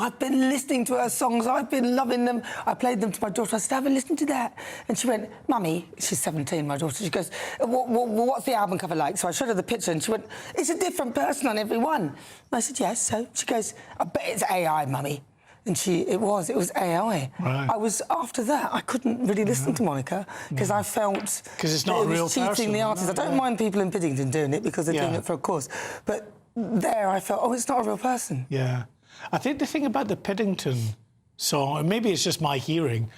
I've been listening to her songs. I've been loving them. I played them to my daughter. I said, have you listened to that? And she went, Mummy, she's 17, my daughter. She goes, what's the album cover like? So I showed her the picture and she went, it's a different person on every one. And I said, yes. So she goes, I bet it's AI, Mummy. And it was AI. Right. I was, after that, I couldn't really listen to Monica because I felt... Because it's not a real person. cheating the artist. I don't mind people in Piddington doing it because they're doing it for a cause. But there I felt, oh, it's not a real person. Yeah. I think the thing about the Piddington song, and maybe it's just my hearing,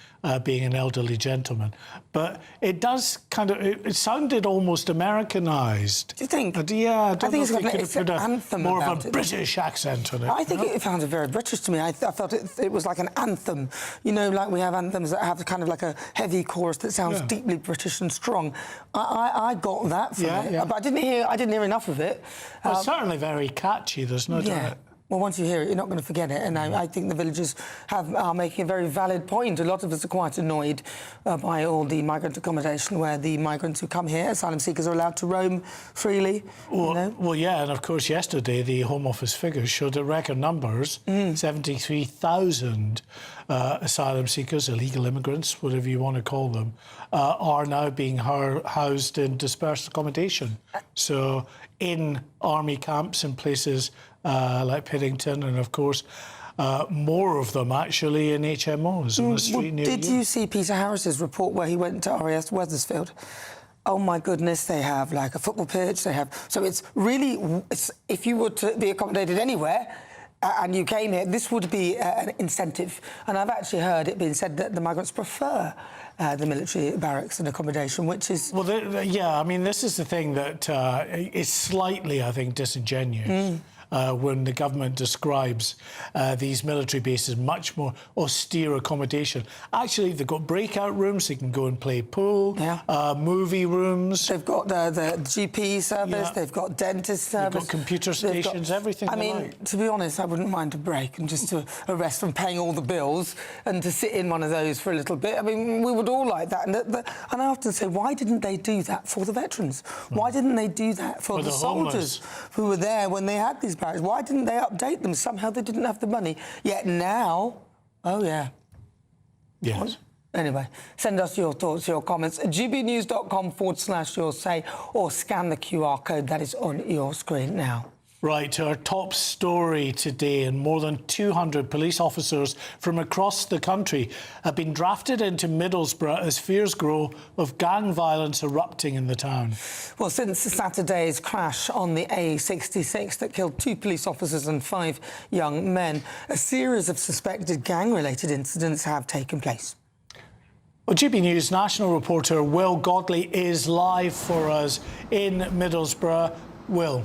being an elderly gentleman, but it does kind of, it sounded almost Americanised. Do you think? Yeah, I don't know if it's you could have put anthem more of a it. British accent on it. I think it sounded very British to me. I felt it was like an anthem. You know, like we have anthems that have kind of like a heavy chorus that sounds deeply British and strong. I got that from it, but I didn't hear enough of it. Well, it's certainly very catchy, there's no doubt. Well, once you hear it, you're not going to forget it. And I think the villagers are making a very valid point. A lot of us are quite annoyed by all the migrant accommodation where the migrants who come here, asylum seekers, are allowed to roam freely. Well, yeah, and of course, yesterday the Home Office figures showed that record numbers, 73,000 asylum seekers, illegal immigrants, whatever you want to call them, are now being housed in dispersed accommodation. So in army camps in places like Piddington, and of course more of them actually in HMOs on the street near you. Did you see Peter Harris's report where he went to RAF Wethersfield? Oh my goodness, they have like a football pitch, they have... So it's really, if you were to be accommodated anywhere and you came here, this would be an incentive. And I've actually heard it being said that the migrants prefer the military barracks and accommodation, which is... Well, yeah, I mean, this is the thing that is slightly, I think, disingenuous. When the government describes these military bases much more austere accommodation. Actually, they've got breakout rooms, they can go and play pool, movie rooms. They've got the GP service, they've got dentist service. They've got computer stations, everything. I mean, to be honest, I wouldn't mind a break and just to rest from paying all the bills and to sit in one of those for a little bit. I mean, we would all like that. And I often say, why didn't they do that for the veterans? Why didn't they do that for the soldiers who were there when they had these barracks? Why didn't they update them? Somehow they didn't have the money. Yet now, oh yeah. Yes. Anyway, send us your thoughts, your comments at gbnews.com/your say or scan the QR code that is on your screen now. Right, to our top story today, and more than 200 police officers from across the country have been drafted into Middlesbrough as fears grow of gang violence erupting in the town. Well, since Saturday's crash on the A66 that killed 2 police officers and 5 young men, a series of suspected gang-related incidents have taken place. Well, GB News national reporter Will Godley is live for us in Middlesbrough. Will.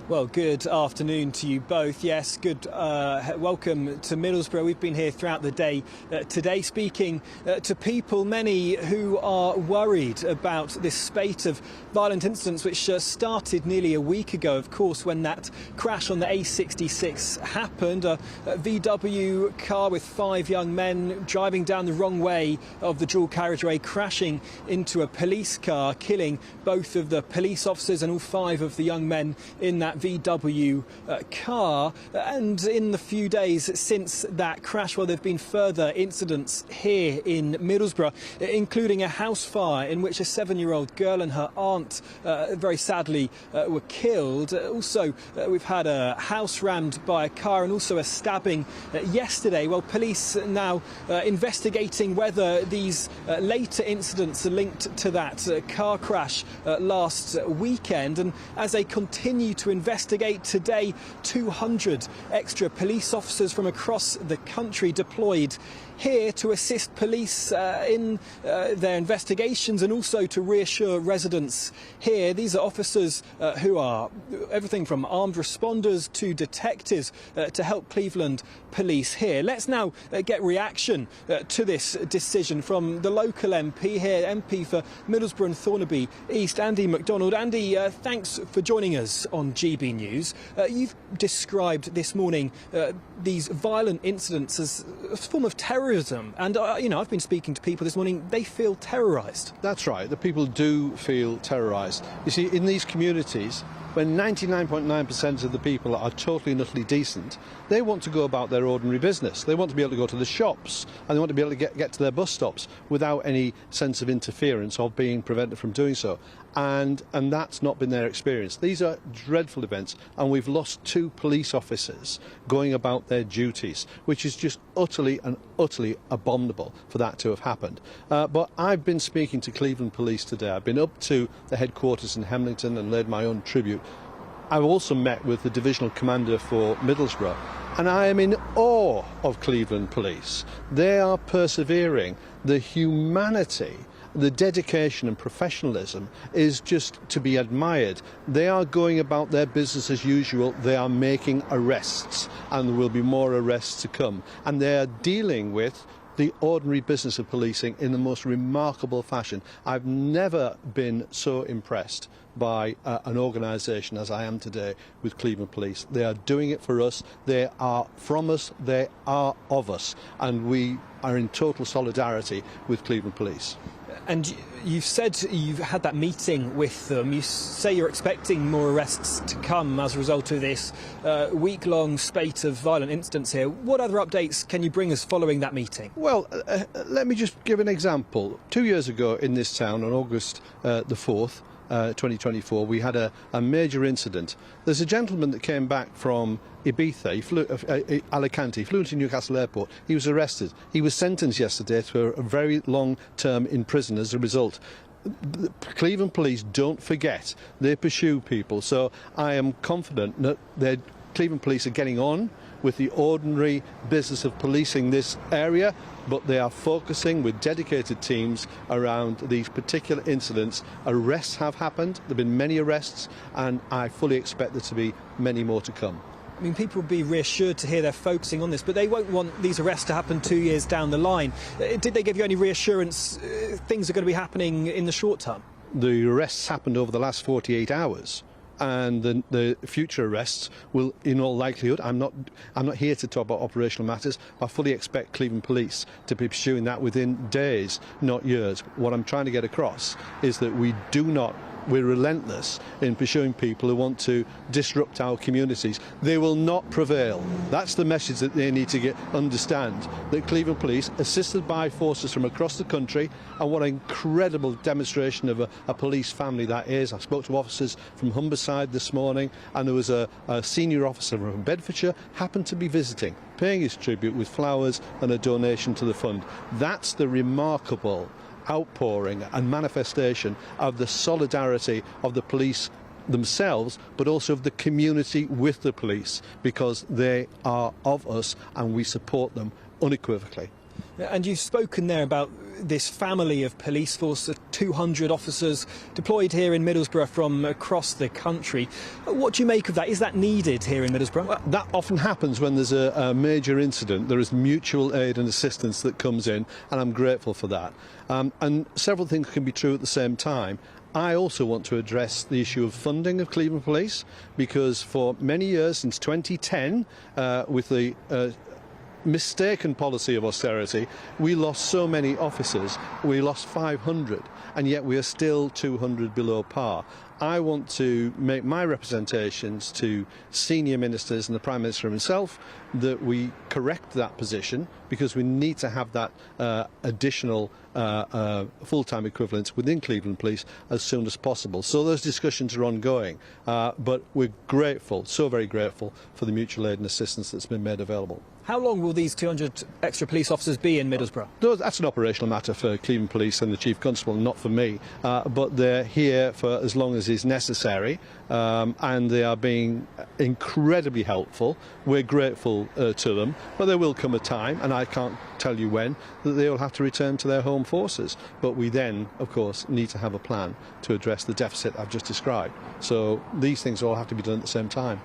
Well, good afternoon to you both. Yes, good welcome to Middlesbrough. We've been here throughout the day today speaking to people, many who are worried about this spate of violent incidents which started nearly a week ago, of course, when that crash on the A66 happened. A VW car with 5 young men driving down the wrong way of the dual carriageway, crashing into a police car, killing both of the police officers and all 5 of the young men in that VW car. And in the few days since that crash, well, there have been further incidents here in Middlesbrough, including a house fire in which a 7-year-old girl and her aunt very sadly were killed. Also, we've had a house rammed by a car and also a stabbing yesterday. Well, police now investigating whether these later incidents are linked to that car crash last weekend. And as they continue to investigate today, 200 extra police officers from across the country deployed here to assist police in their investigations and also to reassure residents here. These are officers who are everything from armed responders to detectives to help Cleveland police here. Let's now get reaction to this decision from the local MP here, MP for Middlesbrough and Thornaby East, Andy MacDonald. Andy, thanks for joining us on GB News. You've described this morning these violent incidents as a form of terrorism. And, you know, I've been speaking to people this morning, they feel terrorised. That's right, the people do feel terrorised. You see, in these communities, when 99.9% of the people are totally and utterly decent, they want to go about their ordinary business. They want to be able to go to the shops, and they want to be able to get to their bus stops without any sense of interference or being prevented from doing so. And that's not been their experience. These are dreadful events, and we've lost 2 police officers going about their duties, which is just utterly and utterly abominable for that to have happened. But I've been speaking to Cleveland Police today. I've been up to the headquarters in Hemlington and laid my own tribute. I've also met with the divisional commander for Middlesbrough, and I am in awe of Cleveland Police. They are persevering. The humanity, the dedication and professionalism is just to be admired. They are going about their business as usual. They are making arrests, and there will be more arrests to come. And they are dealing with the ordinary business of policing in the most remarkable fashion. I've never been so impressed by an organisation as I am today with Cleveland Police. They are doing it for us. They are from us. They are of us. And we are in total solidarity with Cleveland Police. And you've said you've had that meeting with them. You say you're expecting more arrests to come as a result of this week-long spate of violent incidents here. What other updates can you bring us following that meeting? Well, let me just give an example. 2 years ago in this town, on August the 4th, 2024, we had a major incident. There's a gentleman that came back from Ibiza, he flew, Alicante, he flew into Newcastle Airport. He was arrested. He was sentenced yesterday to a very long term in prison as a result. The Cleveland Police don't forget. They pursue people. So I am confident that Cleveland Police are getting on with the ordinary business of policing this area, but they are focusing with dedicated teams around these particular incidents. Arrests have happened. There have been many arrests, and I fully expect there to be many more to come. I mean, people will be reassured to hear they're focusing on this, but they won't want these arrests to happen 2 years down the line. Did they give you any reassurance things are going to be happening in the short term? The arrests happened over the last 48 hours. And the future arrests will, in all likelihood, I'm not here to talk about operational matters. I fully expect Cleveland Police to be pursuing that within days, not years. What I'm trying to get across is that we're relentless in pursuing people who want to disrupt our communities. They will not prevail. That's the message that they need to understand. That Cleveland Police, assisted by forces from across the country, and what an incredible demonstration of a police family that is. I spoke to officers from Humberside this morning, and there was a senior officer from Bedfordshire happened to be visiting, paying his tribute with flowers and a donation to the fund. That's the remarkable outpouring and manifestation of the solidarity of the police themselves, but also of the community with the police, because they are of us and we support them unequivocally. And you've spoken there about this family of police force, 200 officers deployed here in Middlesbrough from across the country. What do you make of that? Is that needed here in Middlesbrough? Well, that often happens when there's a major incident. There is mutual aid and assistance that comes in, and I'm grateful for that. And several things can be true at the same time. I also want to address the issue of funding of Cleveland Police, because for many years, since 2010, with the mistaken policy of austerity, we lost so many officers. We lost 500, and yet we are still 200 below par. I want to make my representations to senior ministers and the Prime Minister himself that we correct that position, because we need to have that additional full-time equivalent within Cleveland Police as soon as possible. So those discussions are ongoing, but we're grateful, so very grateful, for the mutual aid and assistance that's been made available. How long will these 200 extra police officers be in Middlesbrough? That's an operational matter for Cleveland Police and the Chief Constable, not for me. But they're here for as long as is necessary, and they are being incredibly helpful. We're grateful to them, but there will come a time, and I can't tell you when, that they will have to return to their home forces. But we then, of course, need to have a plan to address the deficit I've just described. So these things all have to be done at the same time.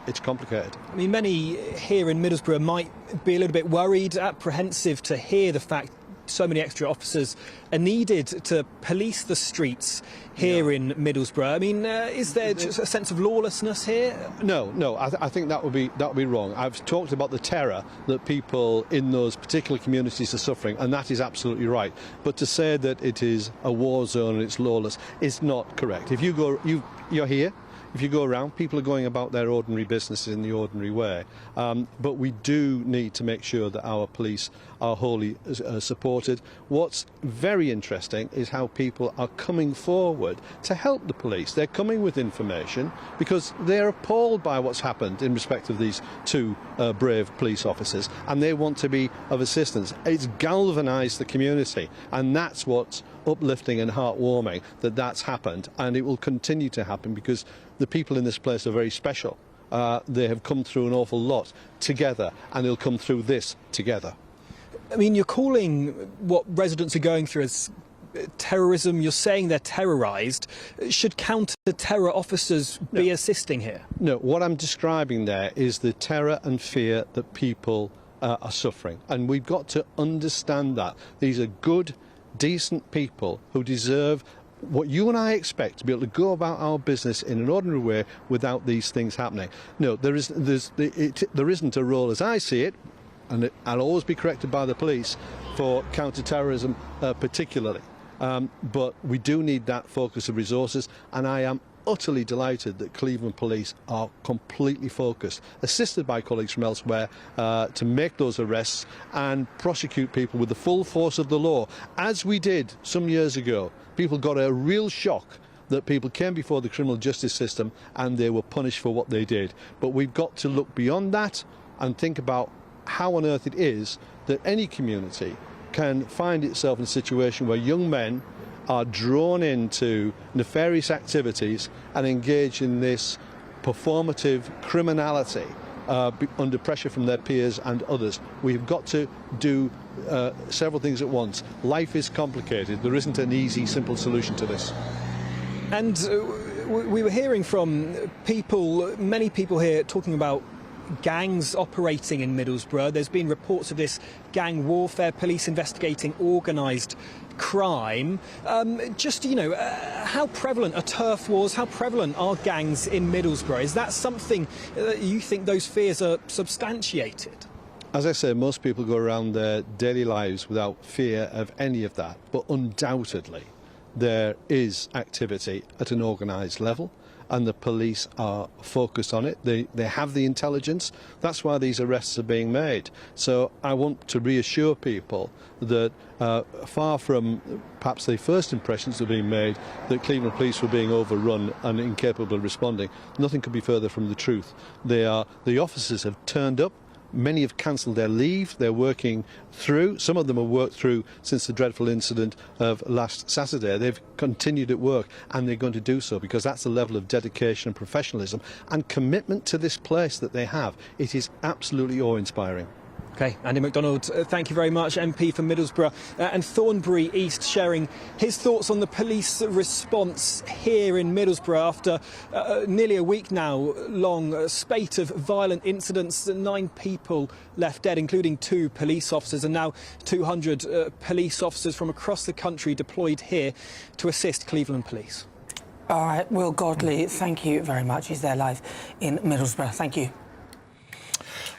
It's complicated. I mean, many here in Middlesbrough might be a little bit worried, apprehensive to hear the fact so many extra officers are needed to police the streets here in Middlesbrough. I mean, is there just a sense of lawlessness here? No. I think that would be wrong. I've talked about the terror that people in those particular communities are suffering, and that is absolutely right. But to say that it is a war zone and it's lawless is not correct. If you go, you're here. if you go around, people are going about their ordinary businesses in the ordinary way. But we do need to make sure that our police are wholly supported. What's very interesting is how people are coming forward to help the police. They're coming with information because they're appalled by what's happened in respect of these two brave police officers, and they want to be of assistance. It's galvanised the community, and that's what's uplifting and heartwarming, that that's happened, and it will continue to happen because the people in this place are very special. They have come through an awful lot together, and they'll come through this together. I mean, you're calling what residents are going through as terrorism. You're saying they're terrorised. Should counter-terror officers be assisting here? No, what I'm describing there is the terror and fear that people are suffering. And we've got to understand that. These are good, decent people who deserve what you and I expect, to be able to go about our business in an ordinary way without these things happening. No, there isn't a role, as I see it, and I'll always be corrected by the police, for counter-terrorism particularly. But we do need that focus of resources, and I am utterly delighted that Cleveland Police are completely focused, assisted by colleagues from elsewhere, to make those arrests and prosecute people with the full force of the law, as we did some years ago. People got a real shock that people came before the criminal justice system and they were punished for what they did. But we've got to look beyond that and think about how on earth it is that any community can find itself in a situation where young men are drawn into nefarious activities and engage in this performative criminality under pressure from their peers and others. We've got to do several things at once. Life is complicated. There isn't an easy, simple solution to this. And we were hearing from people, many people here, talking about gangs operating in Middlesbrough. There's been reports of this gang warfare, police investigating organised crime. How prevalent are turf wars? How prevalent are gangs in Middlesbrough? Is that something that you think those fears are substantiated? As I say, most people go around their daily lives without fear of any of that, but undoubtedly there is activity at an organised level, and the police are focused on it. They have the intelligence. That's why these arrests are being made. So I want to reassure people that far from perhaps the first impressions that are being made that Cleveland Police were being overrun and incapable of responding, nothing could be further from the truth. The officers have turned up. Many have cancelled their leave. They're working through. Some of them have worked through since the dreadful incident of last Saturday. They've continued at work, and they're going to do so because that's the level of dedication and professionalism and commitment to this place that they have. It is absolutely awe-inspiring. OK, Andy MacDonald, thank you very much, MP for Middlesbrough and Thornbury East, sharing his thoughts on the police response here in Middlesbrough after nearly a week now long spate of violent incidents. 9 people left dead, including 2 police officers, and now 200 police officers from across the country deployed here to assist Cleveland Police. All right, Will Godley, thank you very much. He's there live in Middlesbrough. Thank you.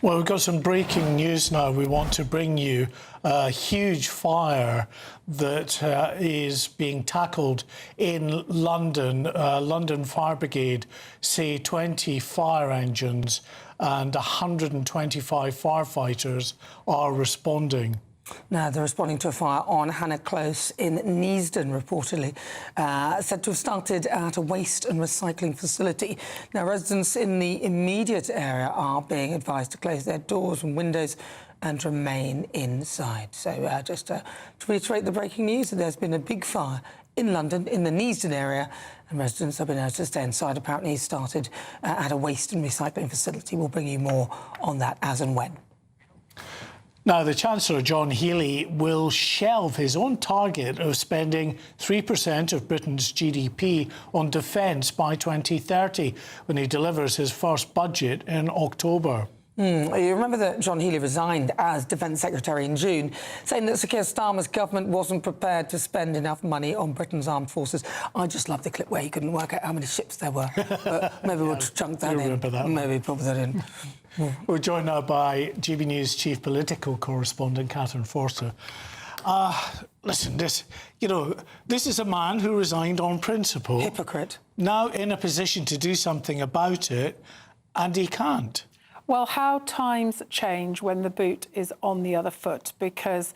Well, we've got some breaking news now. We want to bring you a huge fire that is being tackled in London. London Fire Brigade say 20 fire engines and 125 firefighters are responding. Now, they're responding to a fire on Hannah Close in Neasden, reportedly, said to have started at a waste and recycling facility. Now, residents in the immediate area are being advised to close their doors and windows and remain inside. So just to reiterate the breaking news, there's been a big fire in London, in the Neasden area, and residents have been able to stay inside. Apparently, it started at a waste and recycling facility. We'll bring you more on that as and when. Now, the Chancellor, John Healey, will shelve his own target of spending 3% of Britain's GDP on defence by 2030 when he delivers his first budget in October. You remember that John Healey resigned as Defence Secretary in June, saying that Sir Keir Starmer's government wasn't prepared to spend enough money on Britain's armed forces. I just love the clip where he couldn't work out how many ships there were. Maybe we'll chunk that in. Maybe pop that in. We're joined now by GBNews Chief Political Correspondent Catherine Forster. Listen, this is a man who resigned on principle. Hypocrite. Now in a position to do something about it, and he can't. Well, how times change when the boot is on the other foot, because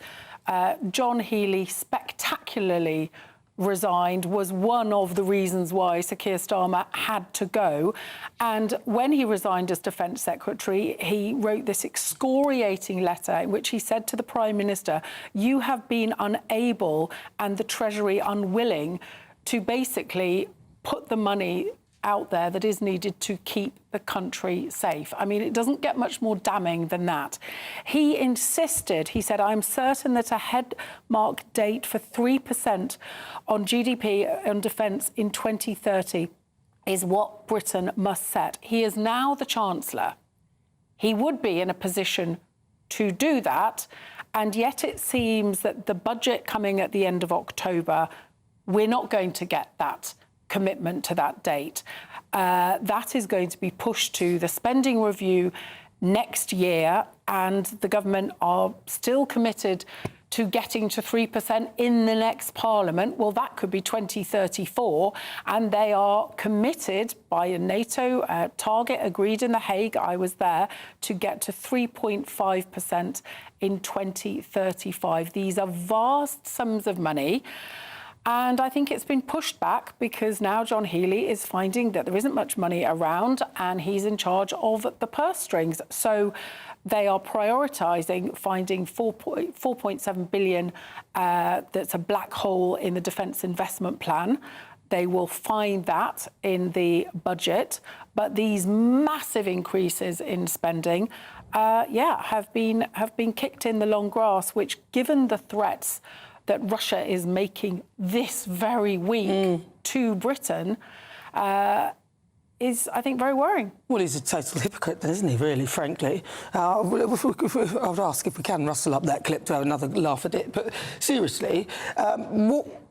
John Healey spectacularly resigned, was one of the reasons why Sir Keir Starmer had to go. And when he resigned as Defence Secretary, he wrote this excoriating letter in which he said to the Prime Minister, you have been unable and the Treasury unwilling to basically put the money out there that is needed to keep the country safe. I mean, it doesn't get much more damning than that. He insisted, he said, I'm certain that a headmark date for 3% on GDP on defence in 2030 is what Britain must set. He is now the Chancellor. He would be in a position to do that, and yet it seems that the budget coming at the end of October, we're not going to get that commitment to that date. That is going to be pushed to the spending review next year, and the government are still committed to getting to 3% in the next Parliament. Well, that could be 2034, and they are committed by a NATO target agreed in The Hague, I was there, to get to 3.5% in 2035. These are vast sums of money. And I think it's been pushed back because now John Healey is finding that there isn't much money around and he's in charge of the purse strings. So they are prioritising finding 4.7 billion that's a black hole in the Defence Investment Plan. They will find that in the budget. But these massive increases in spending, have been kicked in the long grass, which, given the threats that Russia is making this very week to Britain, is, I think, very worrying. Well, he's a total hypocrite, then, isn't he, really, frankly? I would ask if we can rustle up that clip to have another laugh at it. But seriously,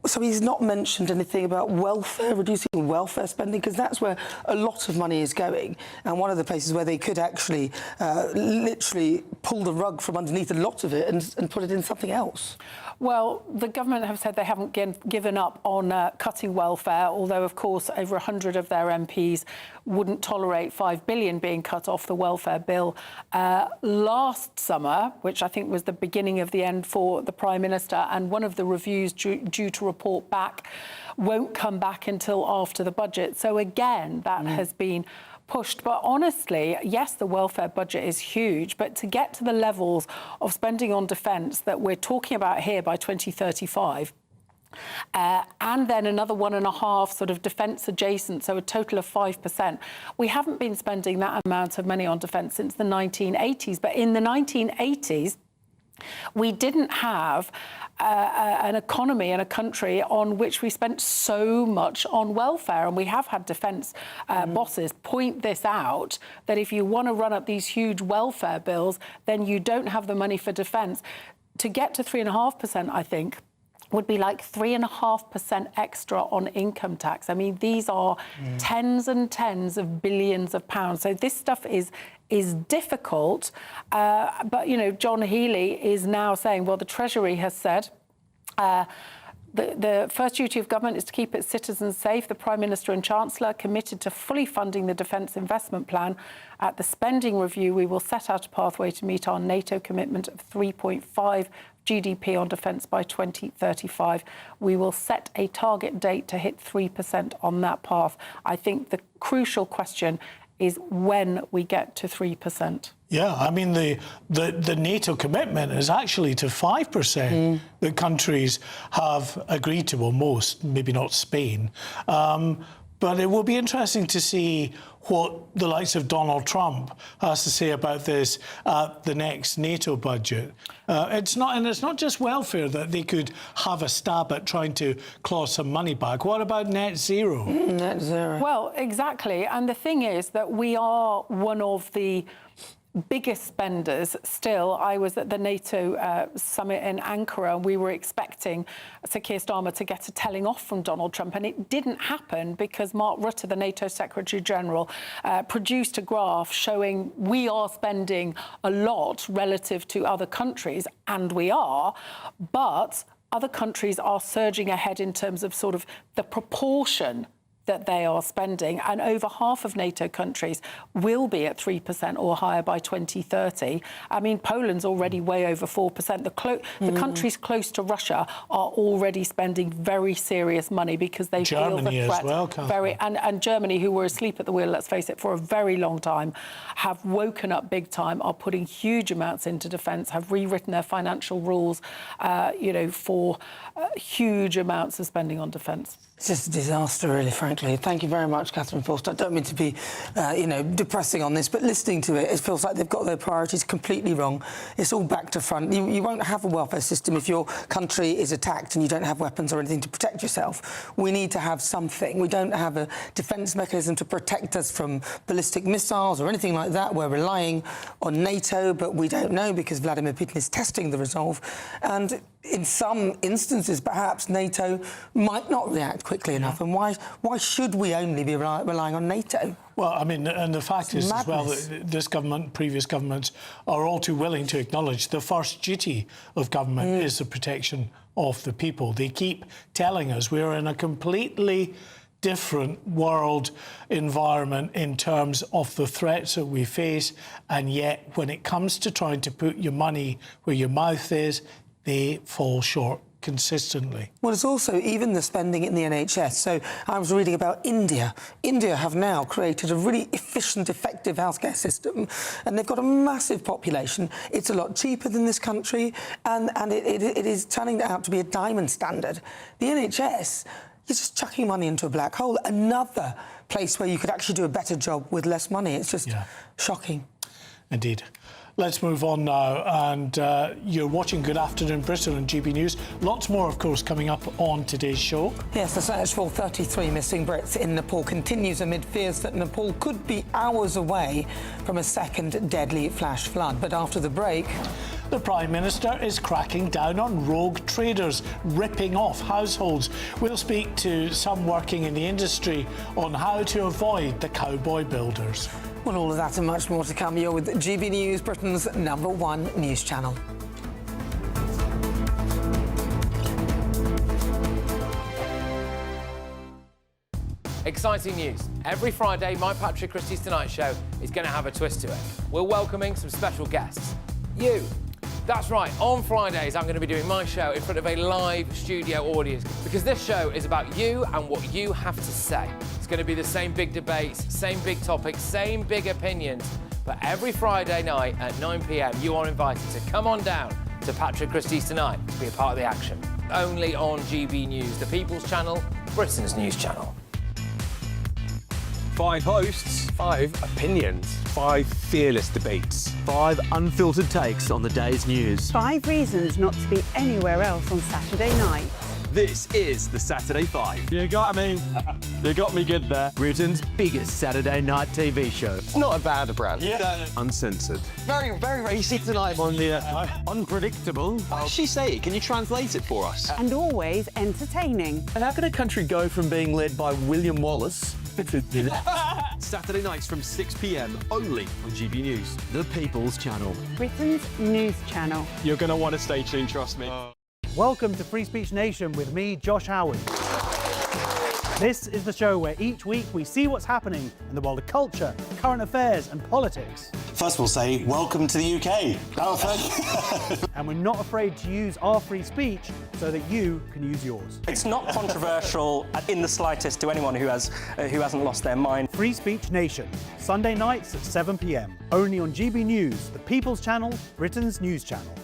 so he's not mentioned anything about welfare, reducing welfare spending, because that's where a lot of money is going. And one of the places where they could actually literally pull the rug from underneath a lot of it and put it in something else. Well, the government have said they haven't given up on cutting welfare, although, of course, over 100 of their MPs wouldn't tolerate $5 billion being cut off the welfare bill last summer, which I think was the beginning of the end for the Prime Minister. And one of the reviews due to report back won't come back until after the budget. So, again, that has been pushed. But honestly, yes, the welfare budget is huge, but to get to the levels of spending on defence that we're talking about here by 2035, and then another 1.5 sort of defence adjacent, so a total of 5%. We haven't been spending that amount of money on defence since the 1980s, but in the 1980s, we didn't have an economy and a country on which we spent so much on welfare. And we have had defence bosses point this out, that if you want to run up these huge welfare bills, then you don't have the money for defence. To get to 3.5%, I think, would be like 3.5% extra on income tax. I mean, these are tens and tens of billions of pounds. So this stuff is difficult. But, you know, John Healey is now saying, well, the Treasury has said the first duty of government is to keep its citizens safe. The Prime Minister and Chancellor are committed to fully funding the Defence Investment Plan. At the spending review, we will set out a pathway to meet our NATO commitment of 3.5 GDP on defence by 2035. We will set a target date to hit 3% on that path. I think the crucial question is when we get to 3%. Yeah, I mean, the NATO commitment is actually to 5% that countries have agreed to, well, most, maybe not Spain. But it will be interesting to see what the likes of Donald Trump has to say about this at the next NATO budget. It's not just welfare that they could have a stab at trying to claw some money back. What about net zero? Net zero. Well, exactly. And the thing is that we are one of the biggest spenders still. I was at the NATO summit in Ankara, and we were expecting Sir Keir Starmer to get a telling off from Donald Trump, and it didn't happen because Mark Rutte, the NATO Secretary General, produced a graph showing we are spending a lot relative to other countries, and we are, but other countries are surging ahead in terms of sort of the proportion that they are spending, and over half of NATO countries will be at 3% or higher by 2030. I mean, Poland's already way over 4%. The countries close to Russia are already spending very serious money because they feel the Germany threat as well, Catherine. and Germany, who were asleep at the wheel, let's face it, for a very long time, have woken up big time, are putting huge amounts into defence, have rewritten their financial rules, for huge amounts of spending on defence. It's just a disaster, really, frankly. Thank you very much, Catherine Forster. I don't mean to be, depressing on this, but listening to it, it feels like they've got their priorities completely wrong. It's all back to front. You won't have a welfare system if your country is attacked and you don't have weapons or anything to protect yourself. We need to have something. We don't have a defence mechanism to protect us from ballistic missiles or anything like that. We're relying on NATO, but we don't know because Vladimir Putin is testing the resolve. And in some instances, perhaps NATO might not react quickly enough. And why should we only be relying on NATO? Well, I mean, and the fact is as well that this government, previous governments, are all too willing to acknowledge the first duty of government is the protection of the people. They keep telling us we're in a completely different world environment in terms of the threats that we face, and yet when it comes to trying to put your money where your mouth is, they fall short consistently. Well, it's also even the spending in the NHS. So I was reading about India. India have now created a really efficient, effective healthcare system, and they've got a massive population. It's a lot cheaper than this country, and it is turning out to be a diamond standard. The NHS, you're just chucking money into a black hole. Another place where you could actually do a better job with less money. It's just shocking. Indeed. Let's move on now, and you're watching Good Afternoon Britain on GB News. Lots more, of course, coming up on today's show. Yes, the search for 33 missing Brits in Nepal continues amid fears that Nepal could be hours away from a second deadly flash flood. But after the break, the Prime Minister is cracking down on rogue traders, ripping off households. We'll speak to some working in the industry on how to avoid the cowboy builders. Well, all of that and much more to come. You're with GB News, Britain's #1 news channel. Exciting news. Every Friday, my Patrick Christie's Tonight Show is going to have a twist to it. We're welcoming some special guests. You. That's right, on Fridays I'm going to be doing my show in front of a live studio audience because this show is about you and what you have to say. It's going to be the same big debates, same big topics, same big opinions, but every Friday night at 9 p.m. you are invited to come on down to Patrick Christie's Tonight to be a part of the action. Only on GB News, the People's Channel, Britain's news channel. 5 hosts, 5 opinions, 5 fearless debates, 5 unfiltered takes on the day's news. 5 reasons not to be anywhere else on Saturday night. This is the Saturday 5. You got me good there. Britain's biggest Saturday night TV show. It's not a bad brand. Yeah. Uncensored. Very, very racy tonight on the Unpredictable. What does she say? Can you translate it for us? And always entertaining. And how can a country go from being led by William Wallace Saturday nights from 6 p.m. only on GB News, the People's Channel. Britain's news channel. You're going to want to stay tuned, trust me. Welcome to Free Speech Nation with me, Josh Howard. This is the show where each week we see what's happening in the world of culture, current affairs and politics. First we'll say, welcome to the UK. And we're not afraid to use our free speech so that you can use yours. It's not controversial in the slightest to anyone who hasn't lost their mind. Free Speech Nation, Sunday nights at 7 p.m. Only on GB News, the People's Channel, Britain's news channel.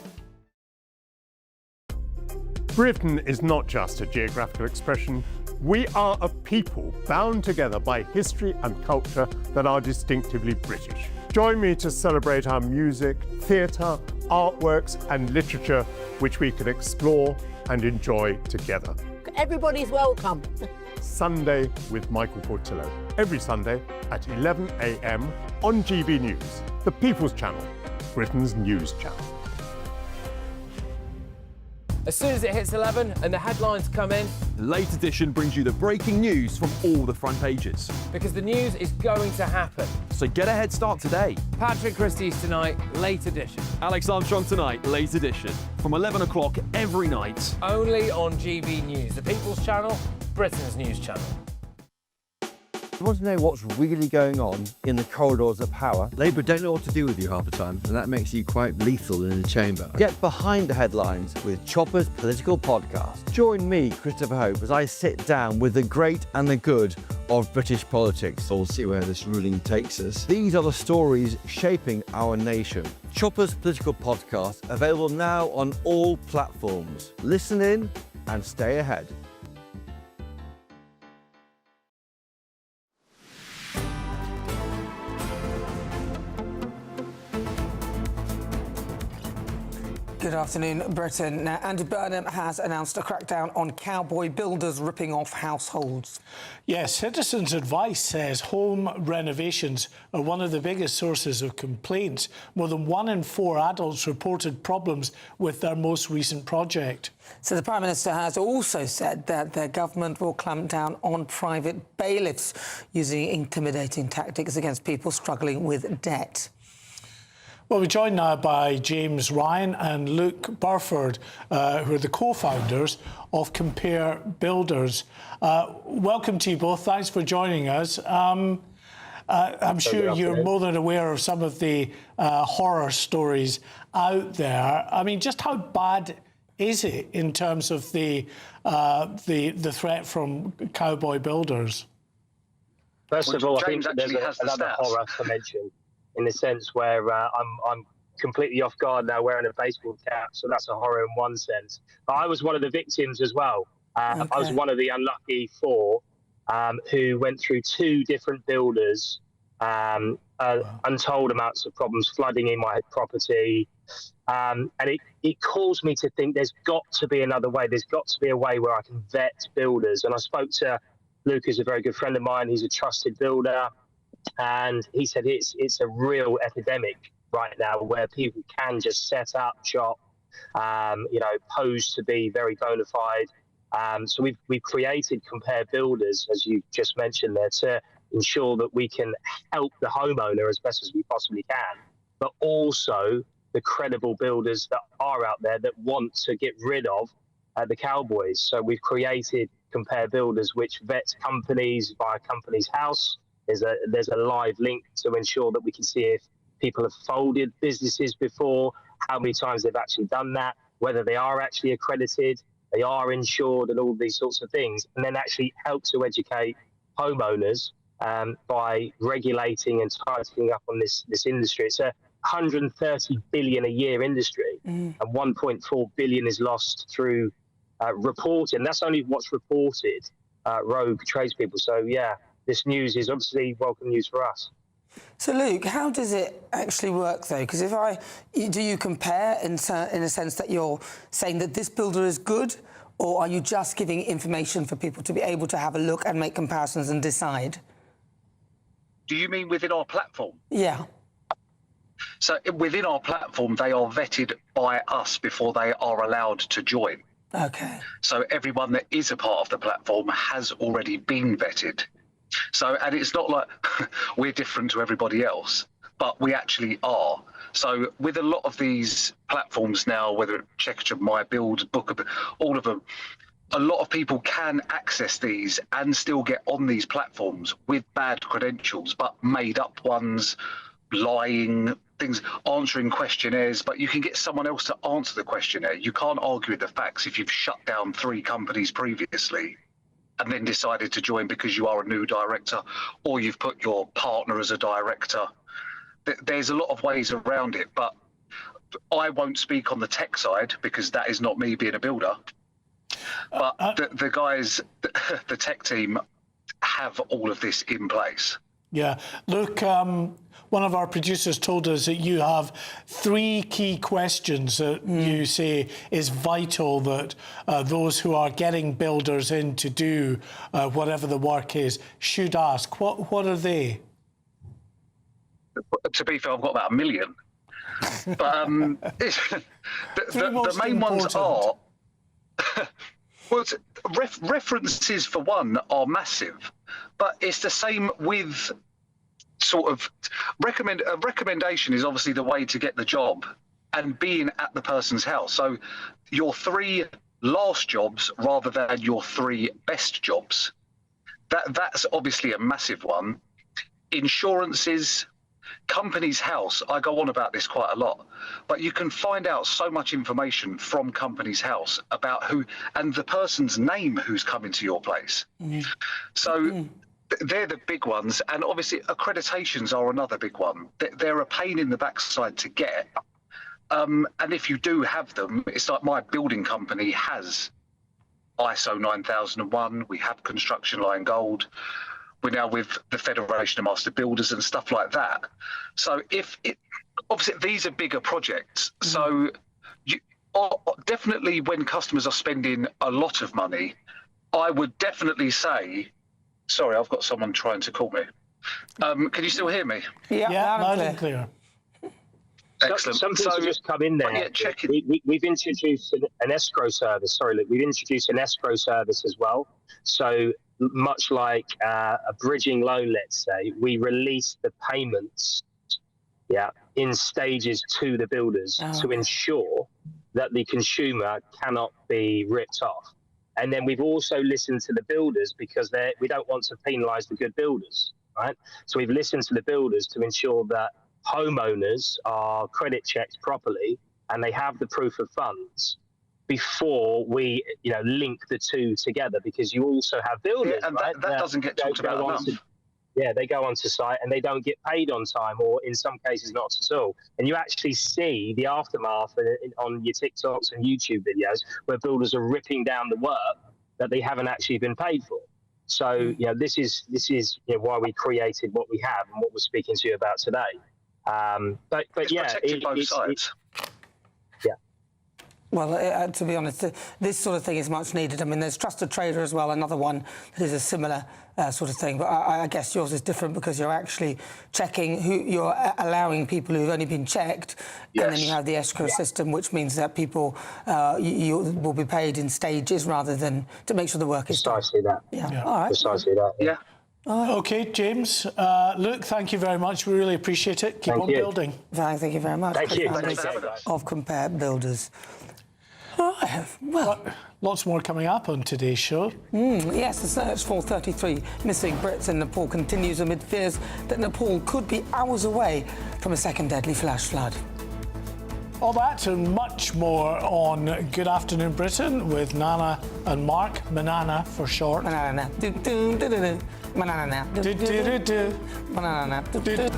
Britain is not just a geographical expression. We are a people bound together by history and culture that are distinctively British. Join me to celebrate our music, theatre, artworks and literature, which we can explore and enjoy together. Everybody's welcome. Sunday with Michael Portillo, every Sunday at 11 a.m. on GB News, the People's Channel, Britain's news channel. As soon as it hits 11 and the headlines come in, Late Edition brings you the breaking news from all the front pages. because the news is going to happen. So get a head start today. Patrick Christie's Tonight, Late Edition. Alex Armstrong Tonight, Late Edition, from 11 o'clock every night. Only on GB News, the People's Channel, Britain's news channel. You want to know what's really going on in the corridors of power? Labour don't know what to do with you half the time, and that makes you quite lethal in the chamber. Get behind the headlines with Chopper's Political Podcast. Join me, Christopher Hope, as I sit down with the great and the good of British politics. We'll see where this ruling takes us. These are the stories shaping our nation. Chopper's Political Podcast, available now on all platforms. Listen in and stay ahead. Good afternoon, Britain. Now, Andy Burnham has announced a crackdown on cowboy builders ripping off households. Yes, Citizens Advice says home renovations are one of the biggest sources of complaints. More than 1 in 4 adults reported problems with their most recent project. So the Prime Minister has also said that their government will clamp down on private bailiffs using intimidating tactics against people struggling with debt. Well, we're joined now by James Ryan and Luke Burford, who are the co-founders of Compare Builders. Welcome to you both. Thanks for joining us. I'm sure you're more than aware of some of the horror stories out there. I mean, just how bad is it in terms of the threat from cowboy builders? First of all, I think there's another horror to mention, in the sense where I'm completely off guard now wearing a baseball cap, so that's a horror in one sense. But I was one of the victims as well. I was one of the unlucky 4 who went through 2 different builders, untold amounts of problems, flooding in my property. And it caused me to think there's got to be another way. There's got to be a way where I can vet builders. And I spoke to Luke, who's a very good friend of mine. He's a trusted builder. And he said it's a real epidemic right now where people can just set up shop, pose to be very bona fide. So we've created Compare Builders, as you just mentioned there, to ensure that we can help the homeowner as best as we possibly can, but also the credible builders that are out there that want to get rid of the cowboys. So we've created Compare Builders, which vets companies by Companies House. There's a live link to ensure that we can see if people have folded businesses before, how many times they've actually done that, whether they are actually accredited, they are insured, and all these sorts of things, and then actually help to educate homeowners by regulating and tightening up on this industry. It's a 130 billion a year industry, and 1.4 billion is lost through reporting. That's only what's reported, rogue tradespeople. So yeah, this news is obviously welcome news for us. So, Luke, how does it actually work, though? Because do you compare in a sense that you're saying that this builder is good, or are you just giving information for people to be able to have a look and make comparisons and decide? Do you mean within our platform? Yeah. So within our platform, they are vetted by us before they are allowed to join. Okay. So everyone that is a part of the platform has already been vetted. So, and it's not like we're different to everybody else, but we actually are. So with a lot of these platforms now, whether it's Checkatrade, My Build, Book, all of them, a lot of people can access these and still get on these platforms with bad credentials, but made up ones, lying, things, answering questionnaires, but you can get someone else to answer the questionnaire. You can't argue with the facts if you've shut down 3 companies previously and then decided to join because you are a new director, or you've put your partner as a director. There's a lot of ways around it, but I won't speak on the tech side because that is not me being a builder. But the guys, the tech team have all of this in place. Yeah. Look, one of our producers told us that you have 3 key questions that you say is vital that those who are getting builders in to do whatever the work is should ask. What are they? To be fair, I've got about 1 million. But the main ones are... well, references, for one, are massive. But it's the same with sort of... A recommendation is obviously the way to get the job and being at the person's house. So your 3 last jobs rather than your 3 best jobs. That's obviously a massive one. Insurances... Company's house, I go on about this quite a lot, but you can find out so much information from Company's house about who and the person's name who's coming to your place. So they're the big ones, and obviously accreditations are another big one. They're a pain in the backside to get, and if you do have them, it's like my building company has ISO 9001, we have Construction Line Gold. We're now with the Federation of Master Builders and stuff like that. So obviously these are bigger projects. So definitely when customers are spending a lot of money, I would definitely say, sorry, I've got someone trying to call me. Can you still hear me? Yeah, loud and clear. Excellent. Some things have just come in there. Yeah, check it. We've introduced an escrow service. Sorry, Luke. We've introduced an escrow service as well. So much like a bridging loan, let's say, we release the payments, in stages to the builders to ensure that the consumer cannot be ripped off. And then we've also listened to the builders because we don't want to penalise the good builders, right? So we've listened to the builders to ensure that homeowners are credit checked properly and they have the proof of funds before we, link the 2 together, because you also have builders, and right? that doesn't get talked about enough. They go onto site and they don't get paid on time, or in some cases not at all. And you actually see the aftermath on your TikToks and YouTube videos where builders are ripping down the work that they haven't actually been paid for. So, this is why we created what we have and what we're speaking to you about today. But it's protecting both sides. Well, to be honest, this sort of thing is much needed. I mean, there's Trusted Trader as well, another one that is a similar sort of thing. But I guess yours is different because you're actually checking who you're allowing people who've only been checked. And then you have the escrow system, which means that people you will be paid in stages rather than to make sure the work is done. Precisely that. Yeah. All right. Precisely that. Yeah. OK, James, Luke, thank you very much. We really appreciate it. Keep on building. Thank you very much. Thank you. Of Compare Builders. Well, lots more coming up on today's show. Yes, the search for 33 missing Brits in Nepal continues amid fears that Nepal could be hours away from a second deadly flash flood. All that and much more on Good Afternoon Britain with Nana and Mark, Manana for short. Manana. Do, do, do, do, do. Manana. Do, do, do, do. Manana. Do, do, do.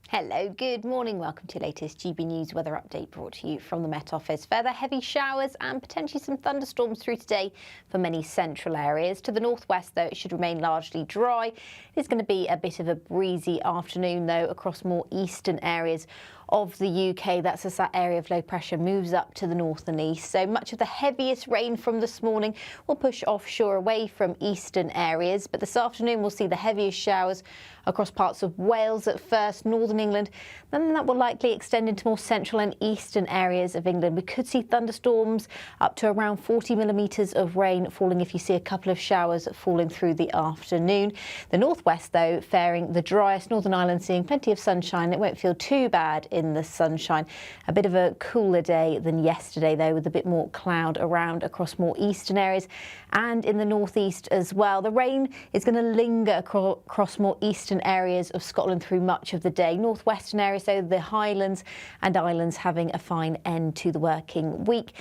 Hello, good morning. Welcome to your latest GB News weather update brought to you from the Met Office. Further heavy showers and potentially some thunderstorms through today for many central areas. To the northwest, though, it should remain largely dry. It's going to be a bit of a breezy afternoon, though, across more eastern areas of the UK. That's as that area of low pressure moves up to the north and east. So much of the heaviest rain from this morning will push offshore away from eastern areas. But this afternoon, we'll see the heaviest showers across parts of Wales at first, northern England. Then that will likely extend into more central and eastern areas of England. We could see thunderstorms up to around 40 millimetres of rain falling if you see a couple of showers falling through the afternoon. The northwest, though, faring the driest. Northern Ireland seeing plenty of sunshine. It won't feel too bad in the sunshine. A bit of a cooler day than yesterday, though, with a bit more cloud around across more eastern areas and in the northeast as well. The rain is going to linger across more eastern areas of Scotland through much of the day. Northwestern areas, though, the Highlands and Islands having a fine end to the working week.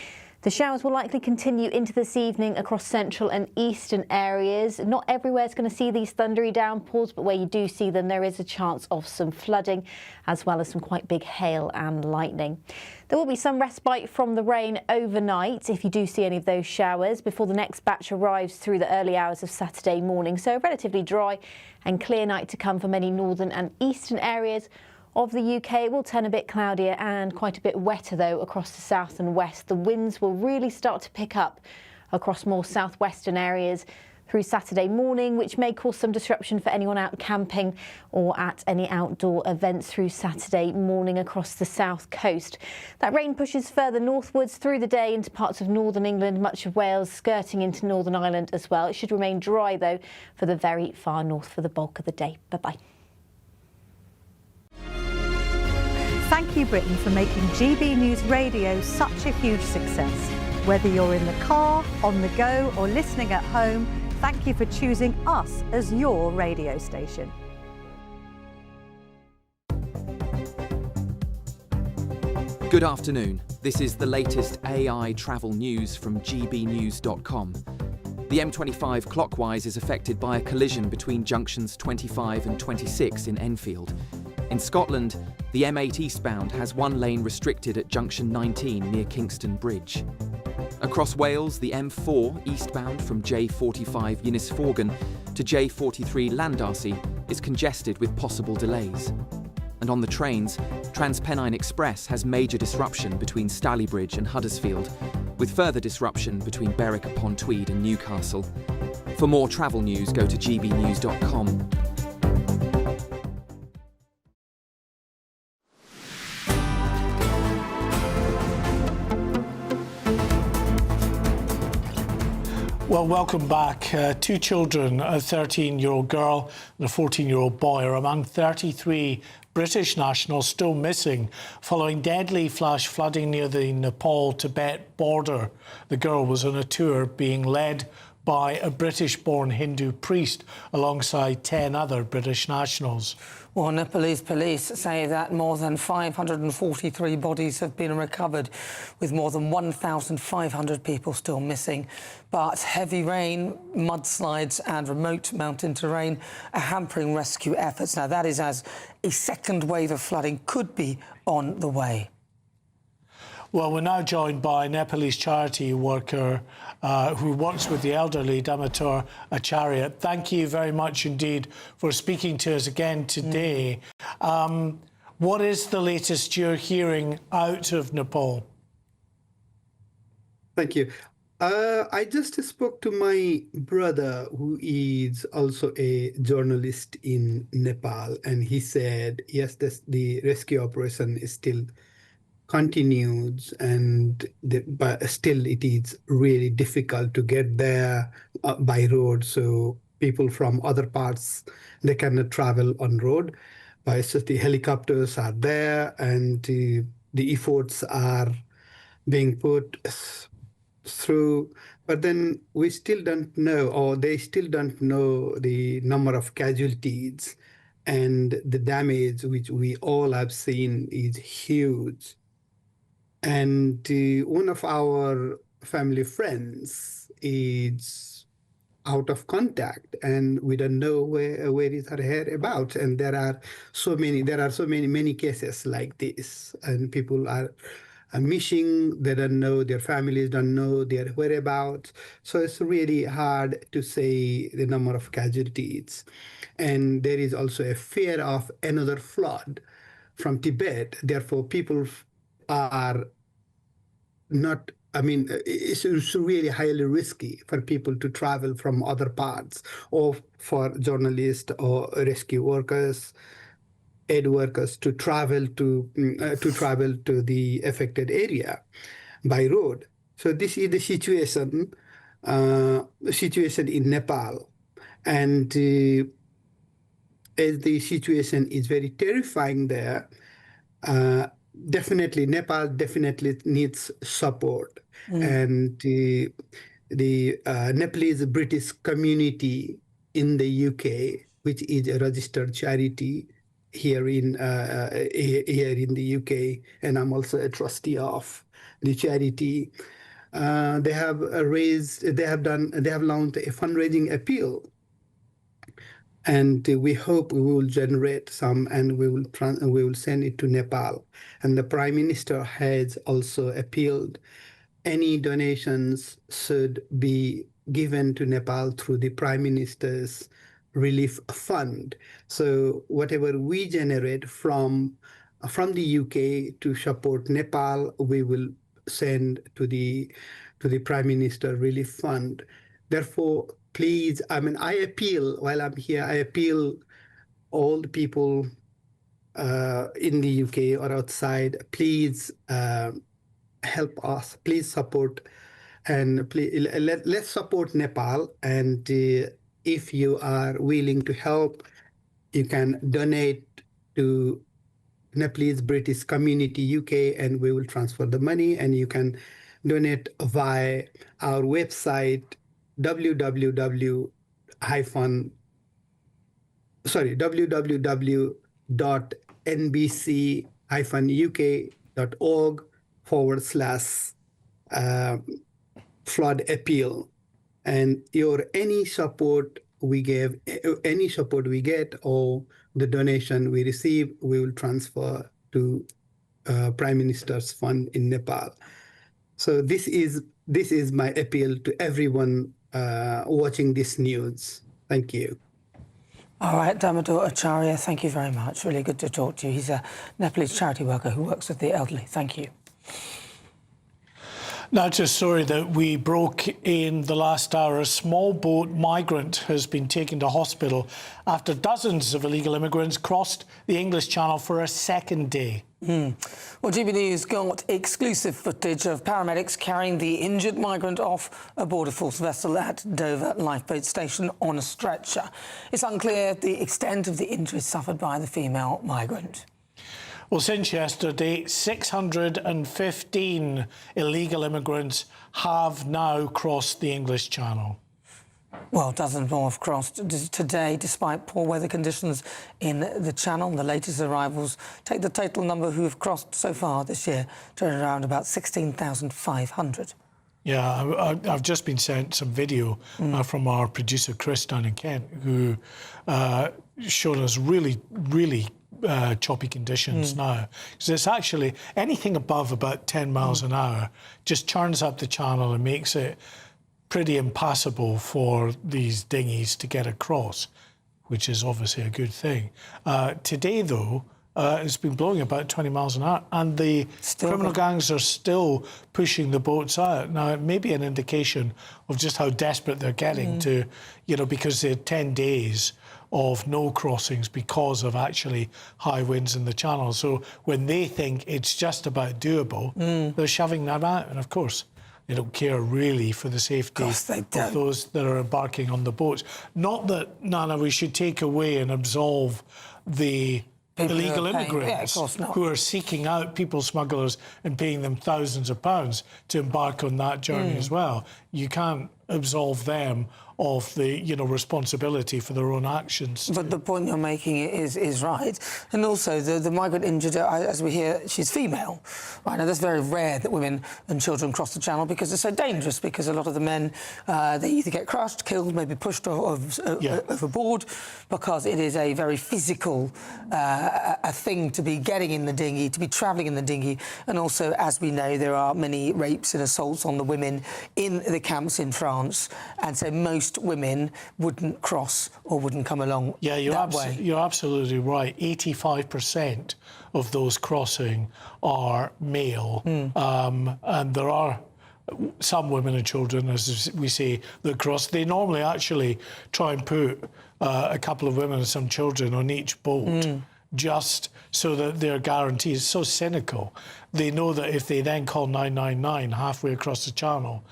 The showers will likely continue into this evening across central and eastern areas. Not everywhere is going to see these thundery downpours, but where you do see them, there is a chance of some flooding, as well as some quite big hail and lightning. There will be some respite from the rain overnight if you do see any of those showers before the next batch arrives through the early hours of Saturday morning. So a relatively dry and clear night to come for many northern and eastern areas of the UK. It will turn a bit cloudier and quite a bit wetter though across the south and west. The winds will really start to pick up across more southwestern areas through Saturday morning, which may cause some disruption for anyone out camping or at any outdoor events through Saturday morning across the south coast. That rain pushes further northwards through the day into parts of northern England, much of Wales, skirting into Northern Ireland as well. It should remain dry though for the very far north for the bulk of the day. Bye-bye. Thank you, Britain, for making GB News Radio such a huge success. Whether you're in the car, on the go, or listening at home, thank you for choosing us as your radio station. Good afternoon. This is the latest AI travel news from GBNews.com. The M25 clockwise is affected by a collision between junctions 25 and 26 in Enfield. In Scotland, the M8 eastbound has one lane restricted at junction 19 near Kingston Bridge. Across Wales, the M4 eastbound from J45 Ynysforgan to J43 Llandarcy is congested with possible delays. And on the trains, TransPennine Express has major disruption between Stalybridge and Huddersfield, with further disruption between Berwick-upon-Tweed and Newcastle. For more travel news, go to gbnews.com. Well, welcome back. Two children, a 13-year-old girl and a 14-year-old boy, are among 33 British nationals still missing following deadly flash flooding near the Nepal-Tibet border. The girl was on a tour being led by a British-born Hindu priest alongside 10 other British nationals. Well, Nepalese police say that more than 543 bodies have been recovered, with more than 1,500 people still missing. But heavy rain, mudslides and remote mountain terrain are hampering rescue efforts. Now, that is as a second wave of flooding could be on the way. Well, we're now joined by a Nepalese charity worker who works with the elderly, Damodar Acharya. Thank you very much indeed for speaking to us again today. What is the latest you're hearing out of Nepal? Thank you. I just spoke to my brother, who is also a journalist in Nepal, and he said, yes, the rescue operation is still continues, but still it is really difficult to get there by road. So people from other parts, they cannot travel on road. But it's just the helicopters are there, and the efforts are being put through. But then we still don't know, or they still don't know, the number of casualties, and the damage which we all have seen is huge. And one of our family friends is out of contact, and we don't know where is her hair about. And there are so many cases like this, and people are missing. They don't know, their families don't know their whereabouts. So it's really hard to say the number of casualties. And there is also a fear of another flood from Tibet. Therefore, people are not, it's really highly risky for people to travel from other parts, or for journalists or rescue workers, aid workers to travel to the affected area by road. So this is the situation in Nepal, and as the situation is very terrifying there, Nepal definitely needs support. And the Nepalese British community in the UK, which is a registered charity here in the UK, and I'm also a trustee of the charity. they have launched a fundraising appeal, and we hope we will generate some, and we will send it to Nepal. And the Prime Minister has also appealed any donations should be given to Nepal through the Prime Minister's Relief Fund. So whatever we generate from the UK to support Nepal, we will send to the Prime Minister Relief Fund. Therefore, please, I appeal, while I'm here, I appeal all the people in the UK or outside, please help us, please support, and please, let's support Nepal. And if you are willing to help, you can donate to Nepalese British Community UK, and we will transfer the money, and you can donate via our website www.nbc-uk.org/flood appeal. And any support we get, or the donation we receive, we will transfer to Prime Minister's Fund in Nepal. So this is my appeal to everyone watching this news. Thank you. All right, Damodar Acharya, thank you very much. Really good to talk to you. He's a Nepalese charity worker who works with the elderly. Thank you. Now, just sorry that we broke in the last hour. A small boat migrant has been taken to hospital after dozens of illegal immigrants crossed the English Channel for a second day. Well, GB News got exclusive footage of paramedics carrying the injured migrant off aboard a force vessel at Dover lifeboat station on a stretcher. It's unclear the extent of the injuries suffered by the female migrant. Well, since yesterday, 615 illegal immigrants have now crossed the English Channel. Well, dozens more have crossed today, despite poor weather conditions in the Channel. The latest arrivals take the total number who have crossed so far this year to around about 16,500. Yeah, I've just been sent some video from our producer, Chris, down in Kent, who showed us really choppy conditions now. Because it's actually anything above about 10 miles an hour just churns up the Channel and makes it pretty impassable for these dinghies to get across, which is obviously a good thing. Today, though, it's been blowing about 20 miles an hour, and the criminal gangs are still pushing the boats out. Now, it may be an indication of just how desperate they're getting to, because they had 10 days of no crossings because of actually high winds in the Channel. So when they think it's just about doable, they're shoving that out. And of course, they don't care really for the safety of those that are embarking on the boats. Not that, Nana, we should take away and absolve the illegal immigrants who are seeking out people smugglers and paying them thousands of pounds to embark on that journey as well. You can't absolve them of the responsibility for their own actions. But the point you're making is right. And also the migrant injured, as we hear, she's female. Right, now that's very rare that women and children cross the Channel because it's so dangerous, because a lot of the men, they either get crushed, killed, maybe pushed overboard, because it is a very physical a thing to be getting in the dinghy, to be travelling in the dinghy. And also, as we know, there are many rapes and assaults on the women in the camps in France. And so most women wouldn't cross or wouldn't come along that way. You're absolutely right. 85% of those crossing are male. And there are some women and children, as we say, that cross. They normally actually try and put a couple of women and some children on each boat just so that they're guaranteed. It's so cynical. They know that if they then call 999 halfway across the Channel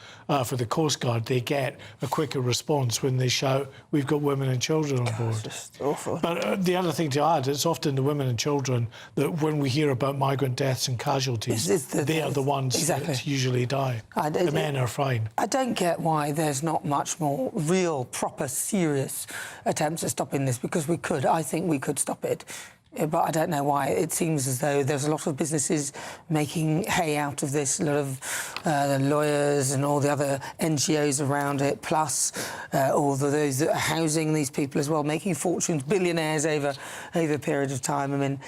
for the Coast Guard, they get a quicker response when they shout, "We've got women and children on board." It's awful. But the other thing to add, it's often the women and children that, when we hear about migrant deaths and casualties, they are the ones that usually die. The men are fine. I don't get why there's not much more real, proper, serious attempts at stopping this, because we could. I think we could stop it. But I don't know why. It seems as though there's a lot of businesses making hay out of this. A lot of the lawyers and all the other NGOs around it, plus all those that are housing these people as well, making fortunes, billionaires over a period of time. I mean,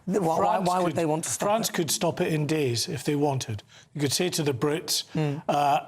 why would they want to stop France it? could stop it in days if they wanted. You could say to the Brits,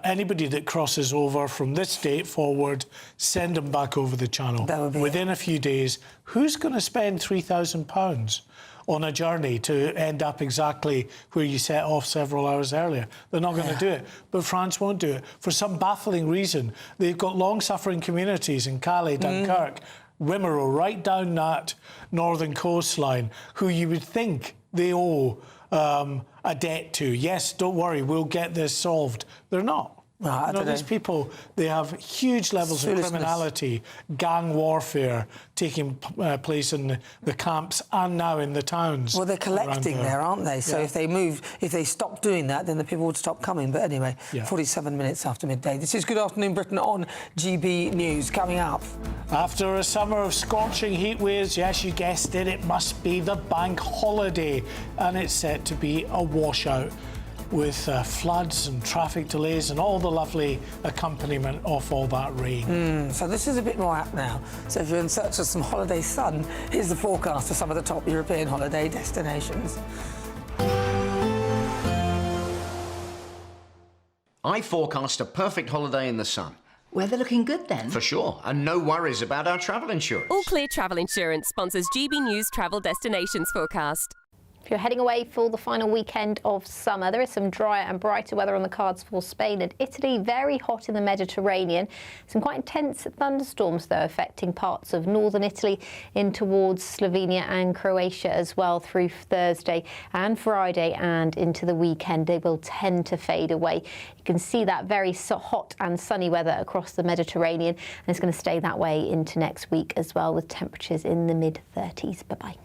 anybody that crosses over from this date forward, send them back over the channel. That would be within a few days. Who's going to spend £3,000 on a journey to end up exactly where you set off several hours earlier? They're not going to do it. But France won't do it. For some baffling reason, they've got long-suffering communities in Calais, Dunkirk, Wimereux, right down that northern coastline, who you would think they owe a debt to. Yes, don't worry, we'll get this solved. They're not. Right, You know, these people, they have huge levels of criminality, gang warfare taking place in the camps and now in the towns. Well, they're collecting there, aren't they? So if they stop doing that, then the people would stop coming. But anyway, 47 minutes after midday. This is Good Afternoon Britain on GB News. Coming up. After a summer of scorching heat waves, yes, you guessed it, it must be the bank holiday. And it's set to be a washout, with floods and traffic delays and all the lovely accompaniment of all that rain. So this is a bit more apt now. So if you're in search of some holiday sun, here's the forecast for some of the top European holiday destinations. I forecast a perfect holiday in the sun. Weather looking good then? For sure, and no worries about our travel insurance. All Clear Travel Insurance sponsors GB News Travel Destinations forecast. If you're heading away for the final weekend of summer, there is some drier and brighter weather on the cards for Spain and Italy. Very hot in the Mediterranean. Some quite intense thunderstorms, though, affecting parts of northern Italy in towards Slovenia and Croatia as well through Thursday and Friday and into the weekend. They will tend to fade away. You can see that very hot and sunny weather across the Mediterranean, and it's going to stay that way into next week as well, with temperatures in the mid-30s. Bye-bye.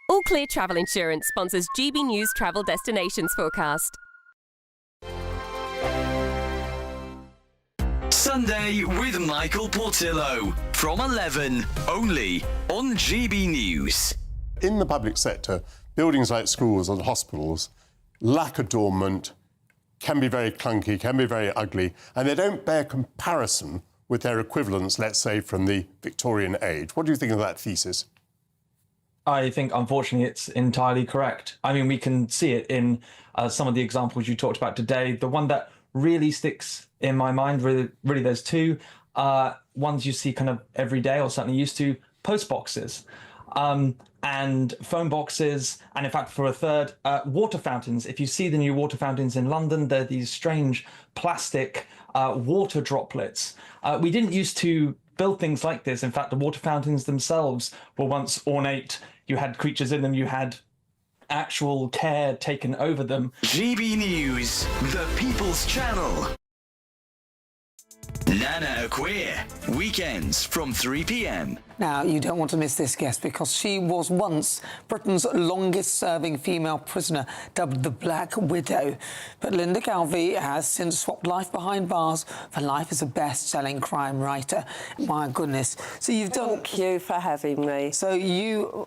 All Clear Travel Insurance sponsors GB News Travel Destinations forecast. Sunday with Michael Portillo from 11, only on GB News. In the public sector, buildings like schools and hospitals lack adornment, can be very clunky, can be very ugly, and they don't bear comparison with their equivalents, let's say, from the Victorian age. What do you think of that thesis? I think, unfortunately, it's entirely correct. I mean, we can see it in some of the examples you talked about today. The one that really sticks in my mind, really there's two. Ones you see kind of every day, or certainly used to, post boxes and phone boxes, and in fact, for a third, water fountains. If you see the new water fountains in London, they're these strange plastic water droplets. We didn't used to build things like this. In fact, the water fountains themselves were once ornate. You had creatures in them, you had actual care taken over them. GB News, the People's Channel. Nana Akua, weekends from 3 p.m. Now, you don't want to miss this guest, because she was once Britain's longest-serving female prisoner, dubbed the Black Widow. But Linda Galvey has since swapped life behind bars for life as a best-selling crime writer. My goodness. So you've done... Thank you for having me. So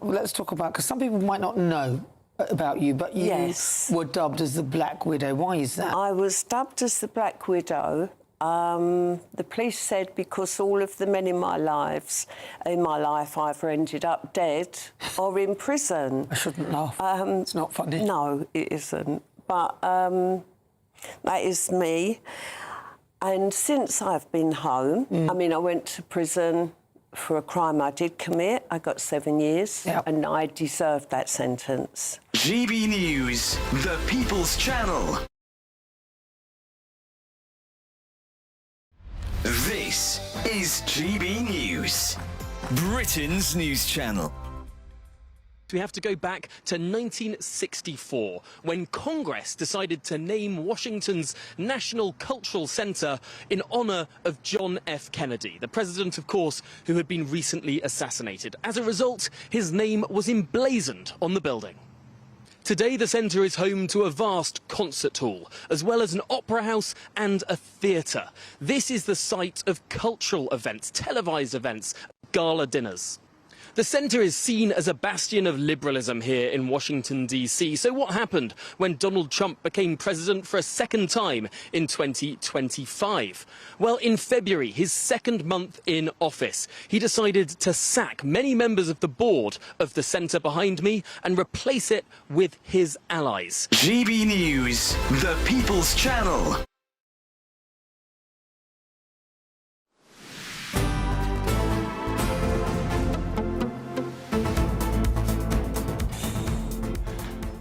let's talk about, because some people might not know about you, but you were dubbed as the Black Widow. Why is that? I was dubbed as the Black Widow. The police said because all of the men in my life either ended up dead or in prison. I shouldn't laugh. It's not funny. No, it isn't. But that is me. And since I've been home, I mean, I went to prison for a crime I did commit. I got 7 years, and I deserved that sentence. GB News, the People's Channel. This is GB News, Britain's news channel. We have to go back to 1964, when Congress decided to name Washington's National Cultural Center in honor of John F. Kennedy, the president, of course, who had been recently assassinated. As a result, his name was emblazoned on the building. Today, the centre is home to a vast concert hall, as well as an opera house and a theatre. This is the site of cultural events, televised events, gala dinners. The centre is seen as a bastion of liberalism here in Washington, D.C. So what happened when Donald Trump became president for a second time in 2025? Well, in February, his second month in office, he decided to sack many members of the board of the centre behind me and replace it with his allies. GB News, the People's Channel.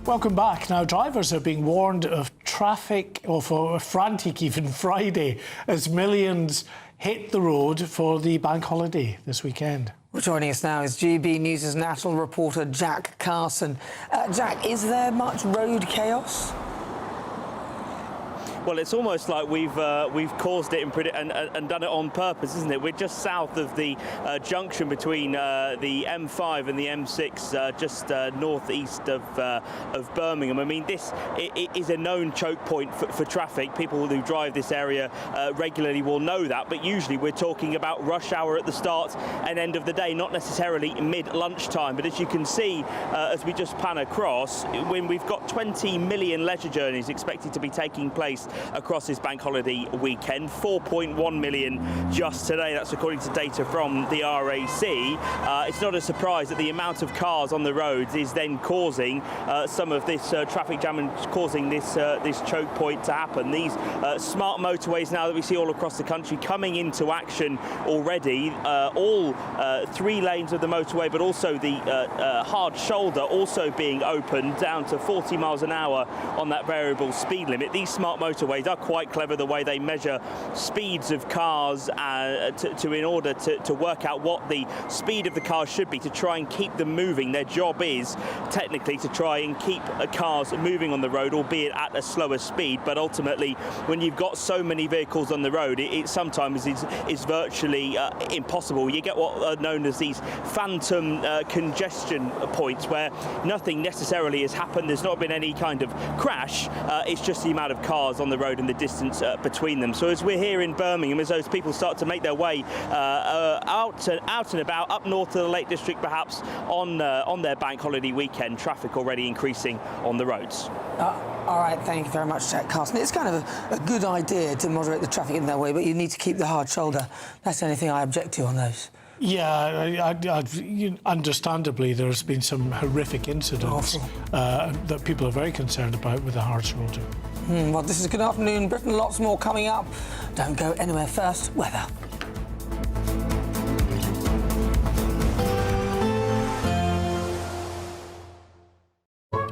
Welcome back. Now, drivers are being warned of traffic, or for a frantic even Friday, as millions hit the road for the bank holiday this weekend. Well, joining us now is GB News' national reporter Jack Carson. Jack, is there much road chaos? Well, it's almost like we've caused it and done it on purpose, isn't it? We're just south of the junction between the M5 and the M6, just northeast of Birmingham. I mean, this is a known choke point for traffic. People who drive this area regularly will know that, but usually we're talking about rush hour at the start and end of the day, not necessarily mid-lunchtime. But as you can see, as we just pan across, when we've got 20 million leisure journeys expected to be taking place across this bank holiday weekend, 4.1 million just today. That's according to data from the RAC. It's not a surprise that the amount of cars on the roads is then causing some of this traffic jam and causing this choke point to happen. These smart motorways now that we see all across the country coming into action already. All 3 lanes of the motorway, but also the hard shoulder also being opened down to 40 miles an hour on that variable speed limit. These smart motorways are quite clever the way they measure speeds of cars in order to work out what the speed of the cars should be to try and keep them moving. Their job is technically to try and keep cars moving on the road, albeit at a slower speed. But ultimately, when you've got so many vehicles on the road, it sometimes is virtually impossible. You get what are known as these phantom congestion points where nothing necessarily has happened. There's not been any kind of crash. It's just the amount of cars on the road and the distance between them. So as we're here in Birmingham, as those people start to make their way out and about, up north to the Lake District perhaps, on their bank holiday weekend, traffic already increasing on the roads. All right, thank you very much, Jack Carson. It's kind of a good idea to moderate the traffic in that way, but you need to keep the hard shoulder. That's the only thing I object to on those. Yeah, understandably, there's been some horrific incidents that people are very concerned about with the hard shoulder. Well, this is Good Afternoon Britain. Lots more coming up. Don't go anywhere first. Weather.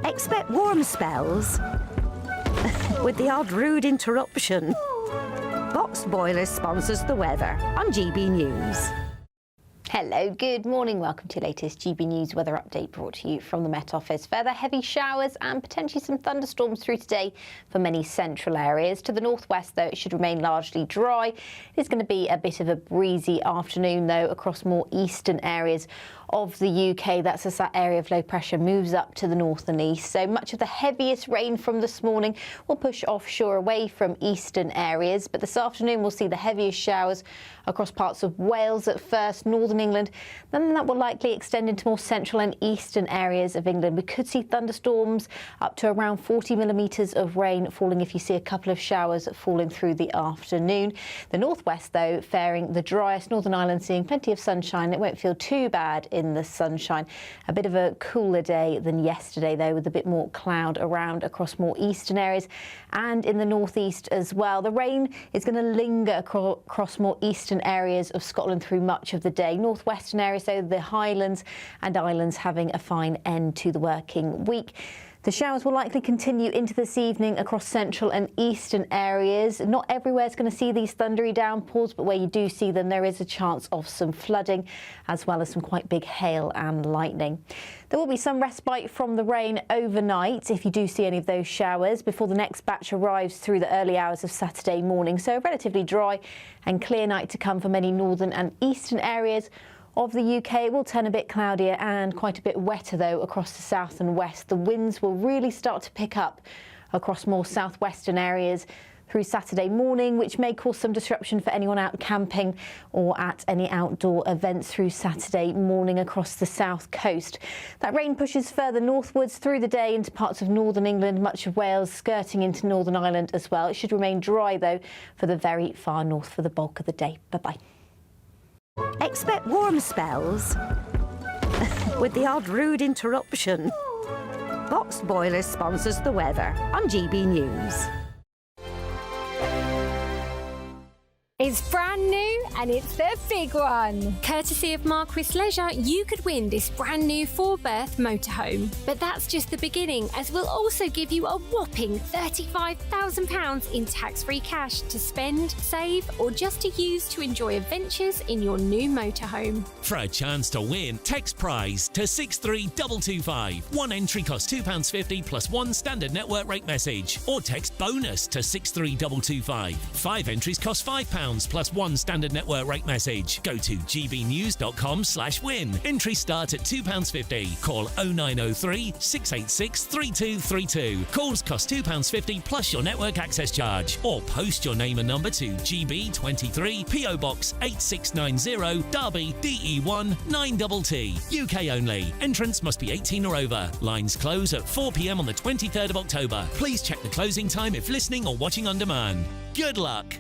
Expect warm spells with the odd rude interruption. Box Boilers sponsors the weather on GB News. Hello, good morning. Welcome to your latest GB News weather update brought to you from the Met Office. Further heavy showers and potentially some thunderstorms through today for many central areas. To the northwest, though, it should remain largely dry. It's going to be a bit of a breezy afternoon, though, across more eastern areas of the UK. That's as that area of low pressure moves up to the north and east. So much of the heaviest rain from this morning will push offshore away from eastern areas. But this afternoon, we'll see the heaviest showers across parts of Wales at first, northern England. Then that will likely extend into more central and eastern areas of England. We could see thunderstorms up to around 40 millimetres of rain falling if you see a couple of showers falling through the afternoon. The northwest, though, faring the driest. Northern Ireland seeing plenty of sunshine. It won't feel too bad in the sunshine. A bit of a cooler day than yesterday, though, with a bit more cloud around across more eastern areas and in the northeast as well. The rain is going to linger across more eastern areas of Scotland through much of the day. Northwestern areas, though, the Highlands and Islands having a fine end to the working week. The showers will likely continue into this evening across central and eastern areas. Not everywhere is going to see these thundery downpours, but where you do see them, there is a chance of some flooding, as well as some quite big hail and lightning. There will be some respite from the rain overnight if you do see any of those showers before the next batch arrives through the early hours of Saturday morning. So a relatively dry and clear night to come for many northern and eastern areas of the UK. It will turn a bit cloudier and quite a bit wetter, though, across the south and west. The winds will really start to pick up across more southwestern areas through Saturday morning, which may cause some disruption for anyone out camping or at any outdoor events through Saturday morning across the south coast. That rain pushes further northwards through the day into parts of northern England, much of Wales, skirting into Northern Ireland as well. It should remain dry, though, for the very far north for the bulk of the day. Bye-bye. Expect warm spells with the odd rude interruption. Boxed Boilers sponsors the weather on GB News. It's brand new and it's the big one. Courtesy of Marquis Leisure, you could win this brand new 4-berth motorhome. But that's just the beginning, as we'll also give you a whopping £35,000 in tax-free cash to spend, save, or just to use to enjoy adventures in your new motorhome. For a chance to win, text prize to 63225. One entry costs £2.50 plus one standard network rate message. Or text bonus to 63225. 5 entries cost £5 plus one standard network rate message. Go to gbnews.com/win. Entry start at £2.50. Call 0903 686 3232. Calls cost £2.50 plus your network access charge. Or post your name and number to GB23 PO Box 8690 Derby DE1 9TT. UK only. Entrance must be 18 or over. Lines close at 4 p.m. on the 23rd of October. Please check the closing time if listening or watching on demand. Good luck.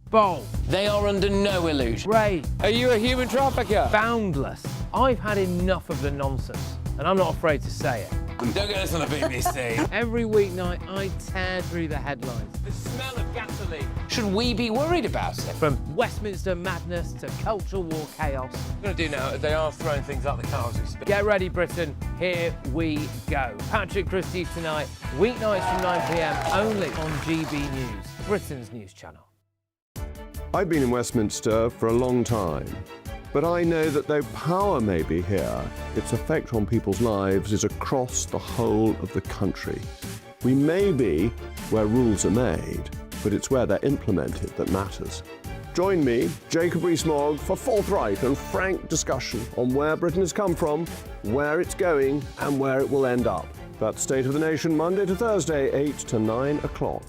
Bold. They are under no illusion. Ray, are you a human trafficker? Boundless. I've had enough of the nonsense, and I'm not afraid to say it. Don't get us on the BBC. Every weeknight, I tear through the headlines. The smell of gasoline. Should we be worried about it? From Westminster madness to cultural war chaos. What we're going to do now is they are throwing things out the car as we speak. Get ready, Britain. Here we go. Patrick Christie tonight, weeknights from 9 p.m. only on GB News, Britain's news channel. I've been in Westminster for a long time, but I know that though power may be here, its effect on people's lives is across the whole of the country. We may be where rules are made, but it's where they're implemented that matters. Join me, Jacob Rees-Mogg, for forthright and frank discussion on where Britain has come from, where it's going, and where it will end up. That's State of the Nation, Monday to Thursday, 8 to 9 o'clock.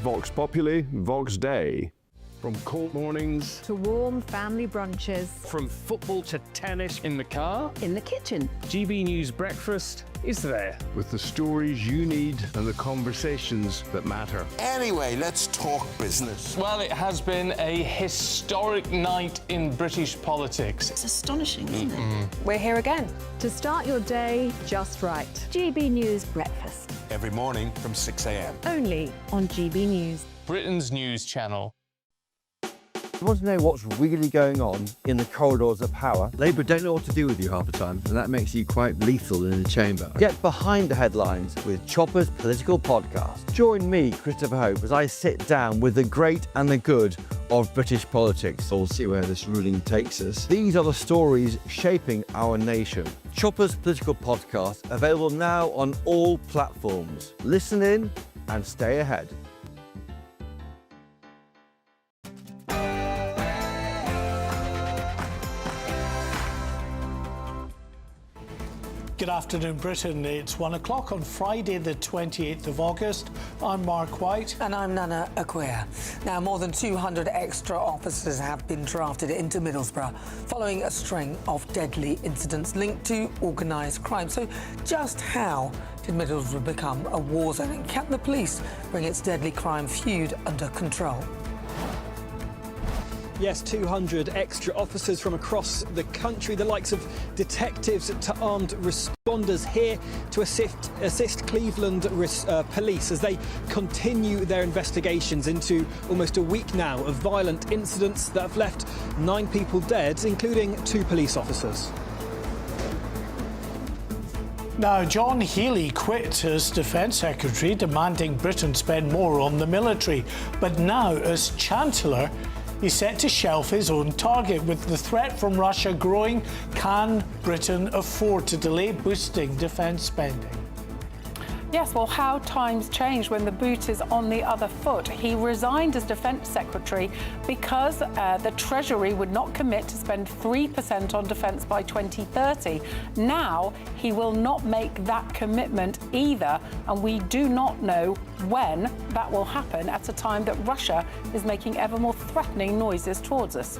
Vox Populi, Vox Dei. From court mornings to warm family brunches. From football to tennis in the car. In the kitchen. GB News Breakfast is there. With the stories you need and the conversations that matter. Anyway, let's talk business. Well, it has been a historic night in British politics. It's astonishing, isn't it? We're here again. To start your day just right. GB News Breakfast. Every morning from 6 a.m. Only on GB News. Britain's news channel. You want to know what's really going on in the corridors of power? Labour don't know what to do with you half the time, and that makes you quite lethal in the chamber. Get behind the headlines with Chopper's political podcast. Join me, Christopher Hope, as I sit down with the great and the good of British politics. We'll see where this ruling takes us. These are the stories shaping our nation. Chopper's political podcast, available now on all platforms. Listen in and stay ahead. Good afternoon, Britain. It's 1 o'clock on Friday, the 28th of August. I'm Mark White. And I'm Nana Akua. Now, more than 200 extra officers have been drafted into Middlesbrough following a string of deadly incidents linked to organised crime. So just how did Middlesbrough become a war zone? And can the police bring its deadly crime feud under control? Yes, 200 extra officers from across the country, the likes of detectives to armed responders here to assist Cleveland police as they continue their investigations into almost a week now of violent incidents that have left 9 people dead, including 2 police officers. Now, John Healey quit as Defence Secretary, demanding Britain spend more on the military. But now, as Chancellor, he's set to shelf his own target. With the threat from Russia growing, can Britain afford to delay boosting defence spending? Yes, well, how times change when the boot is on the other foot. He resigned as Defence Secretary because the Treasury would not commit to spend 3% on defence by 2030. Now, he will not make that commitment either, and we do not know when that will happen at a time that Russia is making ever more threatening noises towards us.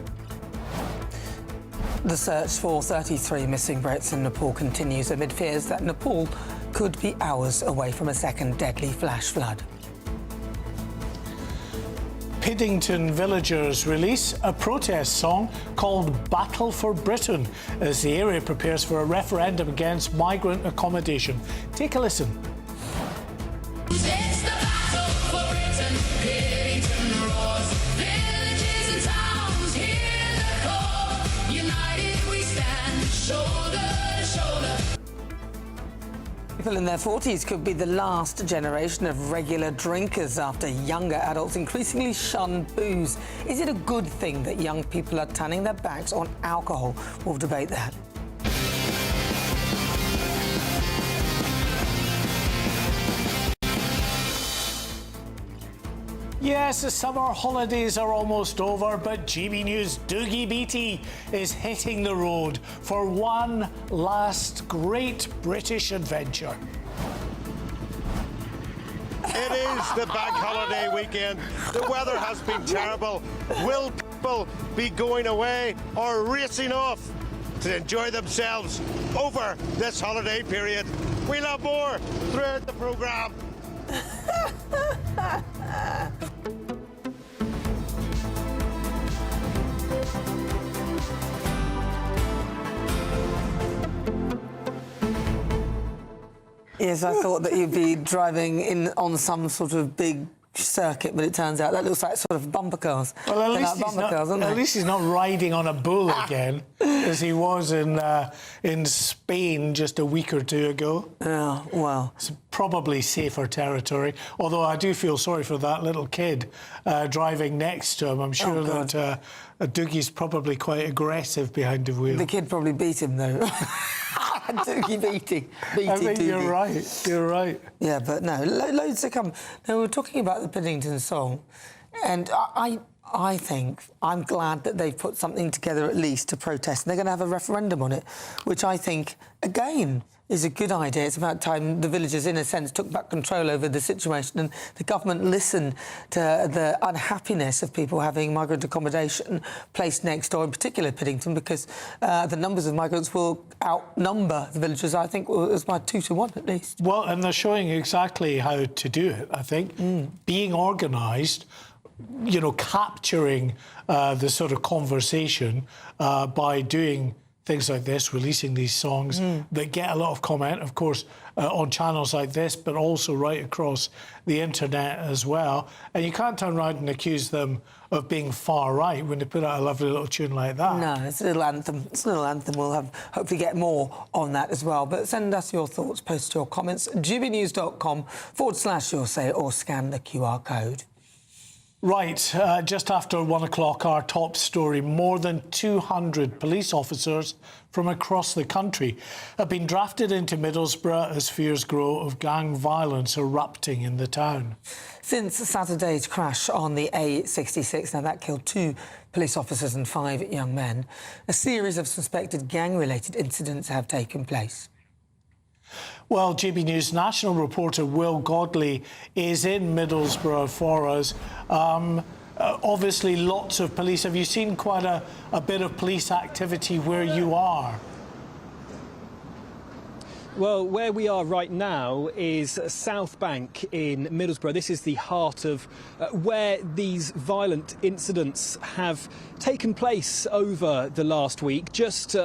The search for 33 missing Brits in Nepal continues amid fears that Nepal could be hours away from a second deadly flash flood. Piddington villagers release a protest song called Battle for Britain as the area prepares for a referendum against migrant accommodation. Take a listen. It's the battle for Britain, Piddington roars. Villages and towns hear the call. United we stand, shoulder to shoulder. People in their 40s could be the last generation of regular drinkers after younger adults increasingly shun booze. Is it a good thing that young people are turning their backs on alcohol? We'll debate that. Yes, the summer holidays are almost over, but GB News' Doogie Beattie is hitting the road for one last great British adventure. It is the bank holiday weekend. The weather has been terrible. Will people be going away or racing off to enjoy themselves over this holiday period? We'll have more throughout the programme. Yes, I thought that you'd be driving in on some sort of big circuit, but it turns out that looks like sort of bumper cars. Well, at They're least he's not riding on a bull again, as he was in Spain just a week or two ago. Yeah, well, it's probably safer territory. Although I do feel sorry for that little kid driving next to him. I'm sure that Doogie's probably quite aggressive behind the wheel. The kid probably beat him though. Doogie Beattie. I think you're right. You're right. Yeah, but no, loads to come. Now, we're talking about the Piddington song, and I think I'm glad that they've put something together at least to protest. And they're going to have a referendum on it, which I think, again, is a good idea. It's about time the villagers, in a sense, took back control over the situation and the government listened to the unhappiness of people having migrant accommodation placed next door, in particular Piddington, because the numbers of migrants will outnumber the villagers, I think, as by 2 to 1 at least. Well, and they're showing exactly how to do it, I think. Being organised, you know, capturing the sort of conversation by doing things like this, releasing these songs that get a lot of comment, of course, on channels like this, but also right across the internet as well. And you can't turn around and accuse them of being far right when they put out a lovely little tune like that. No, it's a little anthem. It's a little anthem. We'll hopefully get more on that as well. But send us your thoughts, post your comments, gbnews.com/your say, or scan the QR code. Right, just after 1 o'clock, our top story. More than 200 police officers from across the country have been drafted into Middlesbrough as fears grow of gang violence erupting in the town. Since Saturday's crash on the A66, now that killed 2 police officers and 5 young men, a series of suspected gang-related incidents have taken place. Well, GB News national reporter Will Godley is in Middlesbrough for us. Obviously, lots of police. Have you seen quite a bit of police activity where you are? Well, where we are right now is South Bank in Middlesbrough. This is the heart of where these violent incidents have taken place over the last week. Just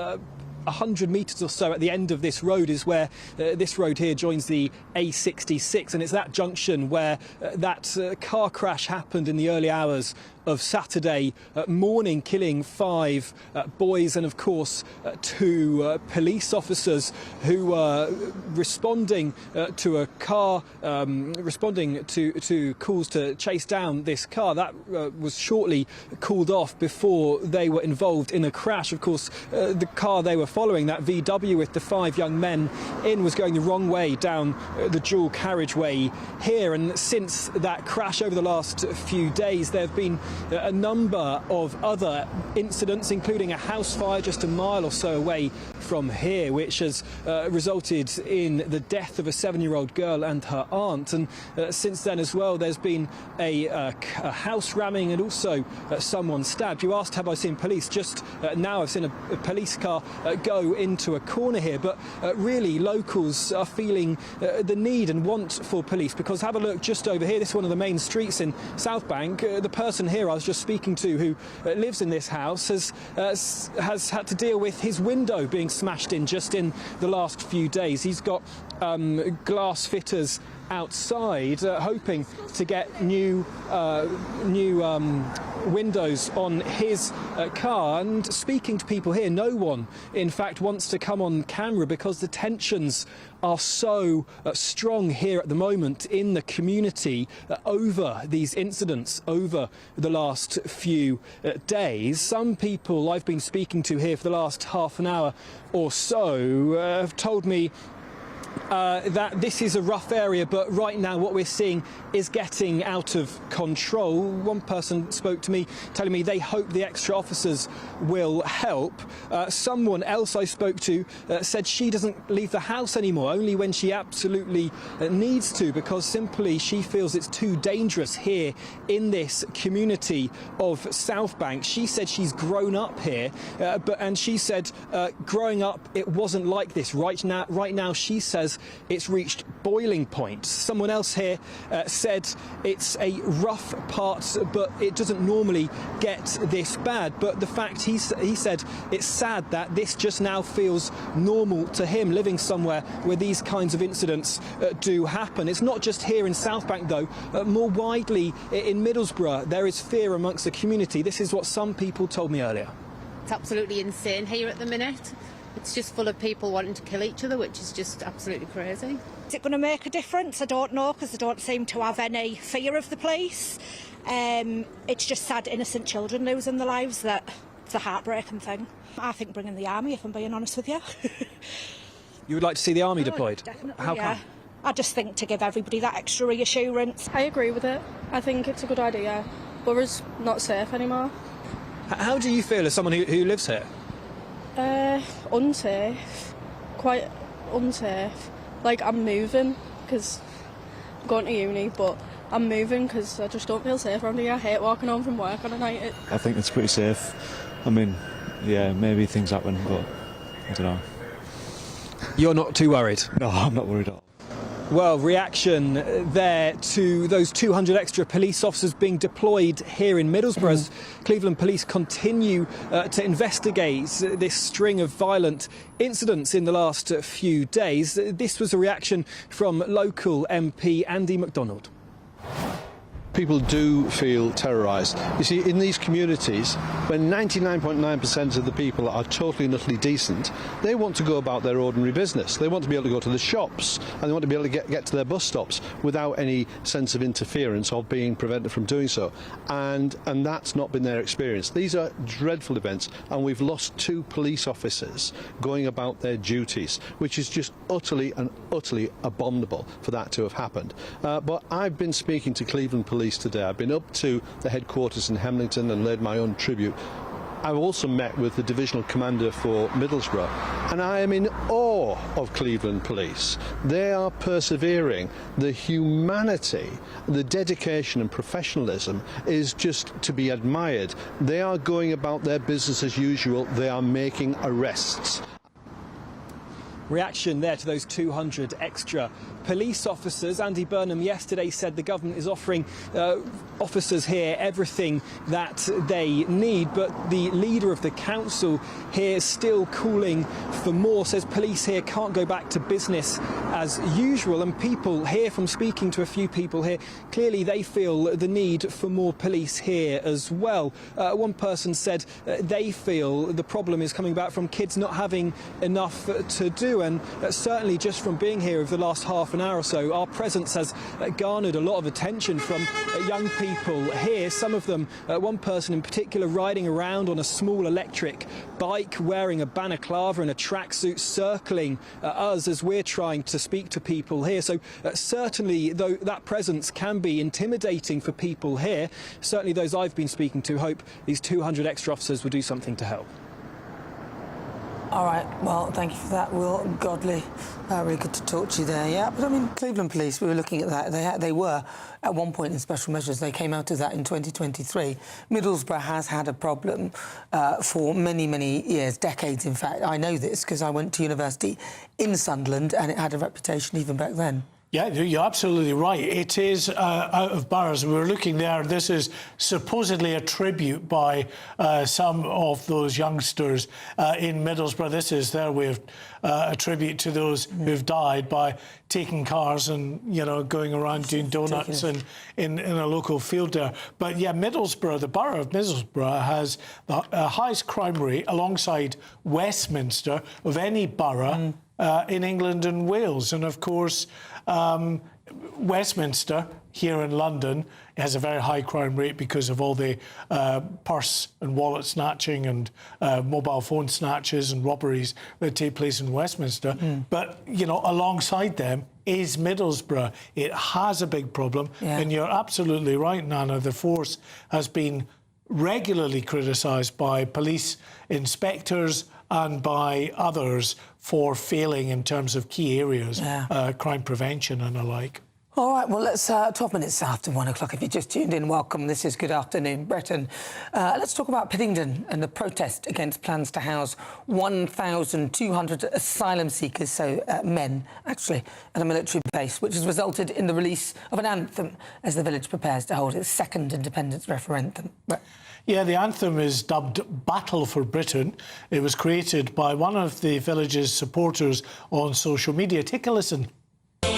100 metres or so at the end of this road is where this road here joins the A66, and it's that junction where that car crash happened in the early hours of Saturday morning, killing 5 boys and, of course, 2 police officers who were responding to a car, responding to calls to chase down this car. That was shortly called off before they were involved in a crash. Of course, the car they were following, that VW with the 5 young men in, was going the wrong way down the dual carriageway here. And since that crash over the last few days, there have been a number of other incidents, including a house fire just a mile or so away from here, which has resulted in the death of a 7-year-old girl and her aunt. And since then as well, there's been a house ramming and also someone stabbed. You asked, have I seen police? Just now I've seen a police car go into a corner here, but really locals are feeling the need and want for police, because have a look just over here. This is one of the main streets in South Bank. The person here I was just speaking to, who lives in this house, has had to deal with his window being smashed in just in the last few days. He's got glass fitters outside hoping to get new windows on his car. And speaking to people here, no one in fact wants to come on camera because the tensions are so strong here at the moment in the community over these incidents over the last few days. Some people I've been speaking to here for the last half an hour or so have told me that this is a rough area, but right now what we're seeing is getting out of control. One person spoke to me telling me they hope the extra officers will help. Someone else I spoke to said she doesn't leave the house anymore, only when she absolutely needs to, because simply she feels it's too dangerous here in this community of South Bank. She said she's grown up here, and she said growing up it wasn't like this. Right now she says it's reached boiling point. Someone else here said it's a rough part, but it doesn't normally get this bad. But the fact he said it's sad that this just now feels normal to him, living somewhere where these kinds of incidents do happen. It's not just here in South Bank though. More widely in Middlesbrough there is fear amongst the community. This is what some people told me earlier. It's absolutely insane here at the minute. It's just full of people wanting to kill each other, which is just absolutely crazy. Is it going to make a difference? I don't know, because they don't seem to have any fear of the police. It's just sad innocent children losing their lives. It's a heartbreaking thing. I think bringing the army, if I'm being honest with you. You would like to see the army deployed? Definitely, How yeah. come? I just think to give everybody that extra reassurance. I agree with it. I think it's a good idea. Borough's not safe anymore. How do you feel as someone who lives here? Unsafe. Quite unsafe. Like, I'm moving because I'm going to uni, but I'm moving because I just don't feel safe around here. I hate walking home from work on a night. I think it's pretty safe. I mean, yeah, maybe things happen, but I don't know. You're not too worried? No, I'm not worried at all. Well, reaction there to those 200 extra police officers being deployed here in Middlesbrough as Cleveland Police continue to investigate this string of violent incidents in the last few days. This was a reaction from local MP Andy MacDonald. People do feel terrorised. You see, in these communities, when 99.9% of the people are totally and utterly decent, they want to go about their ordinary business. They want to be able to go to the shops, and they want to be able to get to their bus stops without any sense of interference or being prevented from doing so. And that's not been their experience. These are dreadful events, and we've lost 2 police officers going about their duties, which is just utterly and utterly abominable for that to have happened. But I've been speaking to Cleveland Police today. I've been up to the headquarters in Hemlington and laid my own tribute. I've also met with the divisional commander for Middlesbrough, and I am in awe of Cleveland Police. They are persevering. The humanity, the dedication and professionalism is just to be admired. They are going about their business as usual. They are making arrests. reaction there to those 200 extra police officers. Andy Burnham yesterday said the government is offering officers here everything that they need, but the leader of the council here is still calling for more, says police here can't go back to business as usual. And people here, from speaking to a few people here, clearly they feel the need for more police here as well. One person said they feel the problem is coming back from kids not having enough to do, and certainly just from being here over the last half an hour or so, our presence has garnered a lot of attention from young people here. Some of them, one person in particular, riding around on a small electric bike, wearing a balaclava and a tracksuit, circling us as we're trying to speak to people here. So certainly, though that presence can be intimidating for people here, certainly those I've been speaking to hope these 200 extra officers will do something to help. All right, well, thank you for that, Will Godley. Really good to talk to you there, yeah. But, I mean, Cleveland Police, we were looking at that. They were, at one point, in special measures. They came out of that in 2023. Middlesbrough has had a problem for many, many years, decades, in fact. I know this because I went to university in Sunderland and it had a reputation even back then. Yeah, you're absolutely right. It is out of boroughs. We were looking there. This is supposedly a tribute by some of those youngsters in Middlesbrough. This is their way of a tribute to those who've died by taking cars and, you know, going around doing donuts and in a local field there. But yeah, Middlesbrough, the borough of Middlesbrough, has the highest crime rate alongside Westminster of any borough in England and Wales. And of course, Westminster here in London has a very high crime rate because of all the purse and wallet snatching and mobile phone snatches and robberies that take place in Westminster. But, you know, alongside them is Middlesbrough. It has a big problem. And you're absolutely right, Nana. The force has been regularly criticised by police inspectors and by others for failing in terms of key areas, crime prevention and the like. All right, well, let's 12 minutes after 1 o'clock. If you just tuned in, welcome. This is Good Afternoon Britain. Let's talk about Piddington and the protest against plans to house 1,200 asylum seekers, so men, actually, at a military base, which has resulted in the release of an anthem as the village prepares to hold its second independence referendum. Yeah, the anthem is dubbed Battle for Britain. It was created by one of the village's supporters on social media. Take a listen. We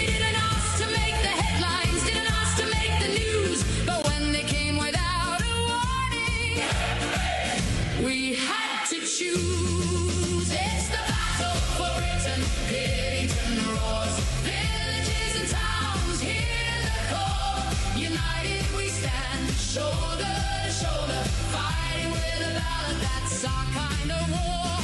didn't ask to make the headlines, didn't ask to make the news, but when they came without a warning, we had to choose. It's the battle for Britain. Piddington roars, villages and towns hear the call. United we stand, shoulder to shoulder, fighting with a ballad. That's our kind of war.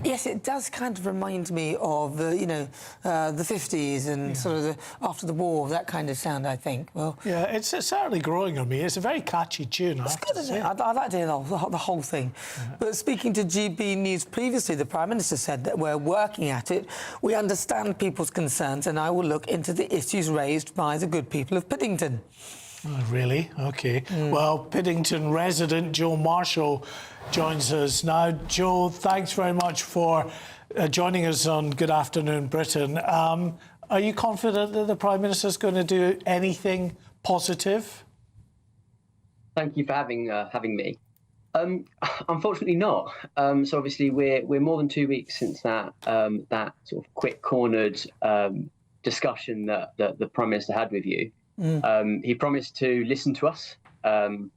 Yes, it does kind of remind me of, you know, the 50s and sort of after the war, that kind of sound, I think. Well, yeah, it's certainly growing on me. It's a very catchy tune. It's good, isn't it? I'd like to hear the whole thing. But speaking to GB News previously, the Prime Minister said that we're working at it. We understand people's concerns and I will look into the issues raised by the good people of Piddington. Oh, really? OK. Well, Piddington resident Joe Marshall joins us now. Joe, thanks very much for joining us on Good Afternoon Britain. Are you confident that the Prime Minister is going to do anything positive? Thank you for having me. Unfortunately not. So obviously we're more than 2 weeks since that sort of quick cornered discussion that the Prime Minister had with you. He promised to listen to us, and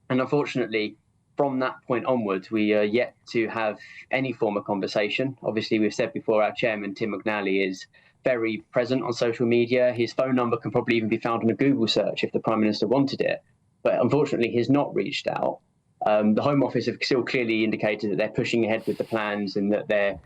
unfortunately, from that point onwards, we are yet to have any form of conversation. Obviously, we've said before, our chairman, Tim McNally, is very present on social media. His phone number can probably even be found on a Google search if the Prime Minister wanted it. But unfortunately, he's not reached out. The Home Office have still clearly indicated that they're pushing ahead with the plans and that they're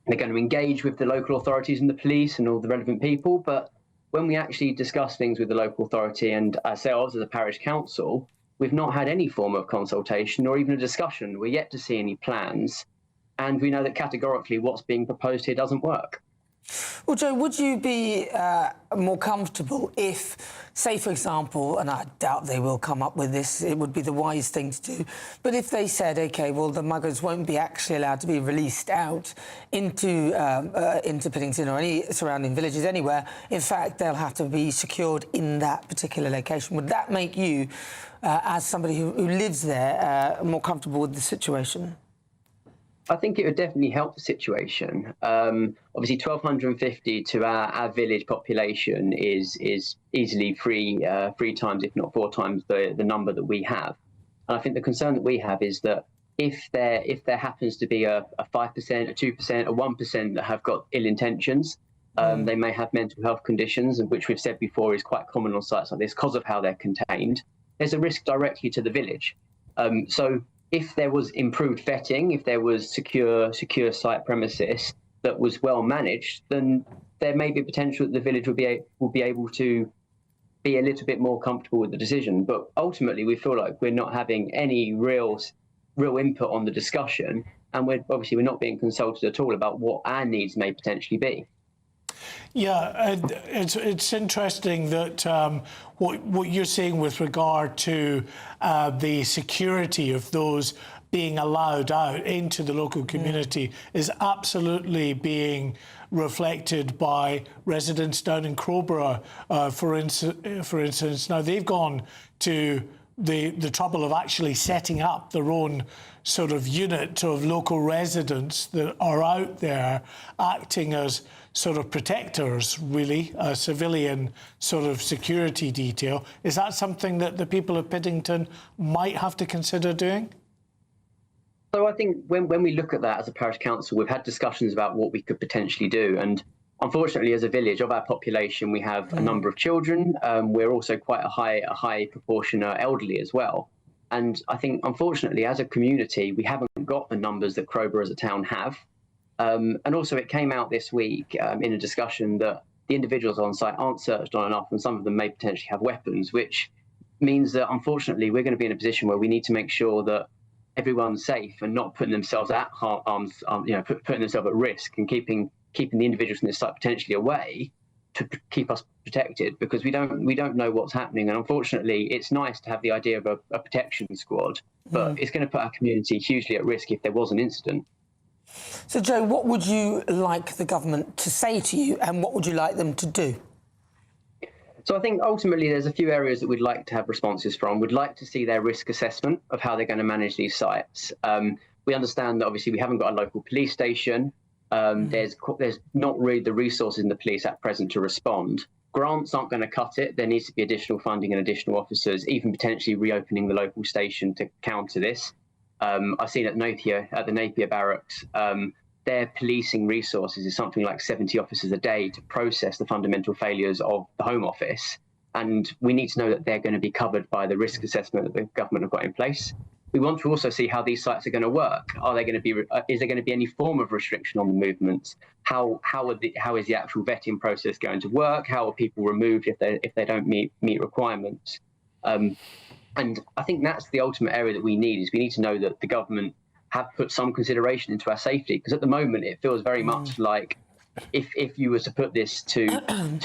going to engage with the local authorities and the police and all the relevant people. But when we actually discuss things with the local authority and ourselves as a parish council, we've not had any form of consultation or even a discussion. We're yet to see any plans. And we know that categorically what's being proposed here doesn't work. Well, Joe, would you be more comfortable if, say, for example, and I doubt they will come up with this, it would be the wise thing to do, but if they said, OK, well, the muggers won't be actually allowed to be released out into Piddington or any surrounding villages anywhere, in fact, they'll have to be secured in that particular location. Would that make you, as somebody who lives there, more comfortable with the situation? I think it would definitely help the situation. Obviously, 1,250 to our village population is easily three times, if not 4 times, the number that we have. And I think the concern that we have is that if there happens to be a 5%, a 2%, a 1% that have got ill intentions, they may have mental health conditions, which we've said before is quite common on sites like this because of how they're contained. There's a risk directly to the village. So if there was improved vetting, if there was secure site premises that was well managed, then there may be potential that the village will be able to be a little bit more comfortable with the decision. But ultimately, we feel like we're not having any real input on the discussion, and we're not being consulted at all about what our needs may potentially be. Yeah, it's interesting that what you're saying with regard to the security of those being allowed out into the local community is absolutely being reflected by residents down in Crowborough, for instance. Now, they've gone to the trouble of actually setting up their own sort of unit of local residents that are out there acting as sort of protectors, really, a civilian sort of security detail. Is that something that the people of Piddington might have to consider doing? So I think when we look at that as a parish council, we've had discussions about what we could potentially do. And unfortunately, as a village, of our population, we have a number of children. We're also quite a high proportion elderly as well. And I think, unfortunately, as a community, we haven't got the numbers that Crowborough as a town have. And also, it came out this week in a discussion that the individuals on site aren't searched on enough, and some of them may potentially have weapons, which means that, unfortunately, we're going to be in a position where we need to make sure that everyone's safe and not putting themselves at harm's, putting themselves at risk, and keeping the individuals from this site potentially away to keep us protected, because we don't know what's happening. And unfortunately, it's nice to have the idea of a protection squad, but it's going to put our community hugely at risk if there was an incident. So, Joe, what would you like the government to say to you, and what would you like them to do? So I think ultimately there's a few areas that we'd like to have responses from. We'd like to see their risk assessment of how they're going to manage these sites. We understand that obviously we haven't got a local police station. There's not really the resources in the police at present to respond. Grants aren't going to cut it. There needs to be additional funding and additional officers, even potentially reopening the local station to counter this. I've seen at the Napier barracks, their policing resources is something like 70 officers a day to process the fundamental failures of the Home Office. And we need to know that they're going to be covered by the risk assessment that the government have got in place. We want to also see how these sites are going to work. Is there going to be any form of restriction on the movements? How is the actual vetting process going to work? How are people removed if they don't meet requirements? And I think that's the ultimate area that we need to know that the government have put some consideration into our safety, because at the moment it feels very much like if you were to put this to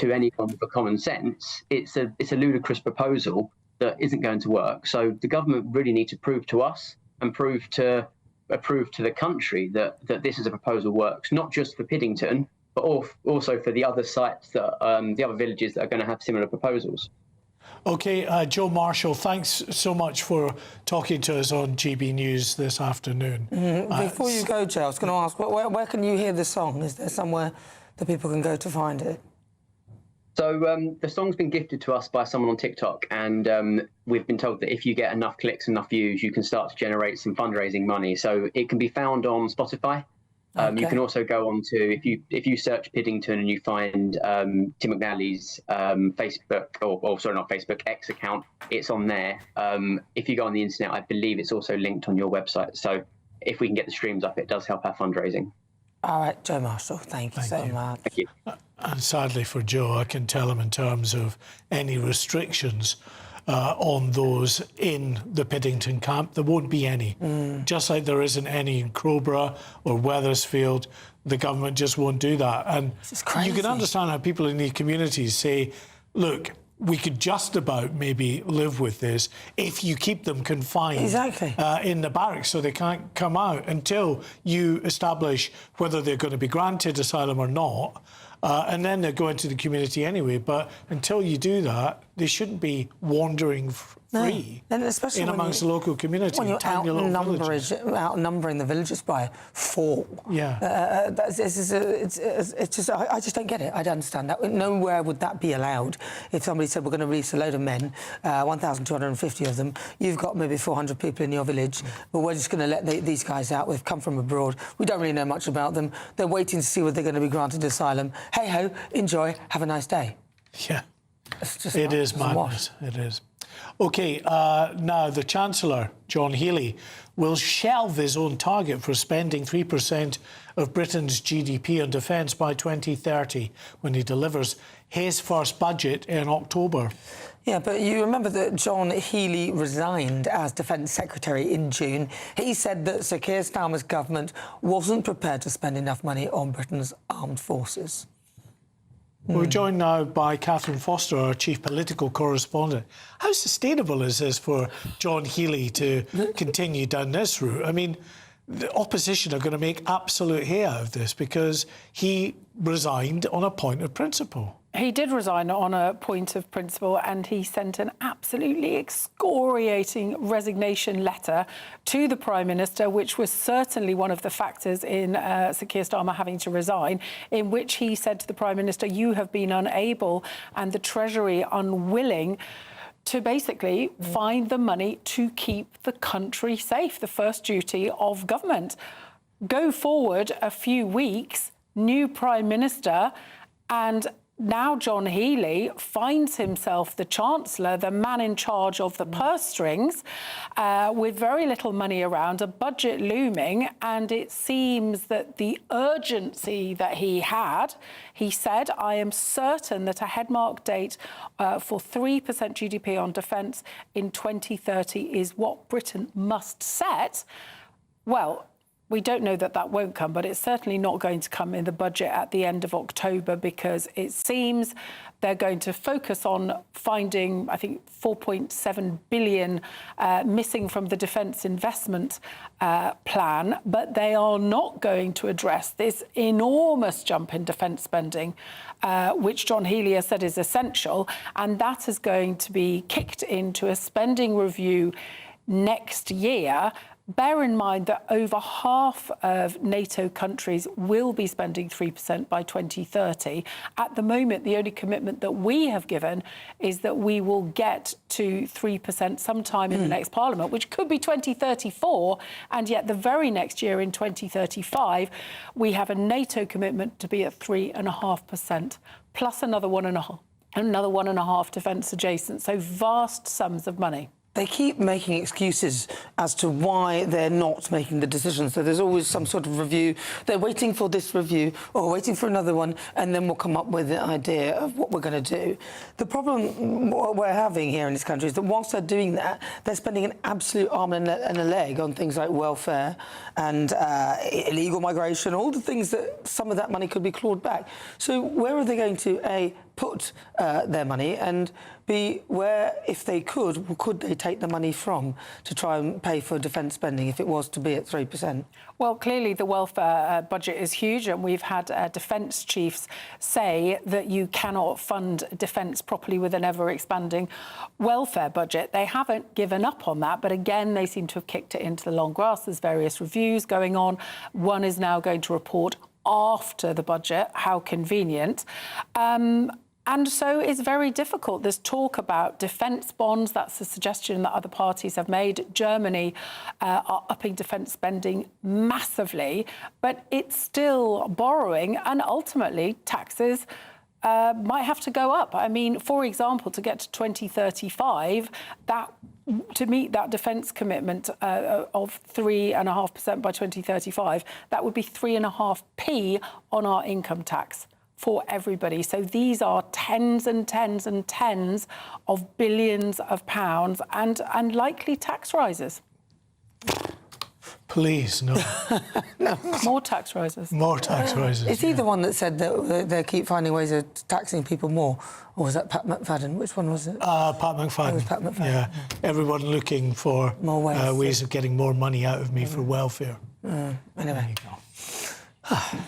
anyone with common sense, it's a ludicrous proposal that isn't going to work. So the government really need to prove to us and prove to the country that this is a proposal works, not just for Piddington, but also for the other sites that the other villages that are going to have similar proposals. OK, Joe Marshall, thanks so much for talking to us on GB News this afternoon. Before you go, Joe, I was going to ask, where can you hear the song? Is there somewhere that people can go to find it? So the song's been gifted to us by someone on TikTok, and we've been told that if you get enough clicks, enough views, you can start to generate some fundraising money. So it can be found on Spotify. You can also go on to, if you search Piddington and you find Tim McNally's Facebook, or sorry, not Facebook, X account, it's on there. If you go on the internet, I believe it's also linked on your website. So if we can get the streams up, it does help our fundraising. All right, Joe Marshall, thank you so much. Thank you. And sadly for Joe, I can tell him in terms of any restrictions on those in the Piddington camp. There won't be any. Just like there isn't any in Crowborough or Wethersfield. The government just won't do that. And you can understand how people in these communities say, look, we could just about maybe live with this if you keep them confined in the barracks so they can't come out until you establish whether they're going to be granted asylum or not. And then they're going to the community anyway. But until you do that, they shouldn't be wandering free and especially in amongst the local community. When you're outnumbering the villages by 4. Yeah. It's just, I just don't get it. I don't understand that. Nowhere would that be allowed. If somebody said, we're going to release a load of men, 1,250 of them, you've got maybe 400 people in your village, but we're just going to let these guys out. We've come from abroad. We don't really know much about them. They're waiting to see whether they're going to be granted asylum. Hey-ho, enjoy, have a nice day. Yeah. It is madness. It is. OK, now the Chancellor, John Healey, will shelve his own target for spending 3% of Britain's GDP on defence by 2030 when he delivers his first budget in October. Yeah, but you remember that John Healey resigned as Defence Secretary in June. He said that Sir Keir Starmer's government wasn't prepared to spend enough money on Britain's armed forces. We're joined now by Catherine Foster, our chief political correspondent. How sustainable is this for John Healey to continue down this route? I mean, the opposition are going to make absolute hay out of this because he resigned on a point of principle. He did resign on a point of principle, and he sent an absolutely excoriating resignation letter to the Prime Minister, which was certainly one of the factors in Sir Keir Starmer having to resign, in which he said to the Prime Minister, you have been unable and the Treasury unwilling to basically find the money to keep the country safe, the first duty of government. Go forward a few weeks, new Prime Minister, and now John Healey finds himself the Chancellor, the man in charge of the purse strings, with very little money around, a budget looming, and it seems that the urgency that he had, he said, I am certain that a headmark date for 3% GDP on defence in 2030 is what Britain must set. Well, we don't know that that won't come, but it's certainly not going to come in the budget at the end of October, because it seems they're going to focus on finding, I think, 4.7 billion missing from the defence investment plan, but they are not going to address this enormous jump in defence spending, which John Healey has said is essential, and that is going to be kicked into a spending review next year. Bear in mind that over half of NATO countries will be spending 3% by 2030. At the moment, the only commitment that we have given is that we will get to 3% sometime in the next Parliament, which could be 2034, and yet the very next year, in 2035, we have a NATO commitment to be at 3.5%, plus another 1.5 defence adjacent, so vast sums of money. They keep making excuses as to why they're not making the decisions. So there's always some sort of review. They're waiting for this review or waiting for another one, and then we'll come up with the idea of what we're going to do. The problem we're having here in this country is that whilst they're doing that, they're spending an absolute arm and a leg on things like welfare and illegal migration, all the things that some of that money could be clawed back. So where are they going to, A, put their money, and B, where, if they could they take the money from to try and pay for defence spending if it was to be at 3%? Well, clearly the welfare budget is huge, and we've had defence chiefs say that you cannot fund defence properly with an ever-expanding welfare budget. They haven't given up on that, but again, they seem to have kicked it into the long grass. There's various reviews going on. One is now going to report after the budget. How convenient. And so it's very difficult. There's talk about defence bonds. That's a suggestion that other parties have made. Germany are upping defence spending massively, but it's still borrowing, and ultimately taxes might have to go up. I mean, for example, to get to 2035, to meet that defence commitment of 3.5% by 2035, that would be 3.5p on our income tax. for everybody. So these are tens and tens and tens of billions of pounds and likely tax rises. Please, no. No. More tax rises. More tax rises. Is he the one that said that they keep finding ways of taxing people more? Or was that Pat McFadden? Which one was it? Pat McFadden. It was Pat McFadden. Yeah. Everyone looking for more ways of getting more money out of me for welfare. Anyway. There you go.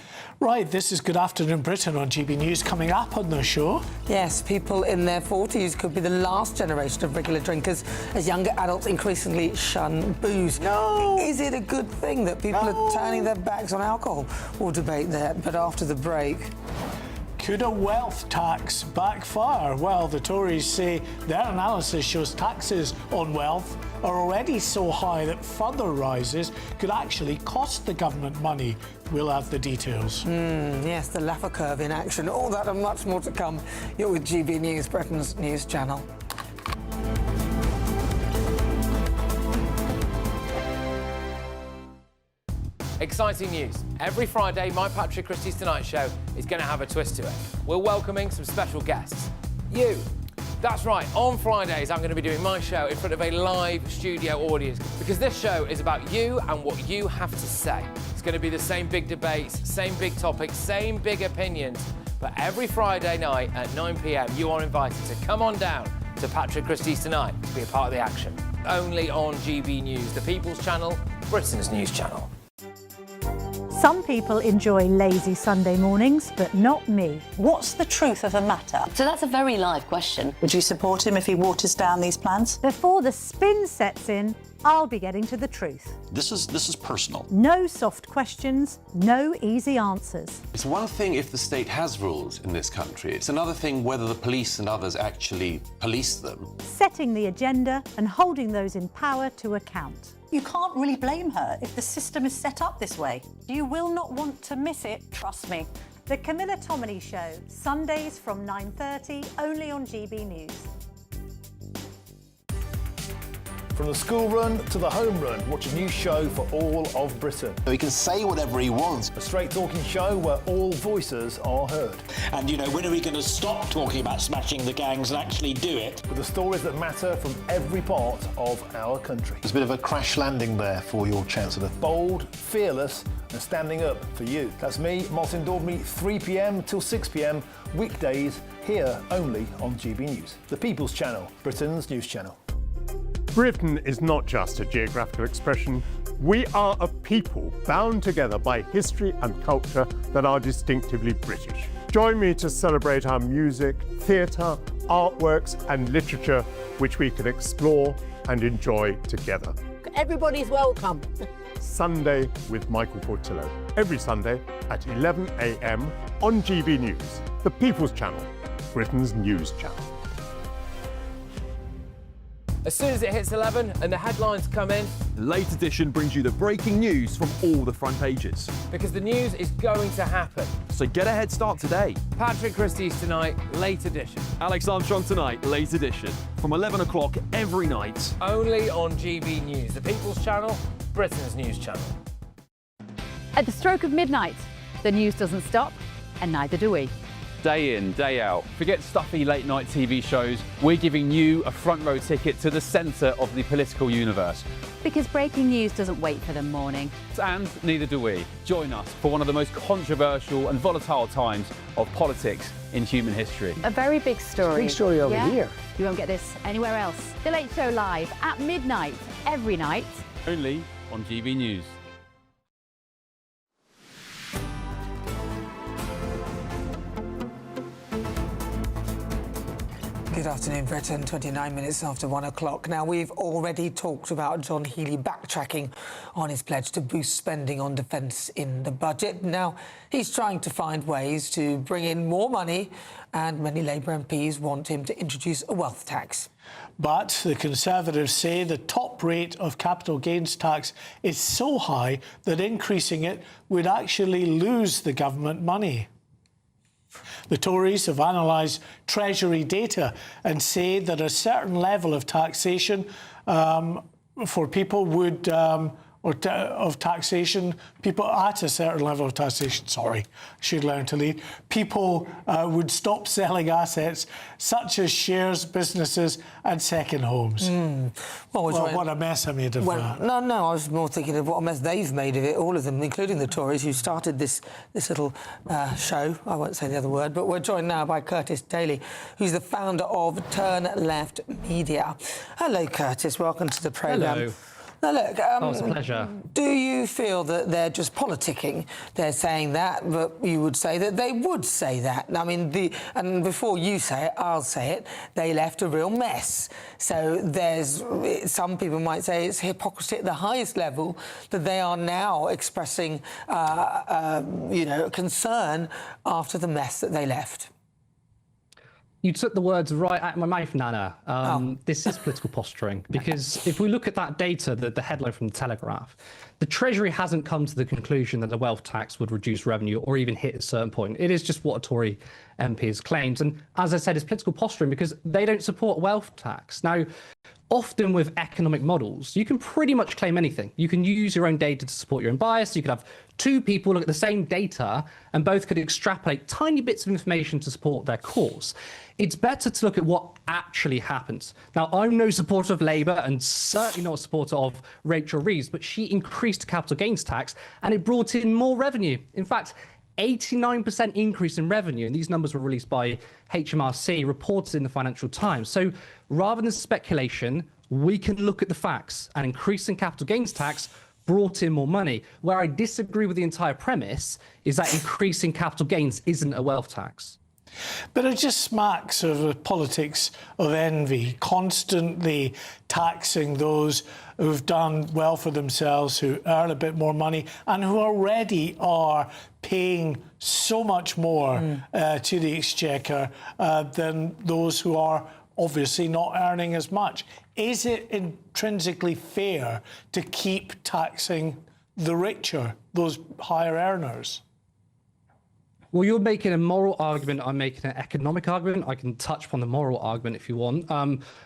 Right, this is Good Afternoon Britain on GB News. Coming up on the show. Yes, people in their 40s could be the last generation of regular drinkers as younger adults increasingly shun booze. No! Is it a good thing that people are turning their backs on alcohol? We'll debate that, but after the break. Could a wealth tax backfire? Well, the Tories say their analysis shows taxes on wealth are already so high that further rises could actually cost the government money. We'll have the details. Yes, the Laffer curve in action. All that and much more to come. You're with GB News, Britain's news channel. Exciting news. Every Friday, my Patrick Christie's Tonight Show is going to have a twist to it. We're welcoming some special guests. You. That's right, on Fridays I'm going to be doing my show in front of a live studio audience because this show is about you and what you have to say. It's going to be the same big debates, same big topics, same big opinions, but every Friday night at 9 p.m. you are invited to come on down to Patrick Christie's Tonight to be a part of the action. Only on GB News, the People's Channel, Britain's news channel. Some people enjoy lazy Sunday mornings, but not me. What's the truth of the matter? So that's a very live question. Would you support him if he waters down these plans? Before the spin sets in, I'll be getting to the truth. This is personal. No soft questions, no easy answers. It's one thing if the state has rules in this country. It's another thing whether the police and others actually police them. Setting the agenda and holding those in power to account. You can't really blame her if the system is set up this way. You will not want to miss it, trust me. The Camilla Tominey Show, Sundays from 9:30, only on GB News. From the school run to the home run, watch a new show for all of Britain. He can say whatever he wants. A straight-talking show where all voices are heard. And, you know, when are we going to stop talking about smashing the gangs and actually do it? With the stories that matter from every part of our country. There's a bit of a crash landing there for your Chancellor. Bold, fearless and standing up for you. That's me, Martin Dordme, 3 p.m. till 6 p.m, weekdays, here only on GB News. The People's Channel, Britain's news channel. Britain is not just a geographical expression. We are a people bound together by history and culture that are distinctively British. Join me to celebrate our music, theatre, artworks and literature, which we can explore and enjoy together. Everybody's welcome. Sunday with Michael Portillo. Every Sunday at 11 a.m. on GB News, the People's Channel, Britain's news channel. As soon as it hits 11 and the headlines come in, the Late Edition brings you the breaking news from all the front pages. Because the news is going to happen. So get a head start today. Patrick Christie's Tonight, Late Edition. Alex Armstrong Tonight, Late Edition. From 11 o'clock every night. Only on GB News, the People's Channel, Britain's news channel. At the stroke of midnight, the news doesn't stop, and neither do we. Day in, day out. Forget stuffy late night TV shows. We're giving you a front row ticket to the centre of the political universe. Because breaking news doesn't wait for the morning. And neither do we. Join us for one of the most controversial and volatile times of politics in human history. A very big story. Big story over here. You won't get this anywhere else. The Late Show live at midnight, every night. Only on GB News. Good afternoon, Britain. 29 minutes after 1 o'clock. Now, we've already talked about John Healey backtracking on his pledge to boost spending on defence in the budget. Now, he's trying to find ways to bring in more money, and many Labour MPs want him to introduce a wealth tax. But the Conservatives say the top rate of capital gains tax is so high that increasing it would actually lose the government money. The Tories have analysed Treasury data and say that a certain level of taxation for people would of taxation, people at a certain level of taxation, should learn to lead, people would stop selling assets such as shares, businesses and second homes. What a mess I made of that. No, I was more thinking of what a mess they've made of it, all of them, including the Tories who started this little show. I won't say the other word, but we're joined now by Curtis Daly, who's the founder of Turn Left Media. Hello, Curtis. Welcome to the programme. Hello. Now, look, it's a pleasure. Do you feel that they're just politicking? They're saying that, but you would say that they would say that. I mean, and before you say it, I'll say it, they left a real mess. So some people might say it's hypocrisy at the highest level that they are now expressing, concern after the mess that they left. You took the words right out of my mouth, Nana. This is political posturing, because if we look at that data, the headline from the Telegraph, the Treasury hasn't come to the conclusion that the wealth tax would reduce revenue or even hit a certain point. It is just what a Tory MP has claimed. And as I said, it's political posturing because they don't support wealth tax. Now, often with economic models, you can pretty much claim anything. You can use your own data to support your own bias. You could have two people look at the same data and both could extrapolate tiny bits of information to support their cause. It's better to look at what actually happens. Now, I'm no supporter of Labour and certainly not a supporter of Rachel Reeves, but she increased capital gains tax and it brought in more revenue. In fact, 89% increase in revenue, and these numbers were released by HMRC, reported in the Financial Times. So rather than speculation, we can look at the facts, and increasing capital gains tax brought in more money. Where I disagree with the entire premise is that increasing capital gains isn't a wealth tax. But it just smacks of the politics of envy, constantly taxing those who've done well for themselves, who earn a bit more money and who already are paying so much more to the Exchequer than those who are obviously not earning as much. Is it intrinsically fair to keep taxing the richer, those higher earners? Well, you're making a moral argument. I'm making an economic argument. I can touch upon the moral argument if you want.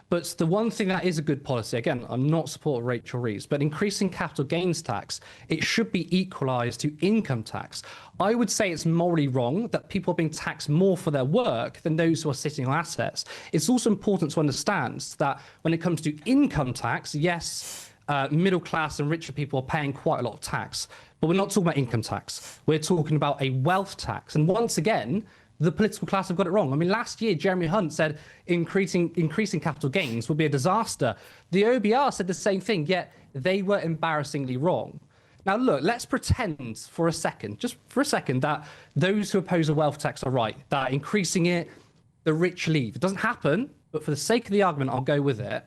But the one thing that is a good policy, again, I'm not supporting Rachel Reeves, but increasing capital gains tax, it should be equalised to income tax. I would say it's morally wrong that people are being taxed more for their work than those who are sitting on assets. It's also important to understand that when it comes to income tax, yes, middle class and richer people are paying quite a lot of tax. But we're not talking about income tax. We're talking about a wealth tax. And once again, the political class have got it wrong. I mean, last year, Jeremy Hunt said increasing capital gains would be a disaster. The OBR said the same thing, yet they were embarrassingly wrong. Now, look, let's pretend for a second, just for a second, that those who oppose a wealth tax are right, that increasing it, the rich leave. It doesn't happen, but for the sake of the argument, I'll go with it.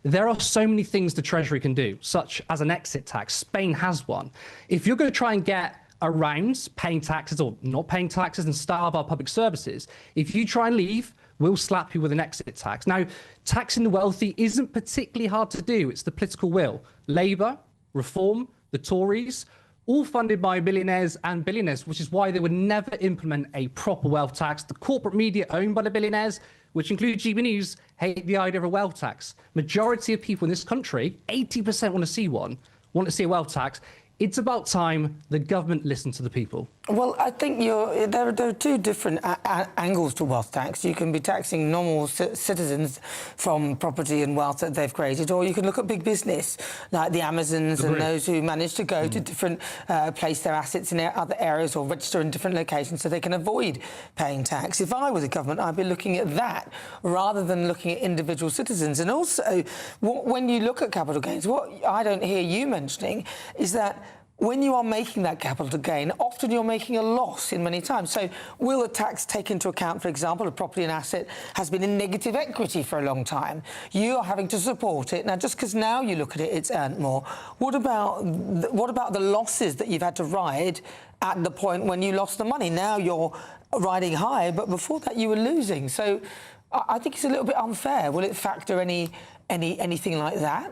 There are so many things the Treasury can do, such as an exit tax. Spain has one. If you're going to try and get around paying taxes or not paying taxes and starve our public services, if you try and leave, we'll slap you with an exit tax. Now, taxing the wealthy isn't particularly hard to do. It's the political will. Labour, Reform, the Tories, all funded by billionaires and billionaires, which is why they would never implement a proper wealth tax. The corporate media owned by the billionaires, which includes GBNews, hate the idea of a wealth tax. Majority of people in this country, 80% want to see a wealth tax. It's about time the government listened to the people. Well, I think there are two different angles to wealth tax. You can be taxing normal citizens from property and wealth that they've created, or you can look at big business, like the Amazons and those who manage to go to different, place their assets in other areas or register in different locations so they can avoid paying tax. If I were the government, I'd be looking at that rather than looking at individual citizens. And also, when you look at capital gains, what I don't hear you mentioning is that when you are making that capital gain, often you're making a loss in many times. So will a tax take into account, for example, a property and asset has been in negative equity for a long time? You are having to support it. Now, just because now you look at it, it's earned more. What about the losses that you've had to ride at the point when you lost the money? Now you're riding high, but before that you were losing. So I think it's a little bit unfair. Will it factor anything like that?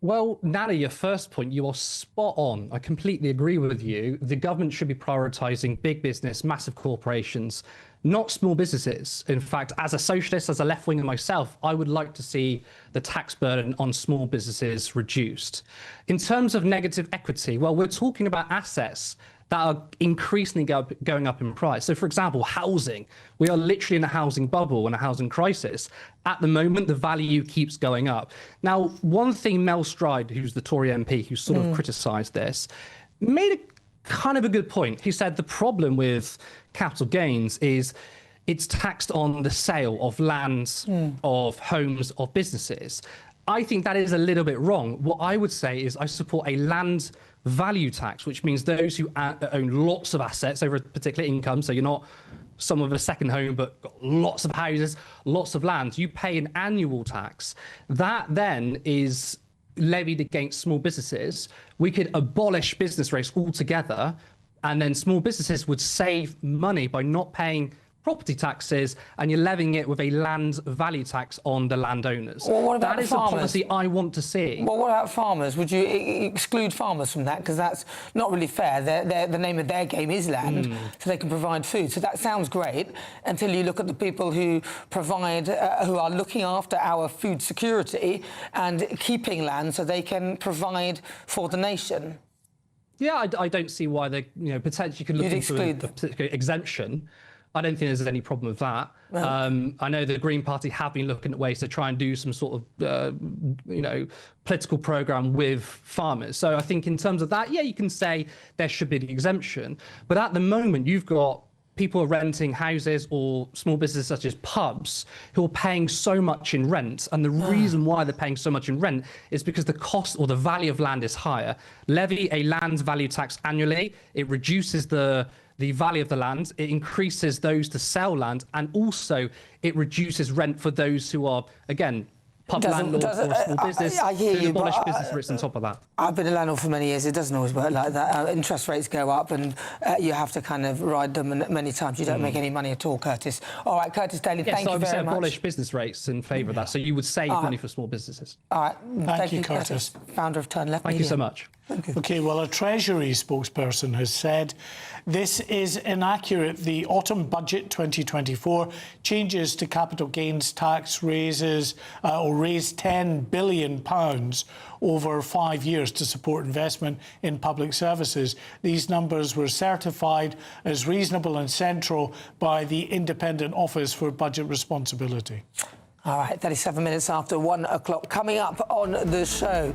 Well, Nana, your first point, you are spot on. I completely agree with you. The government should be prioritising big business, massive corporations, not small businesses. In fact, as a socialist, as a left-winger myself, I would like to see the tax burden on small businesses reduced. In terms of negative equity, well, we're talking about assets that are increasingly going up in price. So, for example, housing. We are literally in a housing bubble and a housing crisis. At the moment, the value keeps going up. Now, one thing Mel Stride, who's the Tory MP, who sort of criticised this, made a kind of a good point. He said the problem with capital gains is it's taxed on the sale of lands, of homes, of businesses. I think that is a little bit wrong. What I would say is I support a land value tax, which means those who own lots of assets over a particular income, so you're not someone with a second home but got lots of houses, lots of land, you pay an annual tax. That then is levied against small businesses. We could abolish business rates altogether, and then small businesses would save money by not paying property taxes, and you're levying it with a land value tax on the landowners. Well, what about that is farmers? a policy I want to see. Well, what about farmers? Would you exclude farmers from that? Because that's not really fair. The name of their game is land, so they can provide food. So that sounds great until you look at the people who provide, who are looking after our food security and keeping land so they can provide for the nation. Yeah, I don't see why they, potentially could look into a particular exemption. I don't think there's any problem with that. Well, I know the Green Party have been looking at ways to try and do some sort of, political programme with farmers. So I think in terms of that, yeah, you can say there should be the exemption. But at the moment, you've got people renting houses or small businesses such as pubs who are paying so much in rent. And the reason why they're paying so much in rent is because the cost or the value of land is higher. Levy a land value tax annually. It reduces the value of the land, it increases those to sell land, and also it reduces rent for those who are, again, pub landlords or a small business. I hear you, abolish but business rates on top of that. I've been a landlord for many years. It doesn't always work like that. Interest rates go up and you have to kind of ride them, and many times you don't make any money at all, Curtis. All right, Curtis Daly, thank you very much. Abolish business rates in favour of that, so you would save money for small businesses. All right, thank you, Curtis. Founder of Turn Left Thank Media. you so much. OK, well, a Treasury spokesperson has said this is inaccurate. The autumn budget 2024 changes to capital gains tax raises or raise £10 billion over 5 years to support investment in public services. These numbers were certified as reasonable and central by the Independent Office for Budget Responsibility. All right, 37 minutes after 1 o'clock. Coming up on the show,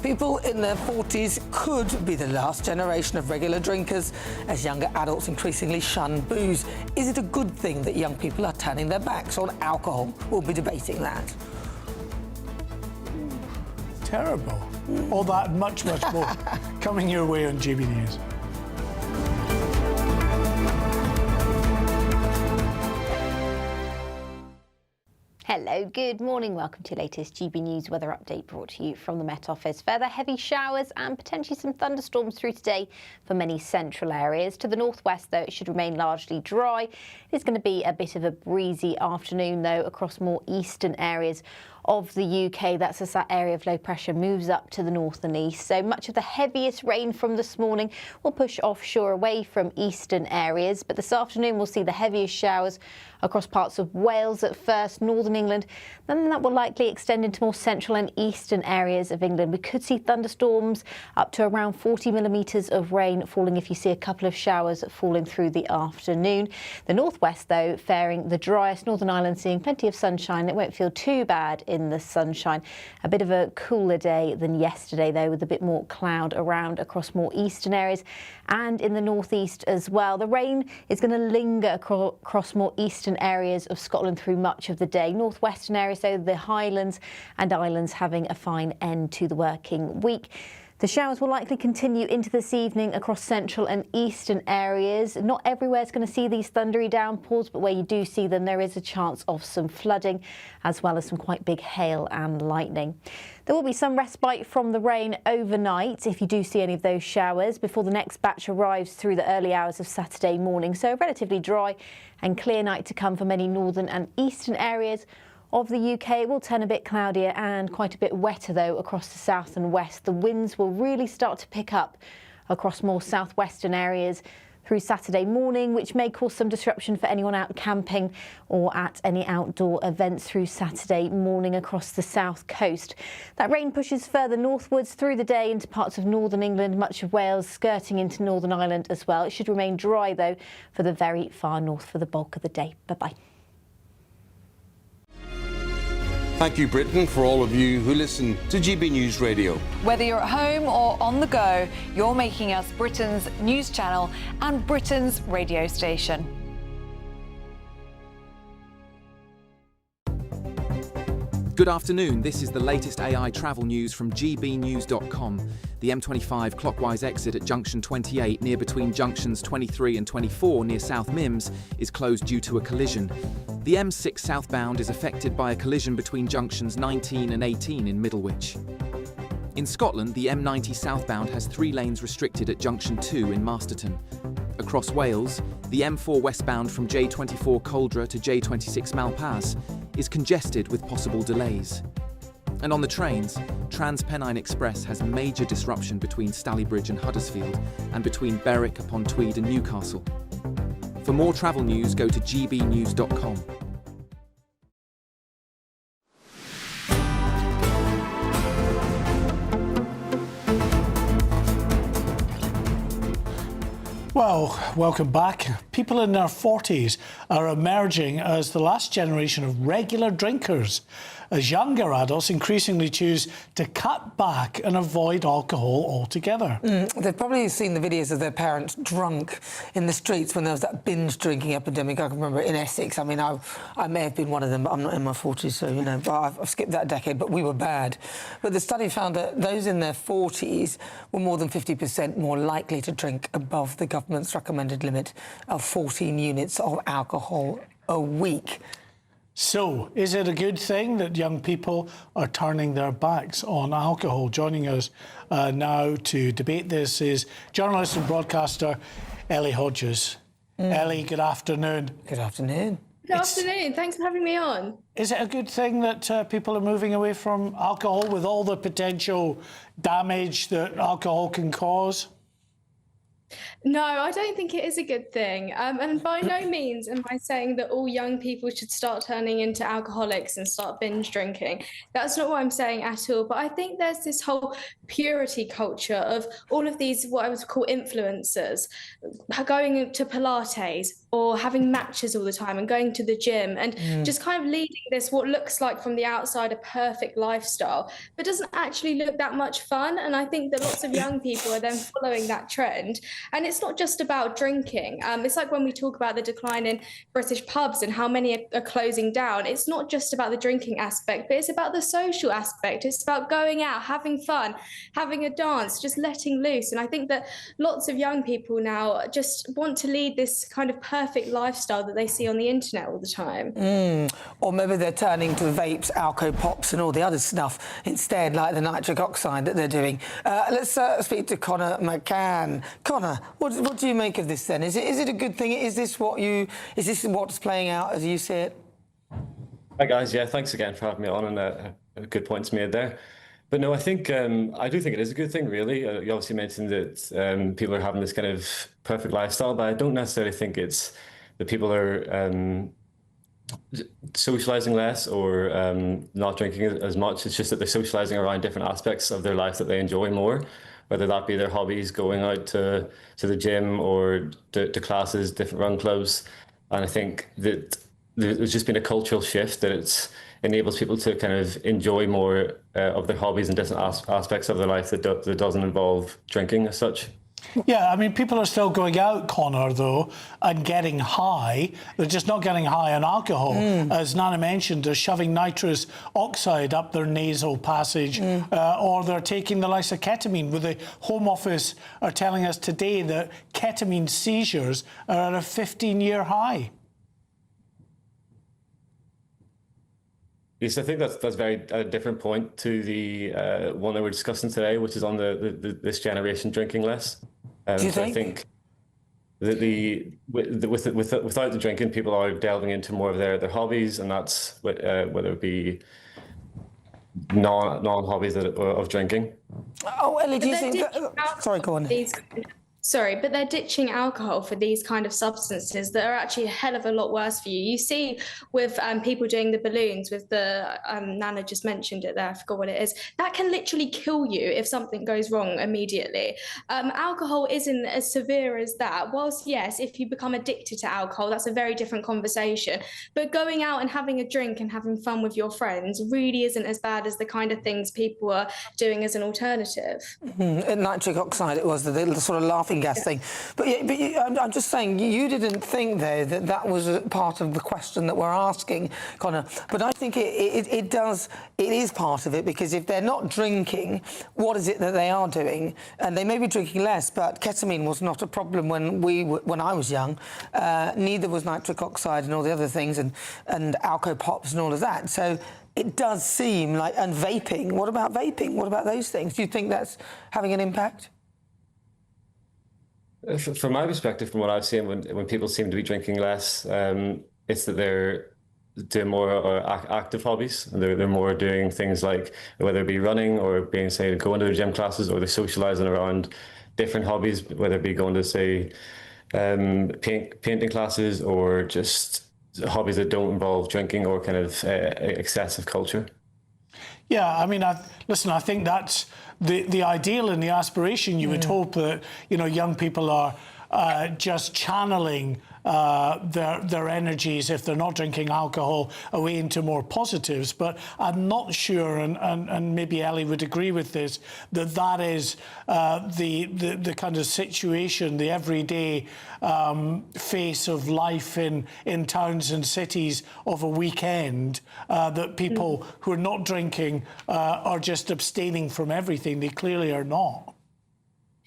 people in their 40s could be the last generation of regular drinkers as younger adults increasingly shun booze. Is it a good thing that young people are turning their backs on alcohol? We'll be debating that. Terrible. All that and much, much more coming your way on GB News. Hello, good morning. Welcome to your latest GB News weather update brought to you from the Met Office. Further heavy showers and potentially some thunderstorms through today for many central areas. To the northwest, though, it should remain largely dry. It's going to be a bit of a breezy afternoon, though, across more eastern areas of the UK. That's as that area of low pressure moves up to the north and east. So much of the heaviest rain from this morning will push offshore away from eastern areas. But this afternoon, we'll see the heaviest showers across parts of Wales at first, northern England. Then that will likely extend into more central and eastern areas of England. We could see thunderstorms up to around 40 millimetres of rain falling if you see a couple of showers falling through the afternoon. The northwest, though, faring the driest. Northern Ireland seeing plenty of sunshine. It won't feel too bad in the sunshine. A bit of a cooler day than yesterday, though, with a bit more cloud around across more eastern areas and in the northeast as well. The rain is going to linger across more eastern areas of Scotland through much of the day. Northwestern areas, though, the Highlands and Islands having a fine end to the working week. The showers will likely continue into this evening across central and eastern areas. Not everywhere is going to see these thundery downpours, but where you do see them, there is a chance of some flooding, as well as some quite big hail and lightning. There will be some respite from the rain overnight if you do see any of those showers before the next batch arrives through the early hours of Saturday morning. So a relatively dry and clear night to come for many northern and eastern areas of the UK. It will turn a bit cloudier and quite a bit wetter, though, across the south and west. The winds will really start to pick up across more southwestern areas through Saturday morning, which may cause some disruption for anyone out camping or at any outdoor events through Saturday morning across the south coast. That rain pushes further northwards through the day into parts of northern England, much of Wales, skirting into Northern Ireland as well. It should remain dry, though, for the very far north for the bulk of the day. Bye-bye. Thank you, Britain, for all of you who listen to GB News Radio. Whether you're at home or on the go, you're making us Britain's news channel and Britain's radio station. Good afternoon. This is the latest AI travel news from GBNews.com. The M25 clockwise exit at junction 28 near between junctions 23 and 24 near South Mimms is closed due to a collision. The M6 southbound is affected by a collision between junctions 19 and 18 in Middlewich. In Scotland, the M90 southbound has 3 lanes restricted at junction 2 in Masterton. Across Wales, the M4 westbound from J24 Coldra to J26 Malpas is congested with possible delays. And on the trains, Transpennine Express has major disruption between Stalybridge and Huddersfield and between Berwick upon Tweed and Newcastle. For more travel news, go to gbnews.com. Well, welcome back. People in their 40s are emerging as the last generation of regular drinkers, as younger adults increasingly choose to cut back and avoid alcohol altogether. They've probably seen the videos of their parents drunk in the streets when there was that binge drinking epidemic. I can remember in Essex. I mean, I may have been one of them, but I'm not in my 40s, so, you know, but I've skipped that decade, but we were bad. But the study found that those in their 40s were more than 50% more likely to drink above the government's recommended limit of 14 units of alcohol a week. So, is it a good thing that young people are turning their backs on alcohol? Joining us now to debate this is journalist and broadcaster Ellie Hodges. Ellie, good afternoon. Good afternoon. Good afternoon. Thanks for having me on. Is it a good thing that people are moving away from alcohol with all the potential damage that alcohol can cause? No, I don't think it is a good thing. And by no means am I saying that all young people should start turning into alcoholics and start binge drinking. That's not what I'm saying at all. But I think there's this whole purity culture of all of these, what I would call influencers, going to Pilates or having matches all the time and going to the gym and just kind of leading this, what looks like from the outside, a perfect lifestyle, but doesn't actually look that much fun. And I think that lots of young people are then following that trend. And it's not just about drinking. It's like when we talk about the decline in British pubs and how many are closing down. It's not just about the drinking aspect, but it's about the social aspect. It's about going out, having fun, having a dance, just letting loose. And I think that lots of young people now just want to lead this kind of perfect lifestyle that they see on the internet all the time. Or maybe they're turning to vapes, Alco Pops and all the other stuff instead, like the nitric oxide that they're doing. Let's speak to Connor McCann. Connor, what do you make of this then? Is it a good thing? Is this what's playing out as you see it? Hi guys, yeah, thanks again for having me on, and a good point's made there. But no, I think I do think it is a good thing, really. You obviously mentioned that people are having this kind of perfect lifestyle, but I don't necessarily think it's that people are socializing less or not drinking as much. It's just that they're socializing around different aspects of their life that they enjoy more, whether that be their hobbies, going out to the gym or to classes, different run clubs. And I think that there's just been a cultural shift that it enables people to kind of enjoy more of their hobbies and different aspects of their life that doesn't involve drinking as such. Yeah, I mean, people are still going out, Connor, though, and getting high. They're just not getting high on alcohol. As Nana mentioned, they're shoving nitrous oxide up their nasal passage, or they're taking the likes of ketamine. With the Home Office are telling us today that ketamine seizures are at a 15-year high. Yes, I think that's very different point to the one that we're discussing today, which is on this generation drinking less. Do you think? I think without the drinking, people are delving into more of their hobbies, and that's whether it be non-hobbies of drinking. Oh, Ellie, do you think that... Sorry, go on. Sorry, but they're ditching alcohol for these kind of substances that are actually a hell of a lot worse for you. You see with people doing the balloons, with the, Nana just mentioned it there, I forgot what it is. That can literally kill you if something goes wrong immediately. Alcohol isn't as severe as that. Whilst, yes, if you become addicted to alcohol, that's a very different conversation. But going out and having a drink and having fun with your friends really isn't as bad as the kind of things people are doing as an alternative. Nitric oxide, it was the sort of laughing gas thing. But I'm just saying, you didn't think, though, that was a part of the question that we're asking, Connor. But I think it is part of it, because if they're not drinking, what is it that they are doing? And they may be drinking less, but ketamine was not a problem when I was young. Neither was nitric oxide and all the other things, and Alco Pops and all of that. So it does seem like... And vaping. What about vaping? What about those things? Do you think that's having an impact? From my perspective, from what I've seen, when people seem to be drinking less, it's that they're doing more active hobbies. They're more doing things like, whether it be running or being, say, going to their gym classes, or they're socialising around different hobbies, whether it be going to, say, painting classes, or just hobbies that don't involve drinking or kind of excessive culture. Yeah, I mean, I think that's the ideal and the aspiration. You would hope that, young people are just channeling their energies, if they're not drinking alcohol, away into more positives. But I'm not sure, and maybe Ellie would agree with this, that is the kind of situation, the everyday face of life in towns and cities of a weekend, that people who are not drinking are just abstaining from everything. They clearly are not.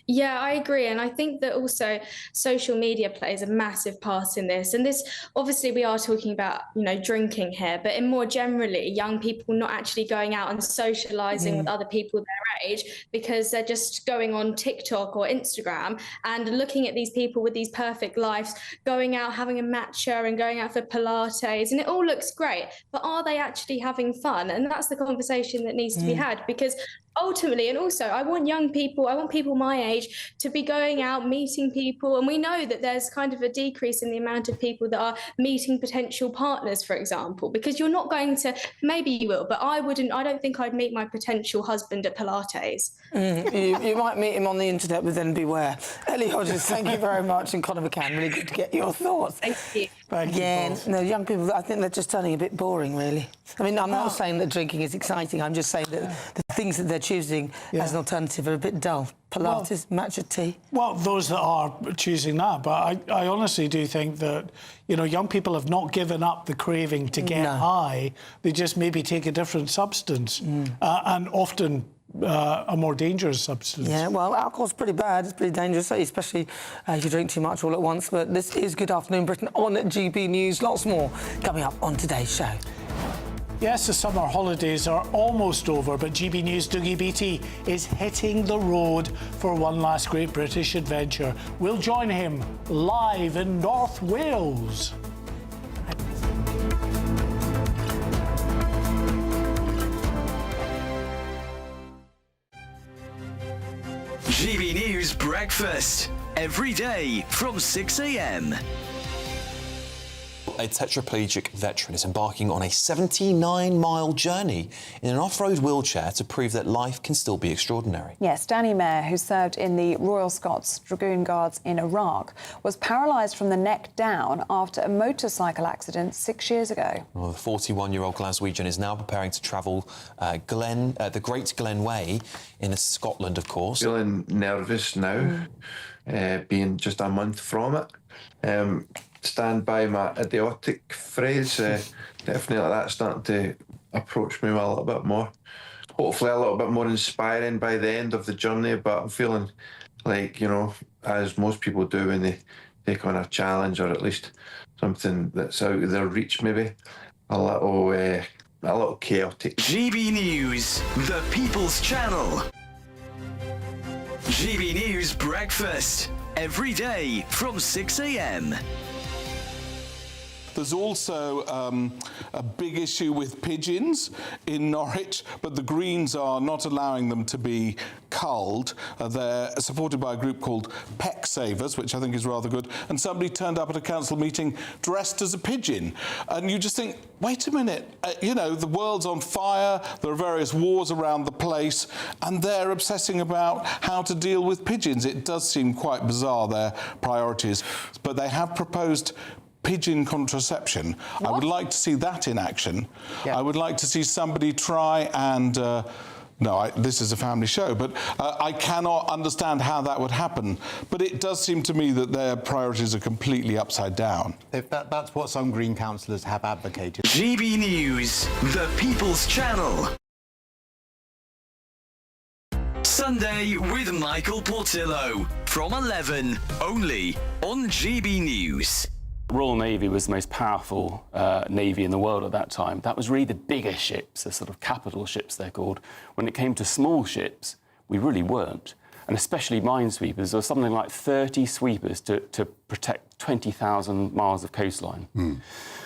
Yeah, I agree. And I think that also social media plays a massive part in this. And this, obviously, we are talking about, drinking here, but in more generally, young people not actually going out and socializing with other people their age, because they're just going on TikTok or Instagram and looking at these people with these perfect lives, going out, having a matcha and going out for Pilates, and it all looks great. But are they actually having fun? And that's the conversation that needs to be had, because ultimately, and also, I want people my age to be going out, meeting people. And we know that there's kind of a decrease in the amount of people that are meeting potential partners, for example, because you're not going to, maybe you will, but I don't think I'd meet my potential husband at Pilates. You might meet him on the internet, but then beware. Ellie Hodges, thank you very much. And Connor McCann, really good to get your thoughts. Thank you. No, young people, I think they're just turning a bit boring, really. I mean, I'm not saying that drinking is exciting. I'm just saying that the things that they're choosing as an alternative are a bit dull. Pilates, matcha tea. Well, those that are choosing that, but I honestly do think that, young people have not given up the craving to get high. They just maybe take a different substance, and often a more dangerous substance. Yeah, well, alcohol's pretty bad. It's pretty dangerous, especially if you drink too much all at once. But this is Good Afternoon Britain on GB News. Lots more coming up on today's show. Yes, the summer holidays are almost over, but GB News' Dougie Beattie is hitting the road for one last Great British adventure. We'll join him live in North Wales. GB News Breakfast, every day from 6 a.m. A tetraplegic veteran is embarking on a 79-mile journey in an off-road wheelchair to prove that life can still be extraordinary. Yes, Danny Mayer, who served in the Royal Scots Dragoon Guards in Iraq, was paralysed from the neck down after a motorcycle accident 6 years ago. Well, the 41-year-old Glaswegian is now preparing to travel the Great Glen Way in Scotland, of course. Feeling nervous now, being just a month from it. Stand by my idiotic phrase. Definitely that's starting to approach me a little bit more. Hopefully a little bit more inspiring by the end of the journey, but I'm feeling like, as most people do when they take on a challenge, or at least something that's out of their reach, maybe a little chaotic. GB News, the People's Channel. GB News Breakfast, every day from 6 a.m. There's also a big issue with pigeons in Norwich, but the Greens are not allowing them to be culled. They're supported by a group called Peck Savers, which I think is rather good. And somebody turned up at a council meeting dressed as a pigeon. And you just think, wait a minute, you know, the world's on fire, there are various wars around the place, and they're obsessing about how to deal with pigeons. It does seem quite bizarre, their priorities. But they have proposed pigeon contraception. What? I would like to see that in action. Yeah. I would like to see somebody try and... this is a family show, but I cannot understand how that would happen. But it does seem to me that their priorities are completely upside down. If that's what some Green councillors have advocated. GB News, the People's Channel. Sunday with Michael Portillo from 11, only on GB News. Royal Navy was the most powerful navy in the world at that time. That was really the bigger ships, the sort of capital ships they're called. When it came to small ships, we really weren't. And especially minesweepers, there was something like 30 sweepers to protect 20,000 miles of coastline.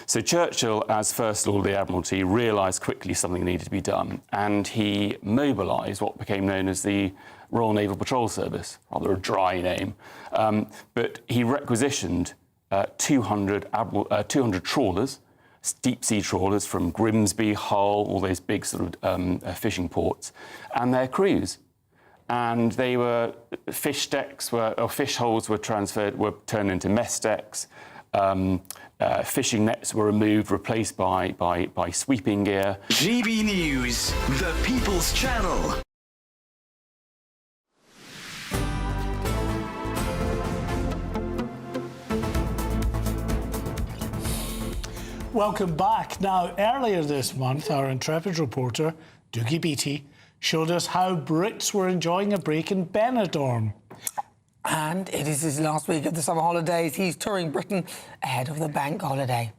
So Churchill, as First Lord of the Admiralty, realised quickly something needed to be done, and he mobilised what became known as the Royal Naval Patrol Service, rather a dry name. But he requisitioned 200 trawlers, deep-sea trawlers from Grimsby, Hull, all those big sort of fishing ports, and their crews. And they were fish holes were turned into mess decks. Fishing nets were removed, replaced by sweeping gear. GB News, the People's Channel. Welcome back. Now, earlier this month, our intrepid reporter, Doogie Beattie, showed us how Brits were enjoying a break in Benidorm. And it is his last week of the summer holidays. He's touring Britain ahead of the bank holiday.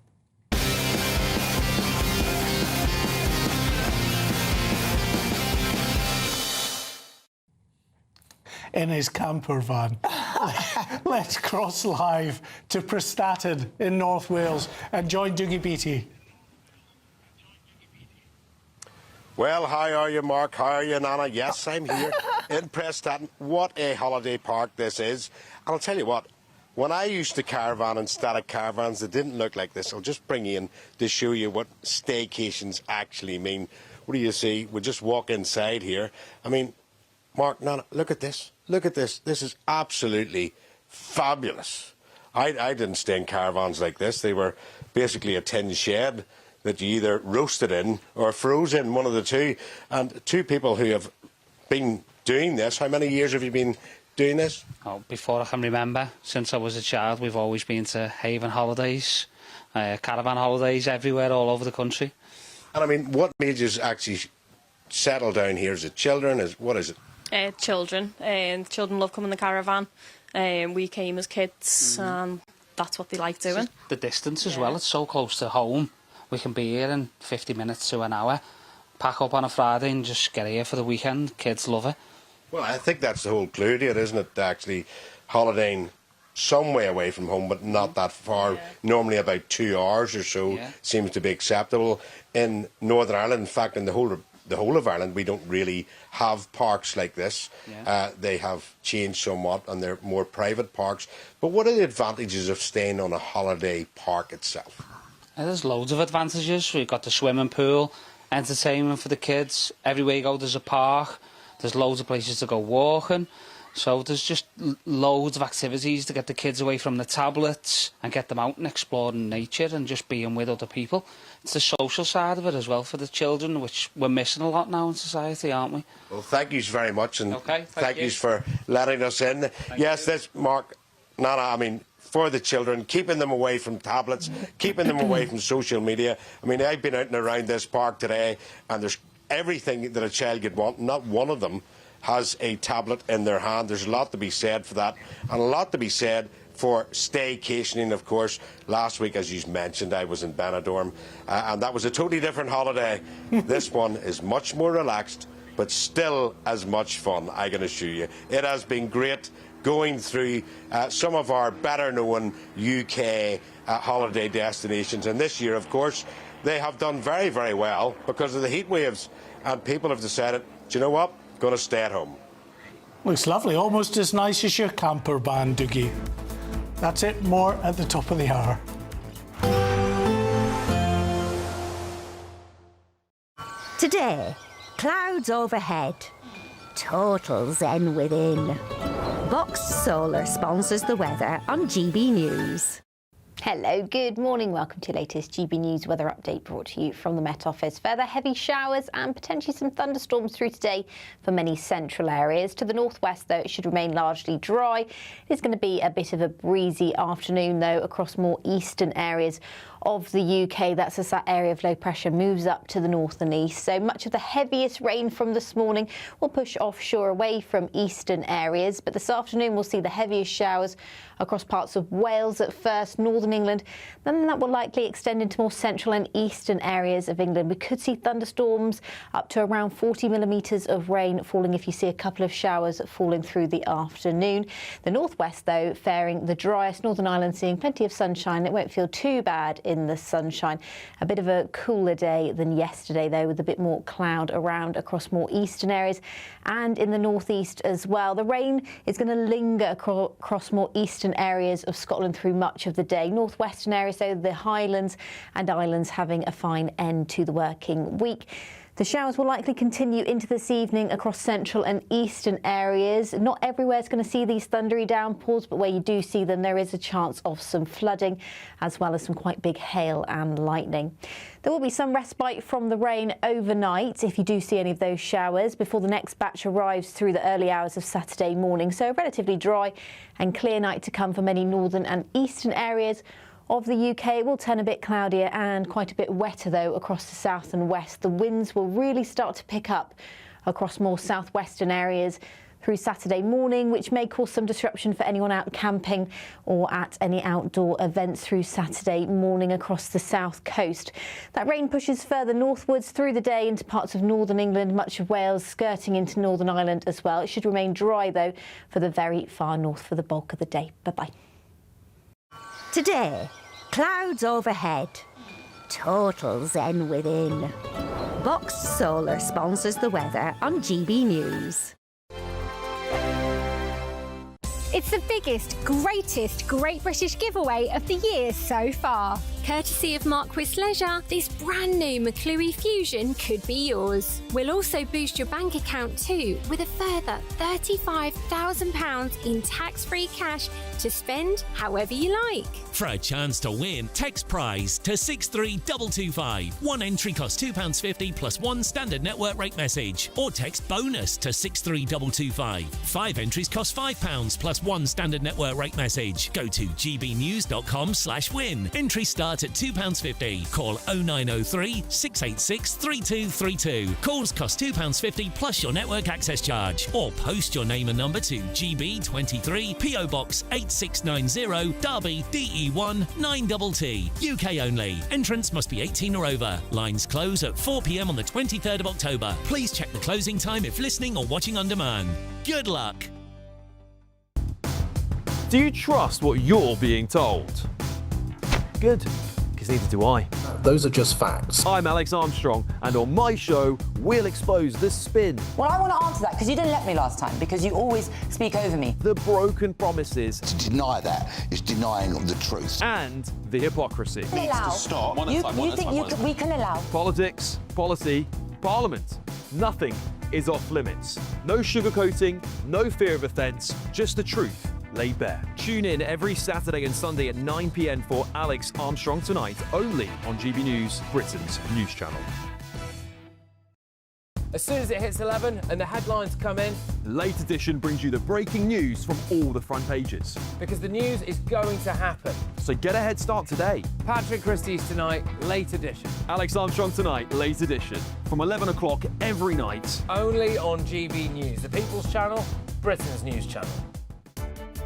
In his camper van. Let's cross live to Prestatyn in North Wales and join Doogie Beattie. Well, how are you, Mark? How are you, Nana? Yes, I'm here in Prestatyn. What a holiday park this is. And I'll tell you what, when I used to caravan in static caravans, they didn't look like this. I'll just bring you in to show you what staycations actually mean. What do you see? We just walk inside here. I mean, Mark, Nana, look at this. Look at this. This is absolutely fabulous. I didn't stay in caravans like this. They were basically a tin shed that you either roasted in or froze in, one of the two. And two people who have been doing this, how many years have you been doing this? Oh, before I can remember. Since I was a child, we've always been to haven holidays, caravan holidays everywhere, all over the country. And I mean, what made you actually settle down here? Is it children? What is it? Children. Children love coming in the caravan. We came as kids, and that's what they like doing. The distance as well, it's so close to home. We can be here in 50 minutes to an hour, pack up on a Friday and just get here for the weekend. Kids love it. Well, I think that's the whole clue to it, isn't it? Actually holidaying some way away from home, but not that far. Normally about 2 hours or so seems to be acceptable. In Northern Ireland, in fact, in the whole of Ireland, we don't really have parks like this. They have changed somewhat and they're more private parks. But what are the advantages of staying on a holiday park itself? There's loads of advantages. We've got the swimming pool, entertainment for the kids. Everywhere you go there's a park. There's loads of places to go walking. So there's just loads of activities to get the kids away from the tablets and get them out and exploring nature and just being with other people. It's the social side of it as well for the children, which we're missing a lot now in society, aren't we? Well, thank you very much, and thank you you for letting us in. Yes, that's Mark, Nana, I mean, for the children, keeping them away from tablets, keeping them away from social media. I mean, I've been out and around this park today, and there's everything that a child could want. Not one of them has a tablet in their hand. There's a lot to be said for that, and a lot to be said for staycationing, of course. Last week, as you mentioned, I was in Benidorm, and that was a totally different holiday. This one is much more relaxed, but still as much fun, I can assure you. It has been great going through some of our better known UK holiday destinations. And this year, of course, they have done very, very well because of the heat waves, and people have decided, do you know what, going to stay at home. Looks lovely, almost as nice as your camper van, Doogie. That's it, more at the top of the hour. Today, clouds overhead, total zen within. Boxed Solar sponsors the weather on GB News. Hello, good morning. Welcome to your latest GB News weather update brought to you from the Met Office. Further heavy showers and potentially some thunderstorms through today for many central areas. To the northwest, though, it should remain largely dry. It's going to be a bit of a breezy afternoon, though, across more eastern areas of the UK. That's as that area of low pressure moves up to the north and east. So much of the heaviest rain from this morning will push offshore away from eastern areas. But this afternoon, we'll see the heaviest showers across parts of Wales at first, northern England. Then that will likely extend into more central and eastern areas of England. We could see thunderstorms up to around 40 millimetres of rain falling if you see a couple of showers falling through the afternoon. The northwest, though, faring the driest. Northern Ireland seeing plenty of sunshine. It won't feel too bad in the sunshine. A bit of a cooler day than yesterday, though, with a bit more cloud around across more eastern areas and in the northeast as well. The rain is going to linger across more eastern areas of Scotland through much of the day. Northwestern areas, though, the Highlands and Islands having a fine end to the working week. The showers will likely continue into this evening across central and eastern areas. Not everywhere is going to see these thundery downpours, but where you do see them, there is a chance of some flooding, as well as some quite big hail and lightning. There will be some respite from the rain overnight if you do see any of those showers before the next batch arrives through the early hours of Saturday morning. So a relatively dry and clear night to come for many northern and eastern areas of the UK. It will turn a bit cloudier and quite a bit wetter, though, across the south and west. The winds will really start to pick up across more southwestern areas through Saturday morning, which may cause some disruption for anyone out camping or at any outdoor events through Saturday morning across the south coast. That rain pushes further northwards through the day into parts of northern England, much of Wales, skirting into Northern Ireland as well. It should remain dry, though, for the very far north for the bulk of the day. Bye-bye. Today, clouds overhead, total zen within. Boxed Solar sponsors the weather on GB News. It's the biggest, greatest Great British giveaway of the year so far. Courtesy of Marquis Leisure, this brand new McClure Fusion could be yours. We'll also boost your bank account too with a further £35,000 in tax-free cash to spend however you like. For a chance to win, text prize to 63225. One entry costs £2.50 plus one standard network rate message. Or text bonus to 63225. 5 entries cost £5 plus one standard network rate message. Go to gbnews.com/win. Entry starts at £2.50. Call 0903 686 3232. Calls cost £2.50 plus your network access charge. Or post your name and number to GB23 PO Box 8690 Derby DE1 9TT. UK only. Entrance must be 18 or over. Lines close at 4 p.m. on the 23rd of October. Please check the closing time if listening or watching on demand. Good luck. Do you trust what you're being told? Good, because neither do I. Those are just facts. I'm Alex Armstrong, and on my show, we'll expose the spin. Well, I want to answer that, because you didn't let me last time, because you always speak over me. The broken promises. To deny that is denying the truth. And the hypocrisy. We can allow. You think we can allow? Politics, policy, parliament. Nothing is off limits. No sugarcoating, no fear of offence, just the truth laid bare. Tune in every Saturday and Sunday at 9 p.m. for Alex Armstrong Tonight, only on GB News, Britain's news channel. As soon as it hits 11 and the headlines come in, Late Edition brings you the breaking news from all the front pages. because the news is going to happen. So get a head start today. Patrick Christie's Tonight, Late Edition. Alex Armstrong Tonight, Late Edition, from 11 o'clock every night. Only on GB News, the People's Channel, Britain's news channel.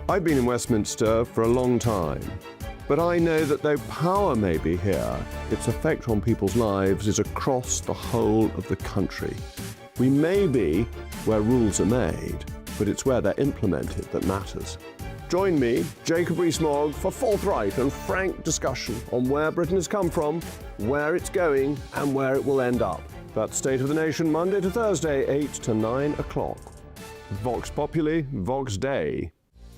I've been in Westminster for a long time, but I know that though power may be here, its effect on people's lives is across the whole of the country. We may be where rules are made, but it's where they're implemented that matters. Join me, Jacob Rees-Mogg, for forthright and frank discussion on where Britain has come from, where it's going, and where it will end up. That's State of the Nation, Monday to Thursday, 8 to 9 o'clock. Vox Populi, Vox Dei.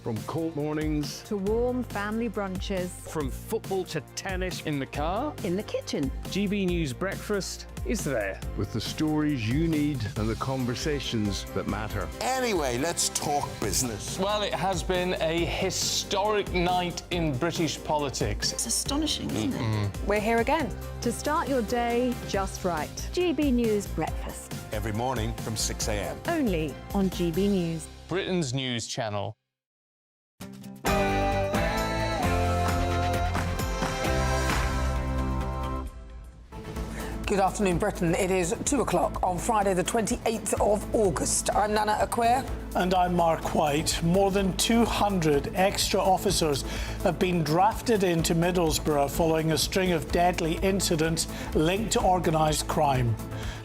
From cold mornings to warm family brunches. From football to tennis in the car. In the kitchen. GB News Breakfast is there. With the stories you need and the conversations that matter. Anyway, let's talk business. Well, it has been a historic night in British politics. It's astonishing, isn't it? We're here again. To start your day just right. GB News Breakfast. Every morning from 6 a.m. Only on GB News. Britain's news channel. Good afternoon, Britain. It is 2 o'clock on Friday, the 28th of August. I'm Nana Akua. And I'm Mark White. More than 200 extra officers have been drafted into Middlesbrough following a string of deadly incidents linked to organised crime.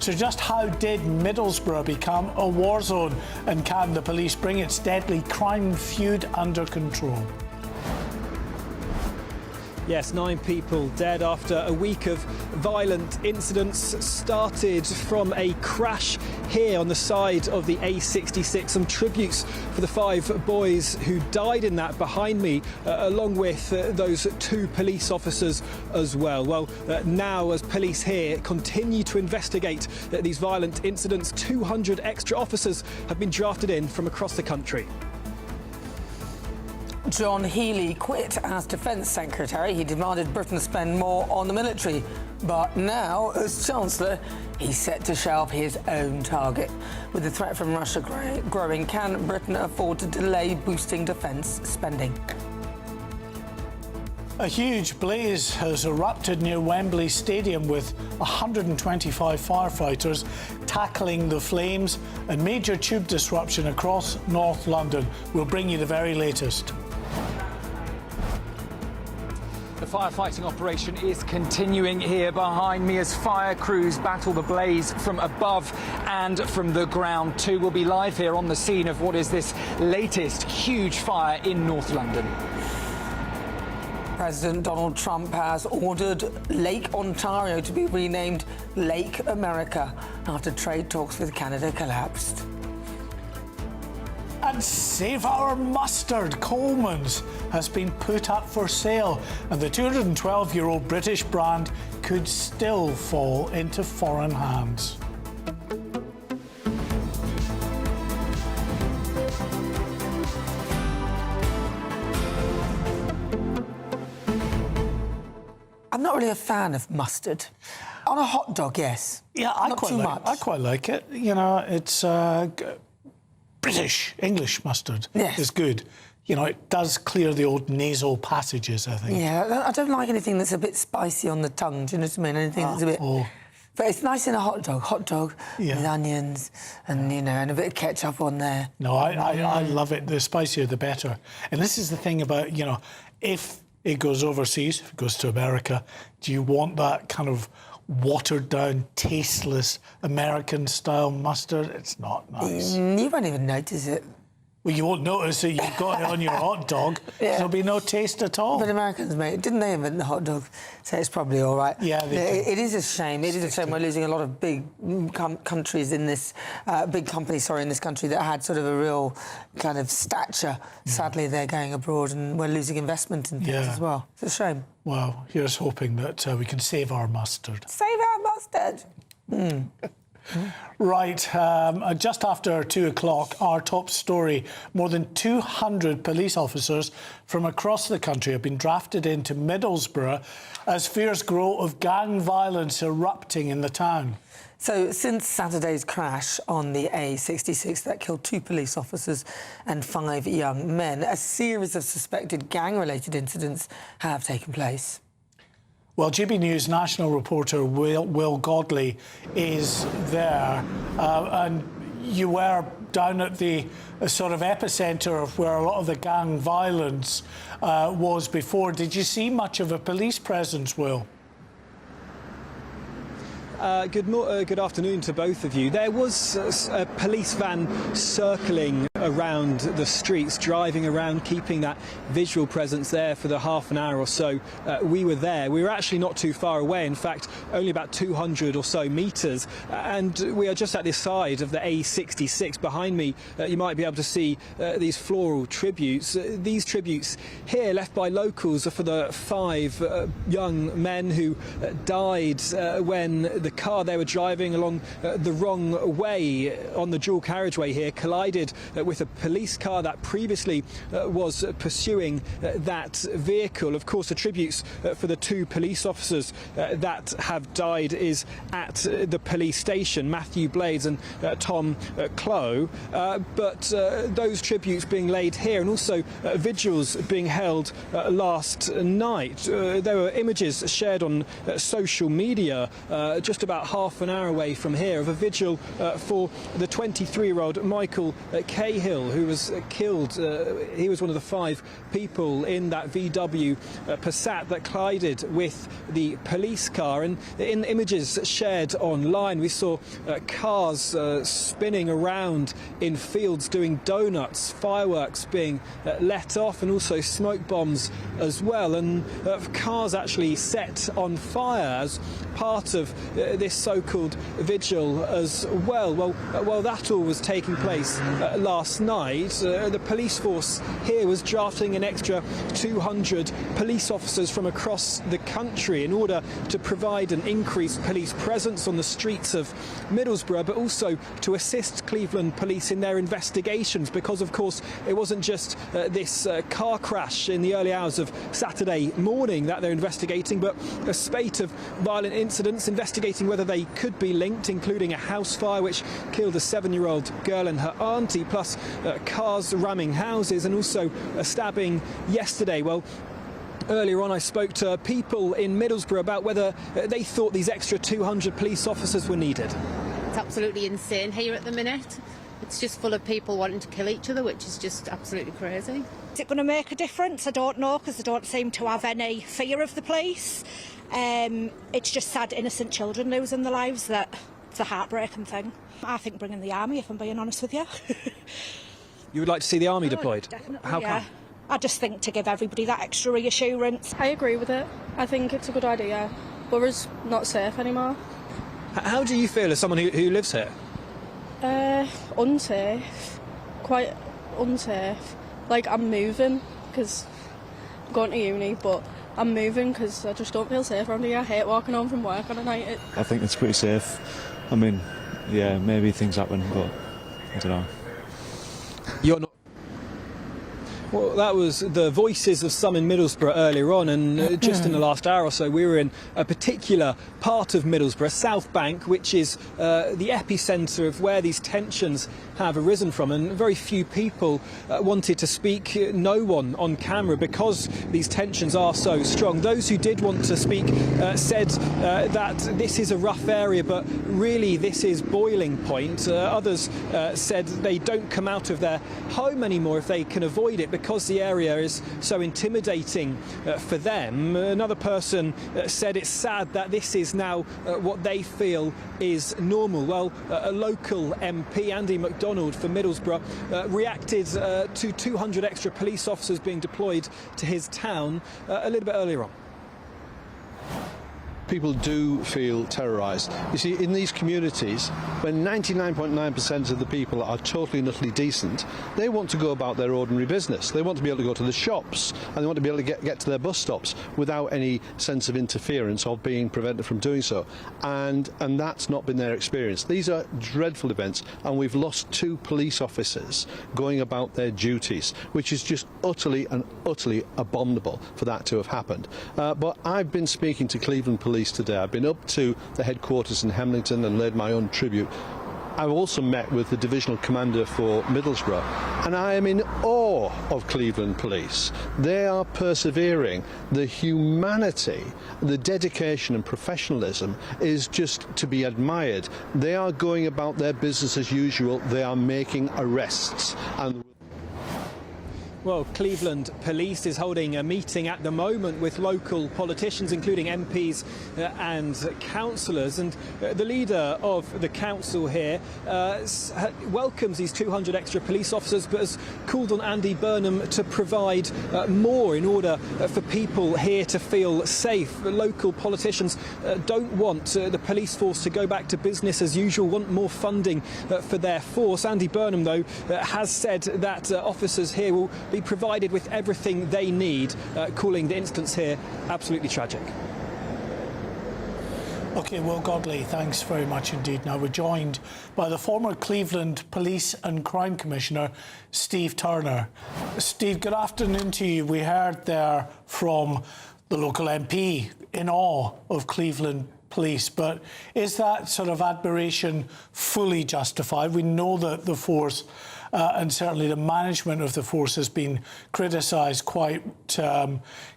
So just how did Middlesbrough become a war zone? And can the police bring its deadly crime feud under control? Yes, 9 people dead after a week of violent incidents. Started from a crash here on the side of the A66. Some tributes for the 5 boys who died in that behind me, along with those 2 police officers as well. Well, now as police here continue to investigate these violent incidents, 200 extra officers have been drafted in from across the country. John Healey quit as Defence Secretary. He demanded Britain spend more on the military. But now, as Chancellor, he's set to shelve his own target. With the threat from Russia growing, can Britain afford to delay boosting defence spending? A huge blaze has erupted near Wembley Stadium with 125 firefighters tackling the flames and major tube disruption across North London. We'll bring you the very latest. The firefighting operation is continuing here behind me as fire crews battle the blaze from above and from the ground too. We'll be live here on the scene of what is this latest huge fire in North London. President Donald Trump has ordered Lake Ontario to be renamed Lake America after trade talks with Canada collapsed. And Save Our Mustard, Coleman's, has been put up for sale, and the 212-year-old British brand could still fall into foreign hands. I'm not really a fan of mustard. On a hot dog, yes. Yeah, I quite like it. You know, it's British, English mustard is good. You know, it does clear the old nasal passages, I think. Yeah, I don't like anything that's a bit spicy on the tongue, do you know what I mean? Anything that's a bit... But it's nice in a hot dog with onions and, you know, and a bit of ketchup on there. No, I love it. The spicier, the better. And this is the thing about, you know, if it goes overseas, if it goes to America, do you want that kind of watered-down, tasteless American-style mustard? It's not nice. You won't even notice it. Well, you won't notice that you've got it on your hot dog. There'll be no taste at all. But Americans, mate, didn't they invent the hot dog? So it's probably all right. Yeah, they it is a shame. It is a shame we're losing a lot of big countries in this, big companies, in this country that had sort of a real kind of stature. Sadly, they're going abroad and we're losing investment in things as well. It's a shame. Well, here's hoping that we can save our mustard. Save our mustard! Right, just after 2 o'clock, our top story. More than 200 police officers from across the country have been drafted into Middlesbrough as fears grow of gang violence erupting in the town. So since Saturday's crash on the A66 that killed 2 police officers and 5 young men, a series of suspected gang-related incidents have taken place. Well, GB News national reporter Will Godley is there, and you were down at the sort of epicentre of where a lot of the gang violence was before. Did you see much of a police presence, Will? Good afternoon to both of you. There was a police van circling around the streets, driving around, keeping that visual presence there for the half an hour or so we were there. We were actually not too far away, in fact only about 200 or so metres, and we are just at the side of the A66. Behind me you might be able to see these floral tributes. These tributes here left by locals are for the 5 young men who died when the car they were driving along the wrong way on the dual carriageway here collided with a police car that previously was pursuing that vehicle. Of course, the tributes for the 2 police officers that have died is at the police station, Matthew Blades and Tom Clow, but those tributes being laid here, and also vigils being held last night. There were images shared on social media just about half an hour away from here of a vigil for the 23-year-old Michael Cahill, who was killed. He was one of the 5 people in that VW Passat that collided with the police car. And in images shared online, we saw cars spinning around in fields doing donuts, fireworks being let off, and also smoke bombs as well, and cars actually set on fire as part of this so-called vigil as well. Well, while that all was taking place last night, the police force here was drafting an extra 200 police officers from across the country in order to provide an increased police presence on the streets of Middlesbrough, but also to assist Cleveland police in their investigations, because of course it wasn't just this car crash in the early hours of Saturday morning that they're investigating, but a spate of violent incidents, investigating whether they could be linked, including a house fire which killed a 7-year-old girl and her auntie, plus cars ramming houses, and also a stabbing yesterday. Well, earlier on I spoke to people in Middlesbrough about whether they thought these extra 200 police officers were needed. It's absolutely insane here at the minute. It's just full of people wanting to kill each other, which is just absolutely crazy. Is it going to make a difference? I don't know, because they don't seem to have any fear of the police. It's just sad innocent children losing their lives. It's a heartbreaking thing. I think bringing the army, if I'm being honest with you. You would like to see the army deployed? Definitely, How yeah. come? I just think to give everybody that extra reassurance. I agree with it. I think it's a good idea. Borough's not safe anymore. How do you feel as someone who lives here? Unsafe. Quite unsafe. Like, I'm moving because I'm going to uni, but I'm moving because I just don't feel safe around here. I hate walking home from work on a night. I think it's pretty safe. I mean, yeah, maybe things happen, but I don't know. You're not. Well, that was the voices of some in Middlesbrough earlier on, and just in the last hour or so we were in a particular part of Middlesbrough, South Bank, which is the epicentre of where these tensions have arisen from, and very few people wanted to speak, no one on camera, because these tensions are so strong. Those who did want to speak said that this is a rough area, but really this is boiling point. Others said they don't come out of their home anymore if they can avoid it, because the area is so intimidating for them. Another person said it's sad that this is now what they feel is normal. Well, a local MP, Andy MacDonald for Middlesbrough, reacted to 200 extra police officers being deployed to his town a little bit earlier on. People do feel terrorised. You see, in these communities, when 99.9% of the people are totally and utterly decent, they want to go about their ordinary business. They want to be able to go to the shops, and they want to be able to get to their bus stops without any sense of interference or being prevented from doing so. And that's not been their experience. These are dreadful events, and we've lost 2 police officers going about their duties, which is just utterly and utterly abominable for that to have happened. But I've been speaking to Cleveland Police today. I've been up to the headquarters in Hemlington and laid my own tribute. I've also met with the divisional commander for Middlesbrough, and I am in awe of Cleveland Police. They are persevering. The humanity, the dedication and professionalism is just to be admired. They are going about their business as usual. They are making arrests. And Well, Cleveland Police is holding a meeting at the moment with local politicians, including MPs and councillors. And the leader of the council here welcomes these 200 extra police officers, but has called on Andy Burnham to provide more in order for people here to feel safe. Local politicians don't want the police force to go back to business as usual, want more funding for their force. Andy Burnham, though, has said that officers here will be provided with everything they need, calling the incidents here absolutely tragic. OK, Will Godley, thanks very much indeed. Now we're joined by the former Cleveland Police and Crime Commissioner, Steve Turner. Steve, good afternoon to you. We heard there from the local MP in awe of Cleveland Police, but is that sort of admiration fully justified? We know that the force and certainly the management of the force has been criticised quite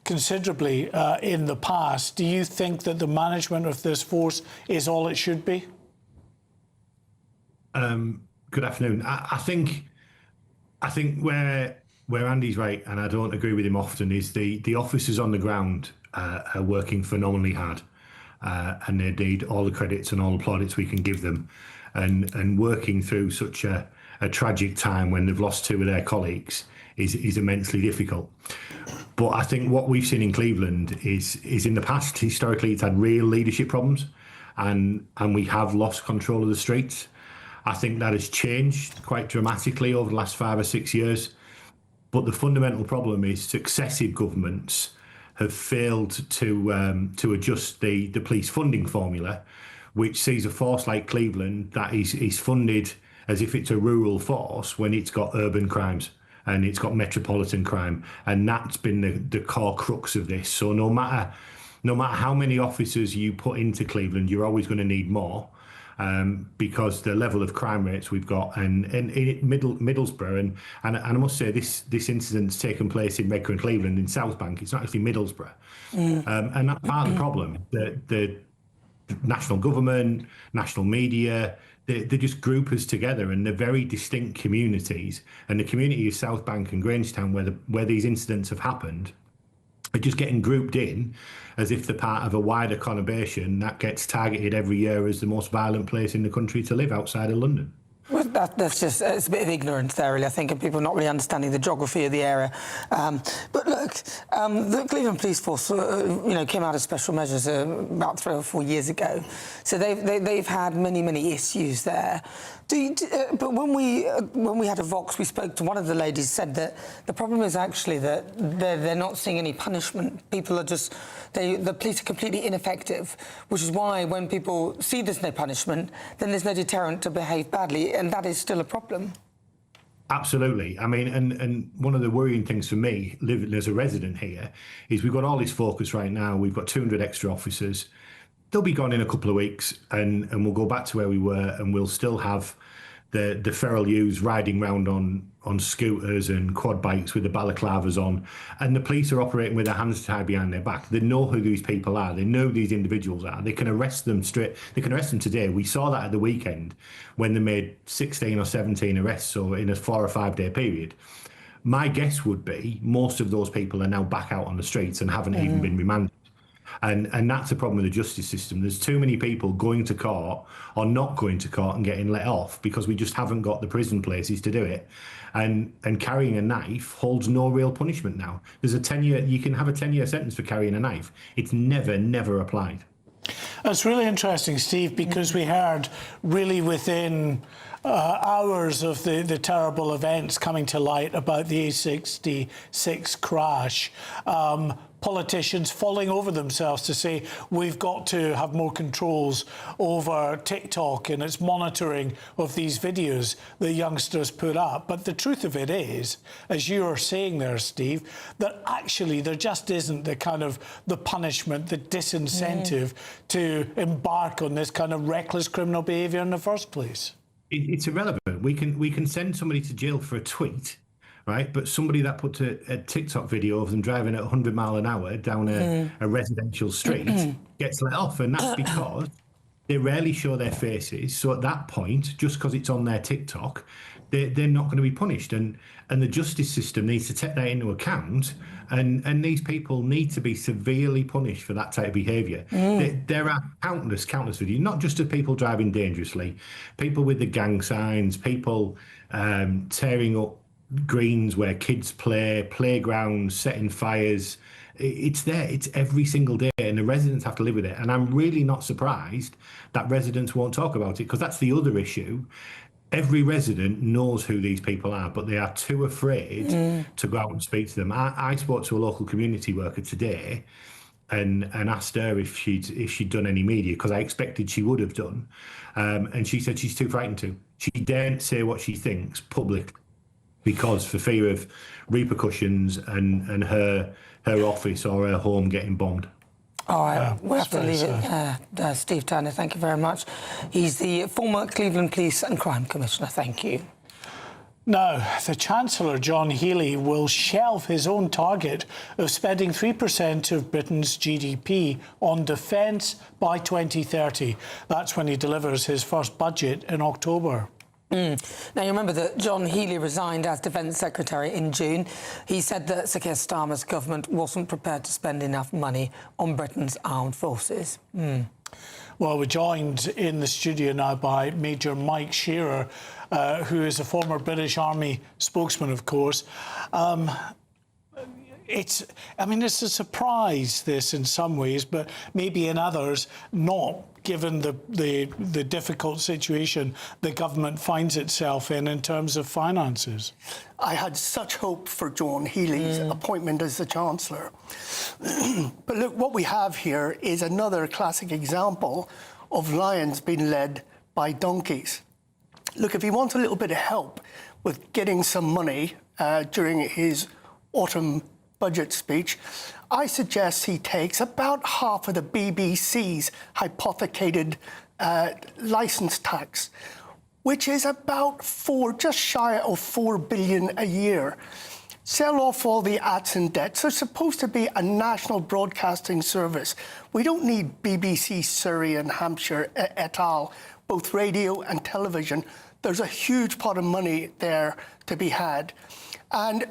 considerably in the past. Do you think that the management of this force is all it should be? Good afternoon. I think where Andy's right, and I don't agree with him often, is the officers on the ground are working phenomenally hard, and they need all the credits and all the plaudits we can give them, and working through such a tragic time when they've lost two of their colleagues is immensely difficult. But I think what we've seen in Cleveland is in the past, historically, it's had real leadership problems, and we have lost control of the streets. I think that has changed quite dramatically over the last 5 or 6 years. But the fundamental problem is successive governments have failed to adjust the police funding formula, which sees a force like Cleveland that is funded as if it's a rural force when it's got urban crimes and it's got metropolitan crime, and that's been the core crux of this. So no matter how many officers you put into Cleveland, you're always going to need more, because the level of crime rates we've got, and in Middlesbrough, and I must say this incident's taken place in Redcar and Cleveland in South Bank. It's not actually Middlesbrough, and that's part of the problem. The national government, national media, they just group us together, and they're very distinct communities. And the community of South Bank and Grangetown, where these incidents have happened, are just getting grouped in as if they're part of a wider conurbation that gets targeted every year as the most violent place in the country to live outside of London. Well, that's just, it's a bit of ignorance there, really, I think, and people not really understanding the geography of the area. But look, the Cleveland Police Force, came out of special measures about 3 or 4 years ago. So they've had many issues there. But when we had a Vox, we spoke to one of the ladies, said that the problem is actually that they're not seeing any punishment. People are just, the police are completely ineffective, which is why when people see there's no punishment, then there's no deterrent to behave badly, and that is still a problem. Absolutely. I mean, and one of the worrying things for me, living as a resident here, is we've got all this focus right now. We've got 200 extra officers. They'll be gone in a couple of weeks, and we'll go back to where we were, and we'll still have the feral youths riding round on scooters and quad bikes with the balaclavas on, and the police are operating with their hands tied behind their back. They know who these people are. They know who these individuals are. They can arrest them straight. They can arrest them today. We saw that at the weekend when they made 16 or 17 arrests, so in a 4 or 5 day period. My guess would be most of those people are now back out on the streets and haven't even been remanded. And that's a problem with the justice system. There's too many people going to court or not going to court and getting let off because we just haven't got the prison places to do it. And carrying a knife holds no real punishment now. There's a 10-year, you can have a 10-year sentence for carrying a knife. It's never applied. It's really interesting, Steve, because we heard really within hours of the terrible events coming to light about the A66 crash, politicians falling over themselves to say we've got to have more controls over TikTok and its monitoring of these videos that youngsters put up. But the truth of it is, as you are saying there, Steve, that actually there just isn't the kind of the punishment, the disincentive to embark on this kind of reckless criminal behaviour in the first place. It's irrelevant. We can send somebody to jail for a tweet, right? But somebody that puts a TikTok video of them driving at 100 miles an hour down a residential street gets let off, and that's because they rarely show their faces. So at that point, just because it's on their TikTok they're not going to be punished. And the justice system needs to take that into account. And these people need to be severely punished for that type of behaviour. There are countless videos, not just of people driving dangerously, people with the gang signs, people tearing up greens where kids play, playgrounds, setting fires. It's there. It's every single day, and the residents have to live with it. And I'm really not surprised that residents won't talk about it, because that's the other issue. Every resident knows who these people are, but they are too afraid to go out and speak to them. I spoke to a local community worker today and asked her if she'd done any media, because I expected she would have done. And she said she's too frightened to. She daren't say what she thinks publicly, because for fear of repercussions and her office or her home getting bombed. All right, we'll have to leave it there. Steve Turner, thank you very much. He's the former Cleveland Police and Crime Commissioner. Thank you. Now, the Chancellor, John Healey, will shelve his own target of spending 3% of Britain's GDP on defence by 2030. That's when he delivers his first budget in October. Now, you remember that John Healey resigned as Defence Secretary in June. He said that Sir Keir Starmer's government wasn't prepared to spend enough money on Britain's armed forces. Well, we're joined in the studio now by Major Mike Shearer, who is a former British Army spokesman, of course. It's a surprise, this, in some ways, but maybe in others not, given the difficult situation the government finds itself in terms of finances. I had such hope for John Healey's appointment as the Chancellor. But look, what we have here is another classic example of lions being led by donkeys. Look, if he wants a little bit of help with getting some money during his autumn budget speech, I suggest he takes about half of the BBC's hypothecated licence tax, which is about just shy of $4 billion a year. Sell off all the ads and debts. There's supposed to be a national broadcasting service. We don't need BBC Surrey and Hampshire et al., both radio and television. There's a huge pot of money there to be had. And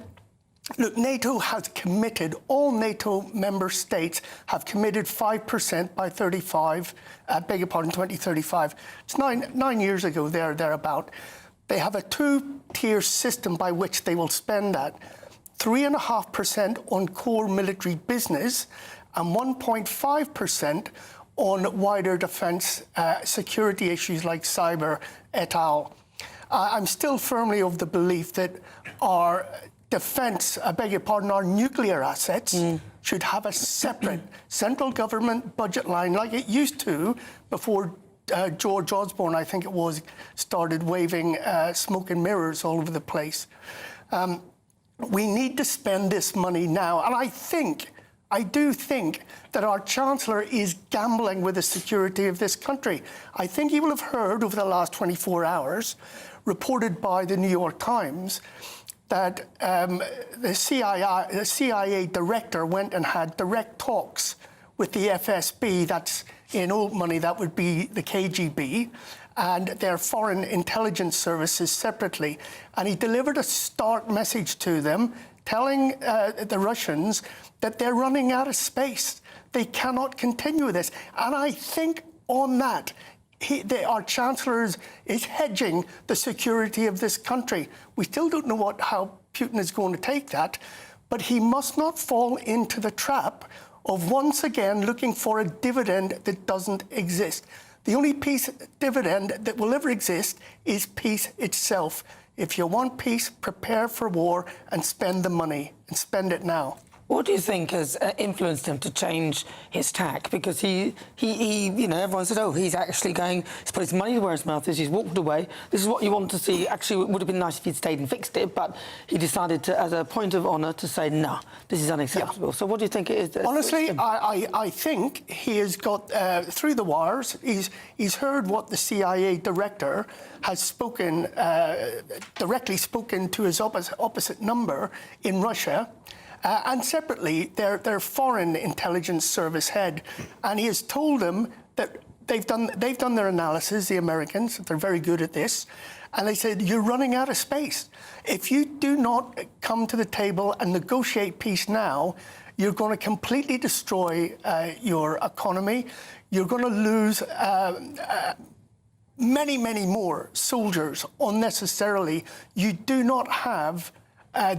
look, NATO has committed, all NATO member states have committed 5% by 2035. It's nine years ago, thereabout. They have a two-tier system by which they will spend that. 3.5% on core military business and 1.5% on wider defence security issues like cyber et al. I'm still firmly of the belief that our defence, our nuclear assets should have a separate central government budget line like it used to before George Osborne, I think it was, started waving smoke and mirrors all over the place. We need to spend this money now. And I do think that our Chancellor is gambling with the security of this country. I think you will have heard over the last 24 hours, reported by the New York Times, that the CIA director went and had direct talks with the FSB, that's in old money, that would be the KGB, and their foreign intelligence services separately. And he delivered a stark message to them, telling the Russians that they're running out of space. They cannot continue with this. And I think on that, our Chancellor is hedging the security of this country. We still don't know how Putin is going to take that, but he must not fall into the trap of once again looking for a dividend that doesn't exist. The only dividend that will ever exist is peace itself. If you want peace, prepare for war and spend the money, and spend it now. What do you think has influenced him to change his tack? Because he, everyone said, oh, he's actually he's put his money where his mouth is, he's walked away. This is what you want to see. Actually, it would have been nice if he'd stayed and fixed it, but he decided to, as a point of honour, to say, no, this is unacceptable. Yeah. So what do you think it is? Honestly, I think he has got, through the wires, he's heard what the CIA director has spoken, directly spoken to his opposite number in Russia, and separately, their foreign intelligence service head. And he has told them that they've done their analysis, the Americans. They're very good at this. And they said, you're running out of space. If you do not come to the table and negotiate peace now, you're going to completely destroy your economy. You're going to lose many, many more soldiers unnecessarily. You do not have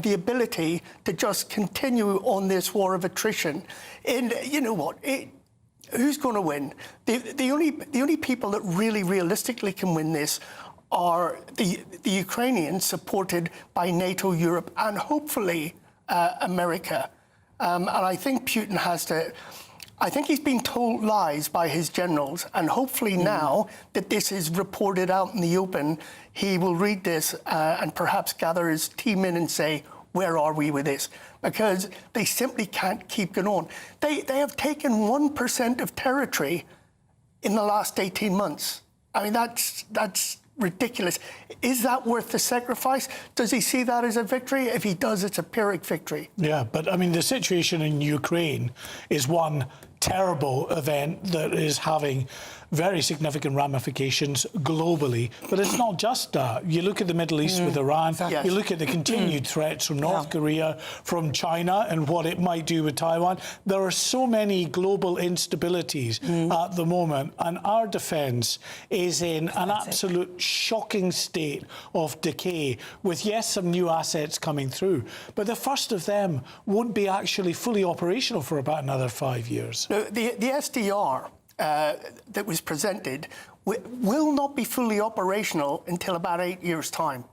the ability to just continue on this war of attrition. And you know what? Who's going to win? The only people that really realistically can win this are the Ukrainians, supported by NATO, Europe, and hopefully America. And I think Putin has to. I think he's been told lies by his generals, and hopefully now that this is reported out in the open, he will read this and perhaps gather his team in and say, where are we with this? Because they simply can't keep going on. They have taken 1% of territory in the last 18 months. I mean, that's ridiculous. Is that worth the sacrifice? Does he see that as a victory? If he does, it's a Pyrrhic victory. Yeah, but I mean, the situation in Ukraine is one terrible event that is having very significant ramifications globally. But it's not just that. You look at the Middle East with Iran, you look at the continued threats from North Korea, from China, and what it might do with Taiwan. There are so many global instabilities at the moment, and our defence is in an absolute shocking state of decay, with, yes, some new assets coming through. But the first of them won't be actually fully operational for about another 5 years. The SDR that was presented will not be fully operational until about 8 years' time.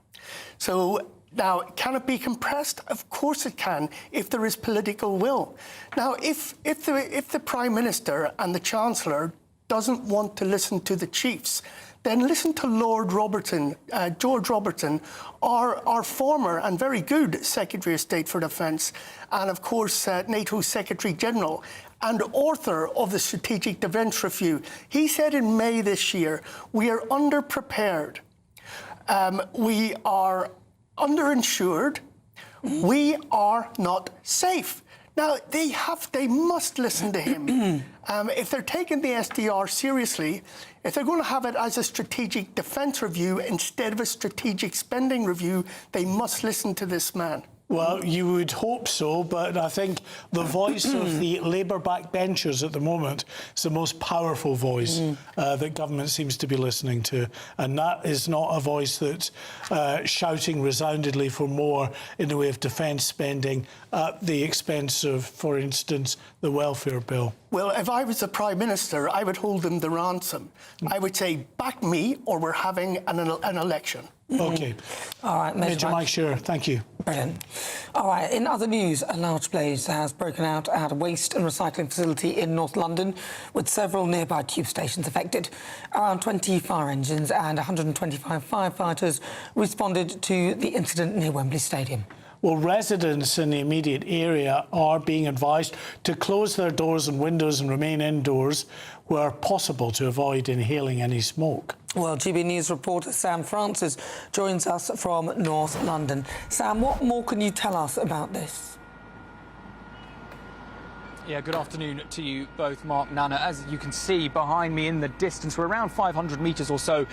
So now, can it be compressed? Of course it can, if there is political will. Now, if the Prime Minister and the Chancellor doesn't want to listen to the chiefs, then listen to Lord Robertson, George Robertson, our former and very good Secretary of State for Defence, and of course NATO's Secretary General, and author of the Strategic Defence Review. He said in May this year, we are underprepared, we are underinsured, we are not safe. Now, they must listen to him. If they're taking the SDR seriously, if they're going to have it as a strategic defence review instead of a strategic spending review, they must listen to this man. Well, you would hope so, but I think the voice of the Labour backbenchers at the moment is the most powerful voice that government seems to be listening to. And that is not a voice that's shouting resoundingly for more in the way of defence spending at the expense of, for instance, the welfare bill. Well, if I was the Prime Minister, I would hold them the ransom. I would say, back me, or we're having an election. OK. All right, Major Mike Shearer, thank you. Brilliant. All right, in other news, a large blaze has broken out at a waste and recycling facility in North London, with several nearby tube stations affected. Around 20 fire engines and 125 firefighters responded to the incident near Wembley Stadium. Well, residents in the immediate area are being advised to close their doors and windows and remain indoors where possible to avoid inhaling any smoke. Well, GBNews reporter Sam Francis joins us from North London. Sam, what more can you tell us about this? Yeah, good afternoon to you both, Mark, Nana. As you can see behind me in the distance, we're around 500 metres or so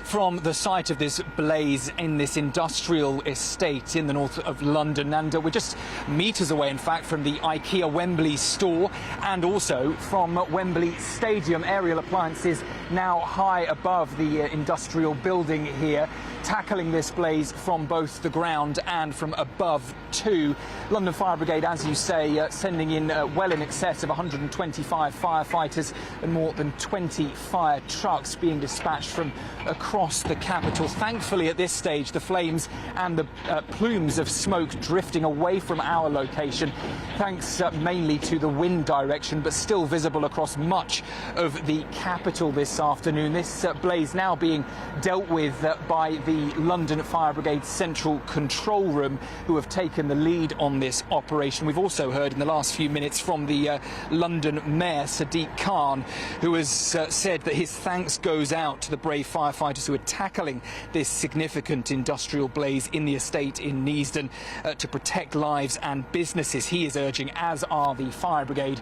from the site of this blaze in this industrial estate in the north of London. And we're just metres away, in fact, from the IKEA Wembley store and also from Wembley Stadium. Aerial appliances now high above the industrial building here, tackling this blaze from both the ground and from above too. London Fire Brigade, as you say, sending in well in excess of 125 firefighters and more than 20 fire trucks being dispatched from across the capital. Thankfully, at this stage, the flames and the plumes of smoke drifting away from our location, thanks mainly to the wind direction, but still visible across much of the capital this afternoon. This blaze now being dealt with by the London Fire Brigade Central Control Room, who have taken taken the lead on this operation. We've also heard in the last few minutes from the London Mayor, Sadiq Khan, who has said that his thanks goes out to the brave firefighters who are tackling this significant industrial blaze in the estate in Neasden to protect lives and businesses. He is urging, as are the fire brigade,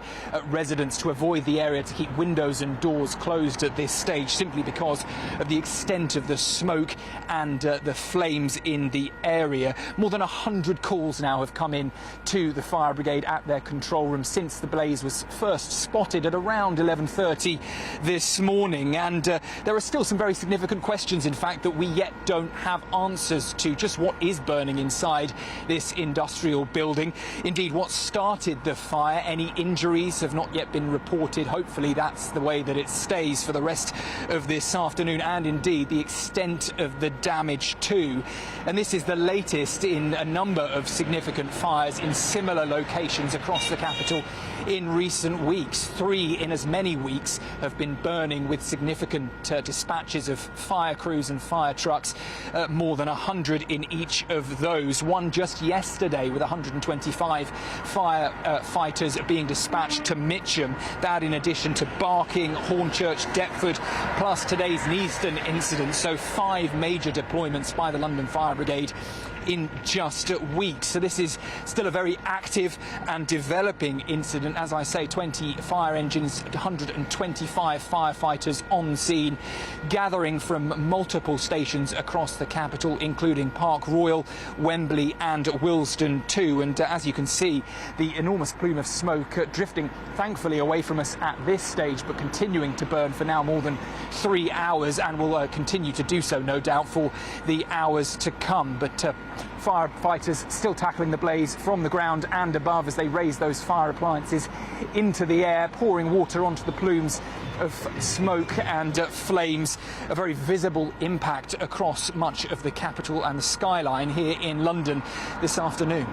residents to avoid the area, to keep windows and doors closed at this stage, simply because of the extent of the smoke and the flames in the area. More than 100 calls now have come in to the fire brigade at their control room since the blaze was first spotted at around 11:30 this morning, and there are still some very significant questions, in fact, that we yet don't have answers to. Just what is burning inside this industrial building? Indeed, what started the fire? Any injuries have not yet been reported. Hopefully that's the way that it stays for the rest of this afternoon, and indeed the extent of the damage too. And this is the latest in a number of significant fires in similar locations across the capital in recent weeks. 3 in as many weeks have been burning, with significant dispatches of fire crews and fire trucks, more than 100 in each of those. One just yesterday with 125 firefighters being dispatched to Mitcham. That in addition to Barking, Hornchurch, Deptford, plus today's Neasden incident. So 5 major deployments by the London Fire Brigade in just weeks. So this is still a very active and developing incident. As I say, 20 fire engines, 125 firefighters on scene, gathering from multiple stations across the capital, including Park Royal, Wembley and Willesden too. And as you can see, the enormous plume of smoke drifting thankfully away from us at this stage, but continuing to burn for now more than 3 hours, and will continue to do so, no doubt, for the hours to come. But firefighters still tackling the blaze from the ground and above as they raise those fire appliances into the air, pouring water onto the plumes of smoke and flames. A very visible impact across much of the capital and the skyline here in London this afternoon.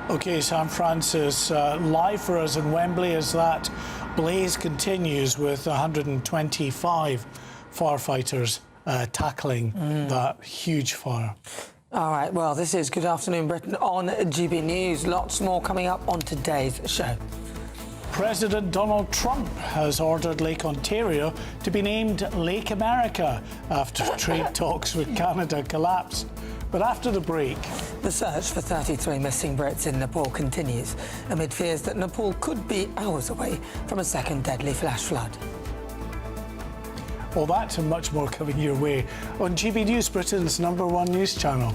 OK, Sam Francis, live for us in Wembley as that blaze continues, with 125 firefighters tackling that huge fire. All right, well, this is Good Afternoon Britain on GB News. Lots more coming up on today's show. President Donald Trump has ordered Lake Ontario to be named Lake America after trade talks with Canada collapsed. But after the break... The search for 33 missing Brits in Nepal continues, amid fears that Nepal could be hours away from a second deadly flash flood. All that and much more coming your way on GB News, Britain's #1 news channel.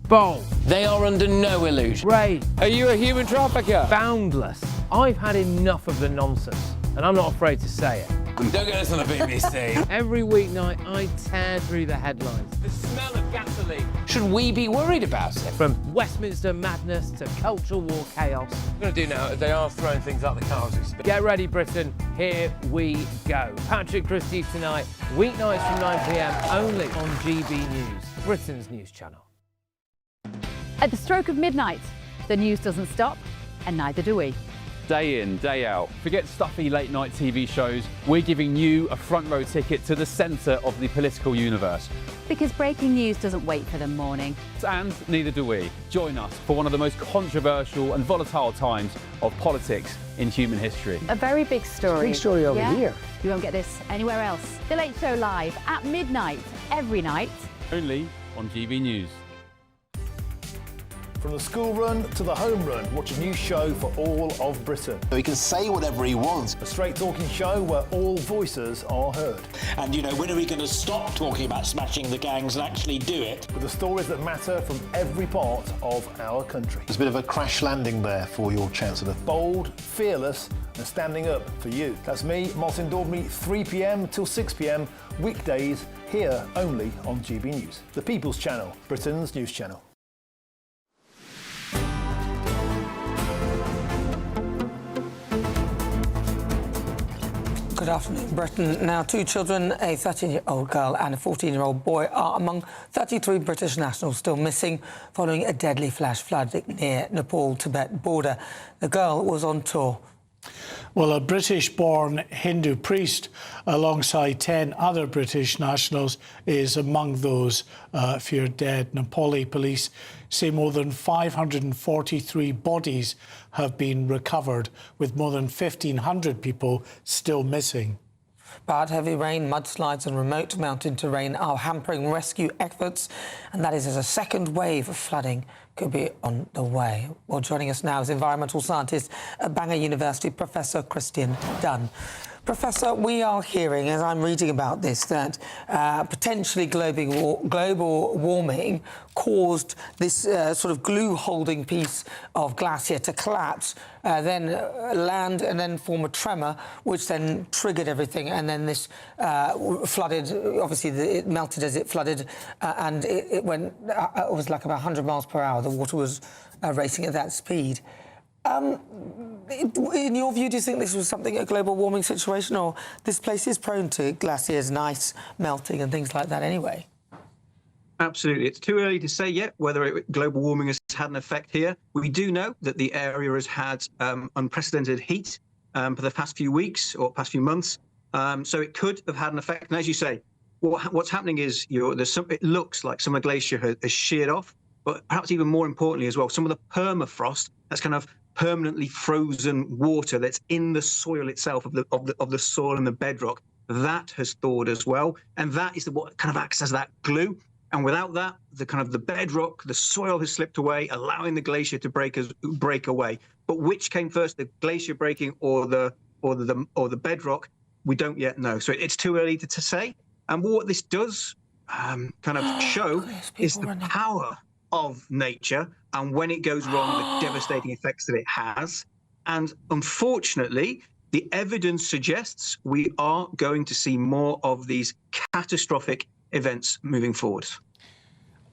Bold. They are under no illusion. Ray. Are you a human trafficker? Boundless. I've had enough of the nonsense, and I'm not afraid to say it. Don't get this on the BBC. Every weeknight, I tear through the headlines. The smell of gasoline. Should we be worried about it? From Westminster madness to cultural war chaos. What I'm going to do now is they are throwing things out the car as we speak. Get ready, Britain. Here we go. Patrick Christie's tonight, weeknights from 9 p.m. only on GB News, Britain's news channel. At the stroke of midnight, the news doesn't stop, and neither do we. Day in, day out. Forget stuffy late-night TV shows. We're giving you a front-row ticket to the centre of the political universe. Because breaking news doesn't wait for the morning. And neither do we. Join us for one of the most controversial and volatile times of politics in human history. A very big story. Big story over here. You won't get this anywhere else. The Late Show live at midnight, every night. Only on GB News. From the school run to the home run, watch a new show for all of Britain. He can say whatever he wants. A straight-talking show where all voices are heard. And, you know, when are we going to stop talking about smashing the gangs and actually do it? With the stories that matter from every part of our country. There's a bit of a crash landing there for your Chancellor. Bold, fearless and standing up for you. That's me, Martin Daubney, 3 p.m. till 6 p.m, weekdays, here only on GB News. The People's Channel, Britain's news channel. Good afternoon, Britain. Now, 2 children, a 13-year-old girl and a 14-year-old boy, are among 33 British nationals still missing following a deadly flash flood near Nepal-Tibet border. The girl was on tour. Well, a British-born Hindu priest alongside 10 other British nationals is among those feared dead. Nepali police say more than 543 bodies have been recovered, with more than 1,500 people still missing. But heavy rain, mudslides and remote mountain terrain are hampering rescue efforts, and that is as a second wave of flooding could be on the way. Well, joining us now is environmental scientist at Bangor University, Professor Christian Dunn. Professor, we are hearing, as I'm reading about this, that potentially global warming caused this sort of glue-holding piece of glacier to collapse, then land and then form a tremor, which then triggered everything, and then this flooded. Obviously, it melted as it flooded, and it went. It was like about 100 miles per hour. The water was racing at that speed. In your view, do you think this was a global warming situation, or this place is prone to glaciers and ice melting and things like that anyway? Absolutely. It's too early to say yet whether global warming has had an effect here. We do know that the area has had unprecedented heat for the past few weeks or past few months. So it could have had an effect. And as you say, what's happening is it looks like some of the glacier has sheared off, but perhaps even more importantly as well, some of the permafrost that's kind of permanently frozen water that's in the soil itself of the soil and the bedrock, that has thawed as well, and that is what kind of acts as that glue. And without that, the bedrock, the soil has slipped away, allowing the glacier to break away. But which came first, the glacier breaking or the bedrock? We don't yet know. So it's too early to say. And what this does show is the power of nature, and when it goes wrong, the devastating effects that it has. And unfortunately, the evidence suggests we are going to see more of these catastrophic events moving forward.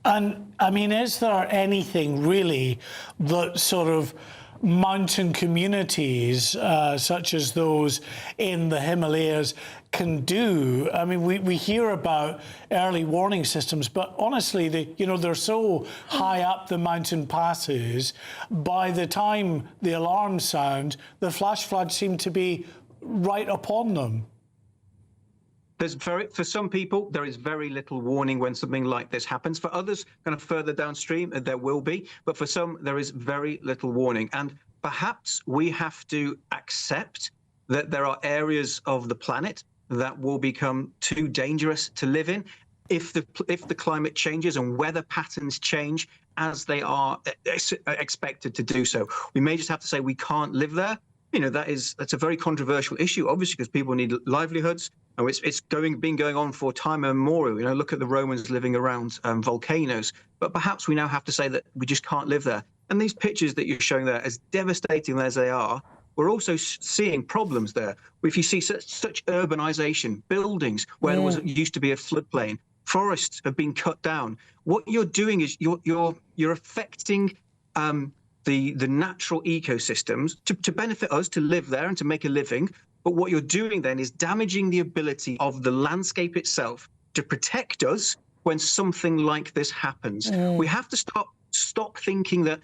And, I mean, is there anything really that sort of mountain communities, such as those in the Himalayas, can do? I mean, we hear about early warning systems, but honestly, they're so high up the mountain passes, by the time the alarms sound, the flash floods seem to be right upon them. For some people, there is very little warning when something like this happens. For others, kind of further downstream, there will be. But for some, there is very little warning. And perhaps we have to accept that there are areas of the planet that will become too dangerous to live in if the climate changes and weather patterns change as they are expected to do so. We may just have to say we can't live there. That's a very controversial issue, obviously, because people need livelihoods. And it's been going on for time immemorial. Look at the Romans living around volcanoes. But perhaps we now have to say that we just can't live there. And these pictures that you're showing there, as devastating as they are, we're also seeing problems there. If you see such urbanisation, buildings where there used to be a floodplain, forests have been cut down. What you're doing is you're affecting the natural ecosystems to benefit us to live there and to make a living. But what you're doing then is damaging the ability of the landscape itself to protect us when something like this happens. We have to stop thinking that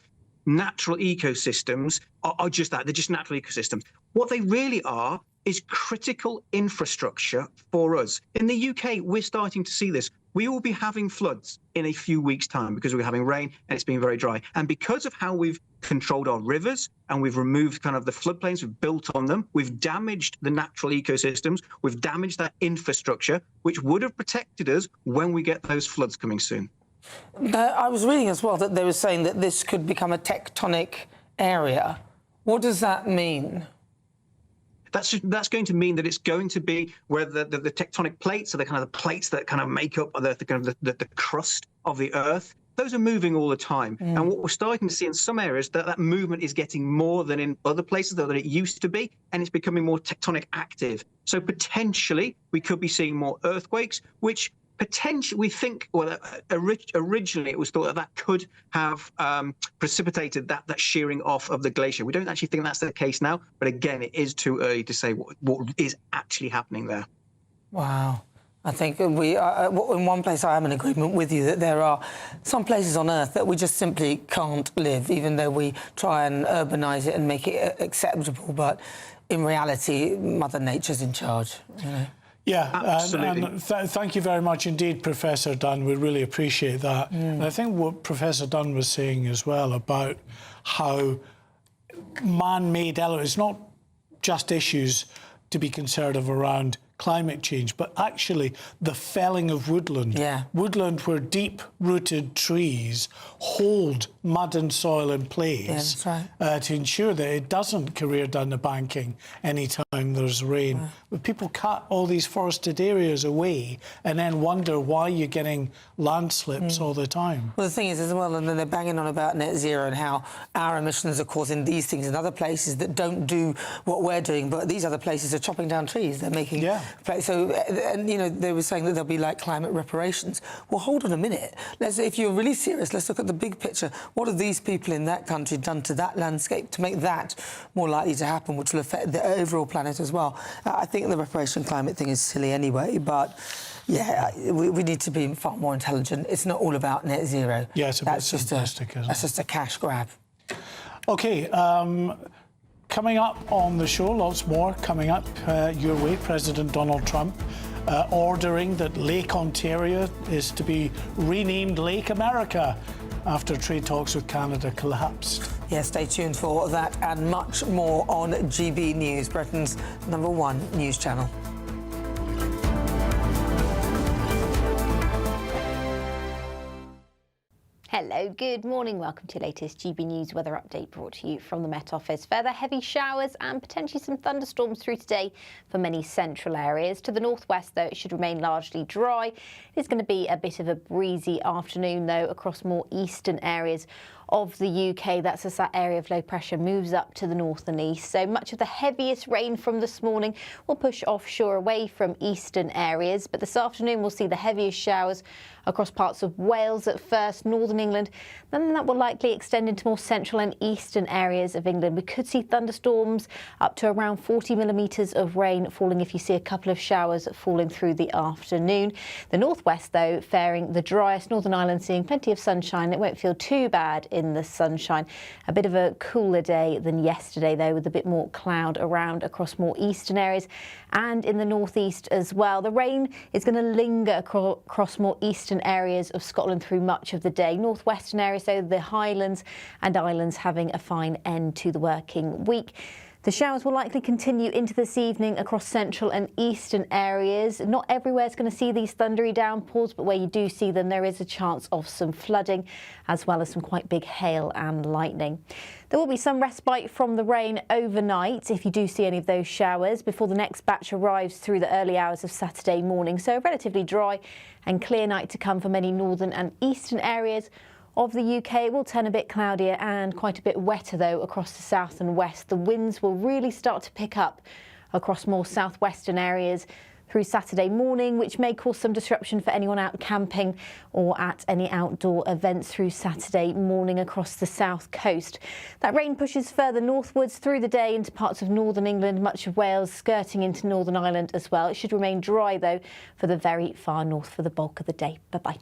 natural ecosystems are just that. They're just natural ecosystems. What they really are is critical infrastructure for us. In the UK, we're starting to see this. We will be having floods in a few weeks' time because we're having rain and it's been very dry. And because of how we've controlled our rivers and we've removed kind of the floodplains, we've built on them, we've damaged the natural ecosystems, we've damaged that infrastructure, which would have protected us when we get those floods coming soon. I was reading as well that they were saying that this could become a tectonic area. What does that mean? That's going to mean that it's going to be where the tectonic plates are the kind of the plates that kind of make up the crust of the Earth. Those are moving all the time. And what we're starting to see in some areas, that movement is getting more than in other places than it used to be, and it's becoming more tectonic active. So potentially we could be seeing more earthquakes, which potentially we think, well, originally it was thought that could have precipitated that shearing off of the glacier. We don't actually think that's the case now, but again, it is too early to say what is actually happening there. Wow. I think in one place I am in agreement with you that there are some places on Earth that we just simply can't live, even though we try and urbanise it and make it acceptable. But in reality, Mother Nature's in charge, you know. Yeah, absolutely. and thank you very much indeed, Professor Dunn. We really appreciate that. And I think what Professor Dunn was saying as well about how man-made elements, it's not just issues to be concerned of around climate change, but actually the felling of woodland. Woodland where deep-rooted trees hold mud and soil in place to ensure that it doesn't career down the banking anytime there's rain. But people cut all these forested areas away and then wonder why you're getting landslips all the time. Well, the thing is as well, and then they're banging on about net zero and how our emissions are causing these things in other places that don't do what we're doing, but these other places are chopping down trees. They're making... So, and, you know, they were saying that there'll be, like, climate reparations. Well, hold on a minute. If you're really serious, let's look at the big picture. What have these people in that country done to that landscape to make that more likely to happen, which will affect the overall planet as well? I think the reparation climate thing is silly anyway, but... Yeah, we need to be far more intelligent. It's not all about net zero. Yeah, it's a bit simplistic, isn't it? That's just a cash grab. OK, coming up on the show, lots more coming up your way. President Donald Trump ordering that Lake Ontario is to be renamed Lake America after trade talks with Canada collapsed. Yeah, stay tuned for that and much more on GB News, Britain's #1 news channel. Hello, good morning. Welcome to your latest GB News weather update brought to you from the Met Office. Further heavy showers and potentially some thunderstorms through today for many central areas. To the northwest, though, it should remain largely dry. It's going to be a bit of a breezy afternoon, though, across more eastern areas of the UK. That's as that area of low pressure moves up to the north and east. So much of the heaviest rain from this morning will push offshore away from eastern areas. But this afternoon, we'll see the heaviest showers across parts of Wales at first, northern England. Then that will likely extend into more central and eastern areas of England. We could see thunderstorms up to around 40 millimetres of rain falling if you see a couple of showers falling through the afternoon. The northwest, though, faring the driest. Northern Ireland seeing plenty of sunshine. It won't feel too bad in the sunshine. A bit of a cooler day than yesterday, though, with a bit more cloud around across more eastern areas and in the northeast as well. The rain is going to linger across more eastern areas of Scotland through much of the day. Northwestern areas, though, the Highlands and Islands having a fine end to the working week. The showers will likely continue into this evening across central and eastern areas. Not everywhere is going to see these thundery downpours, but where you do see them, there is a chance of some flooding, as well as some quite big hail and lightning. There will be some respite from the rain overnight if you do see any of those showers before the next batch arrives through the early hours of Saturday morning. So a relatively dry and clear night to come for many northern and eastern areas. of the UK. It will turn a bit cloudier and quite a bit wetter, though, across the south and west. The winds will really start to pick up across more southwestern areas through Saturday morning, which may cause some disruption for anyone out camping or at any outdoor events through Saturday morning across the south coast. That rain pushes further northwards through the day into parts of northern England, much of Wales, skirting into Northern Ireland as well. It should remain dry, though, for the very far north for the bulk of the day. Bye-bye.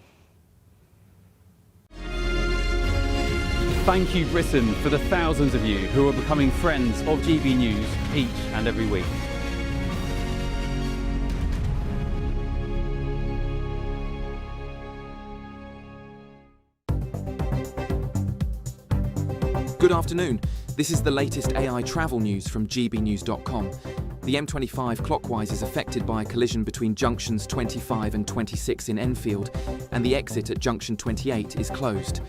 Thank you, Britain, for the thousands of you who are becoming friends of GB News each and every week. Good afternoon. This is the latest AI travel news from GBNews.com. The M25 clockwise is affected by a collision between junctions 25 and 26 in Enfield, and the exit at junction 28 is closed.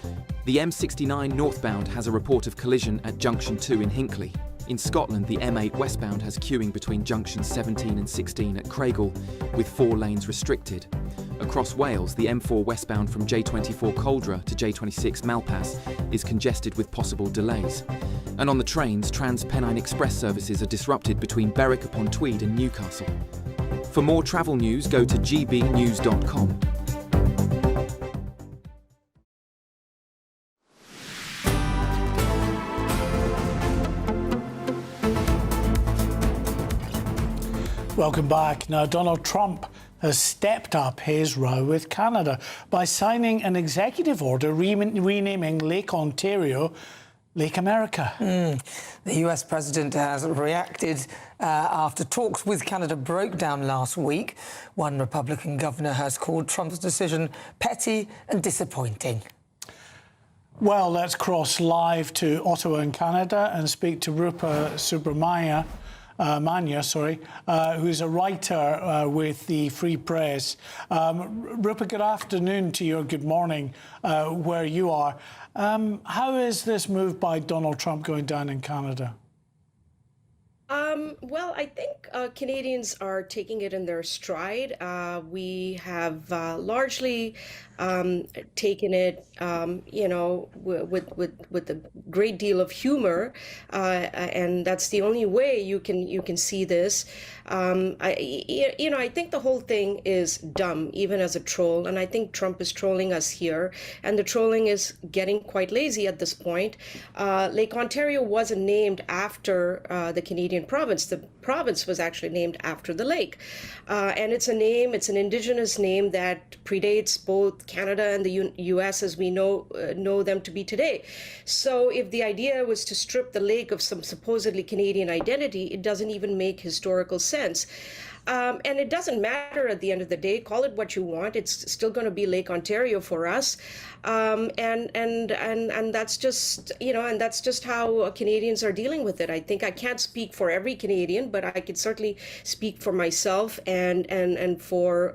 The M69 northbound has a report of collision at junction 2 in Hinckley. In Scotland, the M8 westbound has queuing between junctions 17 and 16 at Craigle, with 4 lanes restricted. Across Wales, the M4 westbound from J24 Coldra to J26 Malpas is congested with possible delays. And on the trains, Trans-Pennine Express services are disrupted between Berwick-upon-Tweed and Newcastle. For more travel news, go to gbnews.com. Welcome back. Now, Donald Trump has stepped up his row with Canada by signing an executive order renaming Lake Ontario Lake America. The US president has reacted after talks with Canada broke down last week. One Republican governor has called Trump's decision petty and disappointing. Well, let's cross live to Ottawa in Canada and speak to Rupa Subramanya, who's a writer with the Free Press. Rupa, good afternoon to you, good morning where you are. How is this move by Donald Trump going down in Canada? Well, I think Canadians are taking it in their stride. We have largely taken it, with a great deal of humor, and that's the only way you can see this. I think the whole thing is dumb, even as a troll, and I think Trump is trolling us here, and the trolling is getting quite lazy at this point. Lake Ontario wasn't named after the Canadian province. The province was actually named after the lake, and it's an Indigenous name that predates both Canada and the U.S. as we know them to be today. So if the idea was to strip the lake of some supposedly Canadian identity, it doesn't even make historical sense. And it doesn't matter at the end of the day. Call it what you want. It's still going to be Lake Ontario for us, and that's just and that's just how Canadians are dealing with it. I think I can't speak for every Canadian, but I could certainly speak for myself and for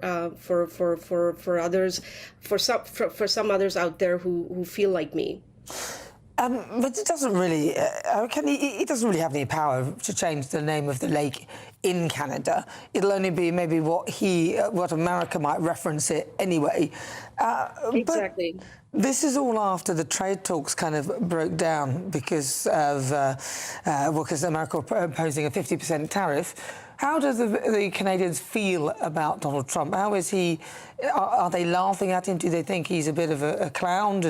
others, for some others out there who feel like me. But it doesn't really, he doesn't really have any power to change the name of the lake in Canada. It'll only be maybe what America might reference it anyway. Exactly. But this is all after the trade talks kind of broke down because of America imposing a 50% tariff. How do the Canadians feel about Donald Trump? How is he? Are they laughing at him? Do they think he's a bit of a clown?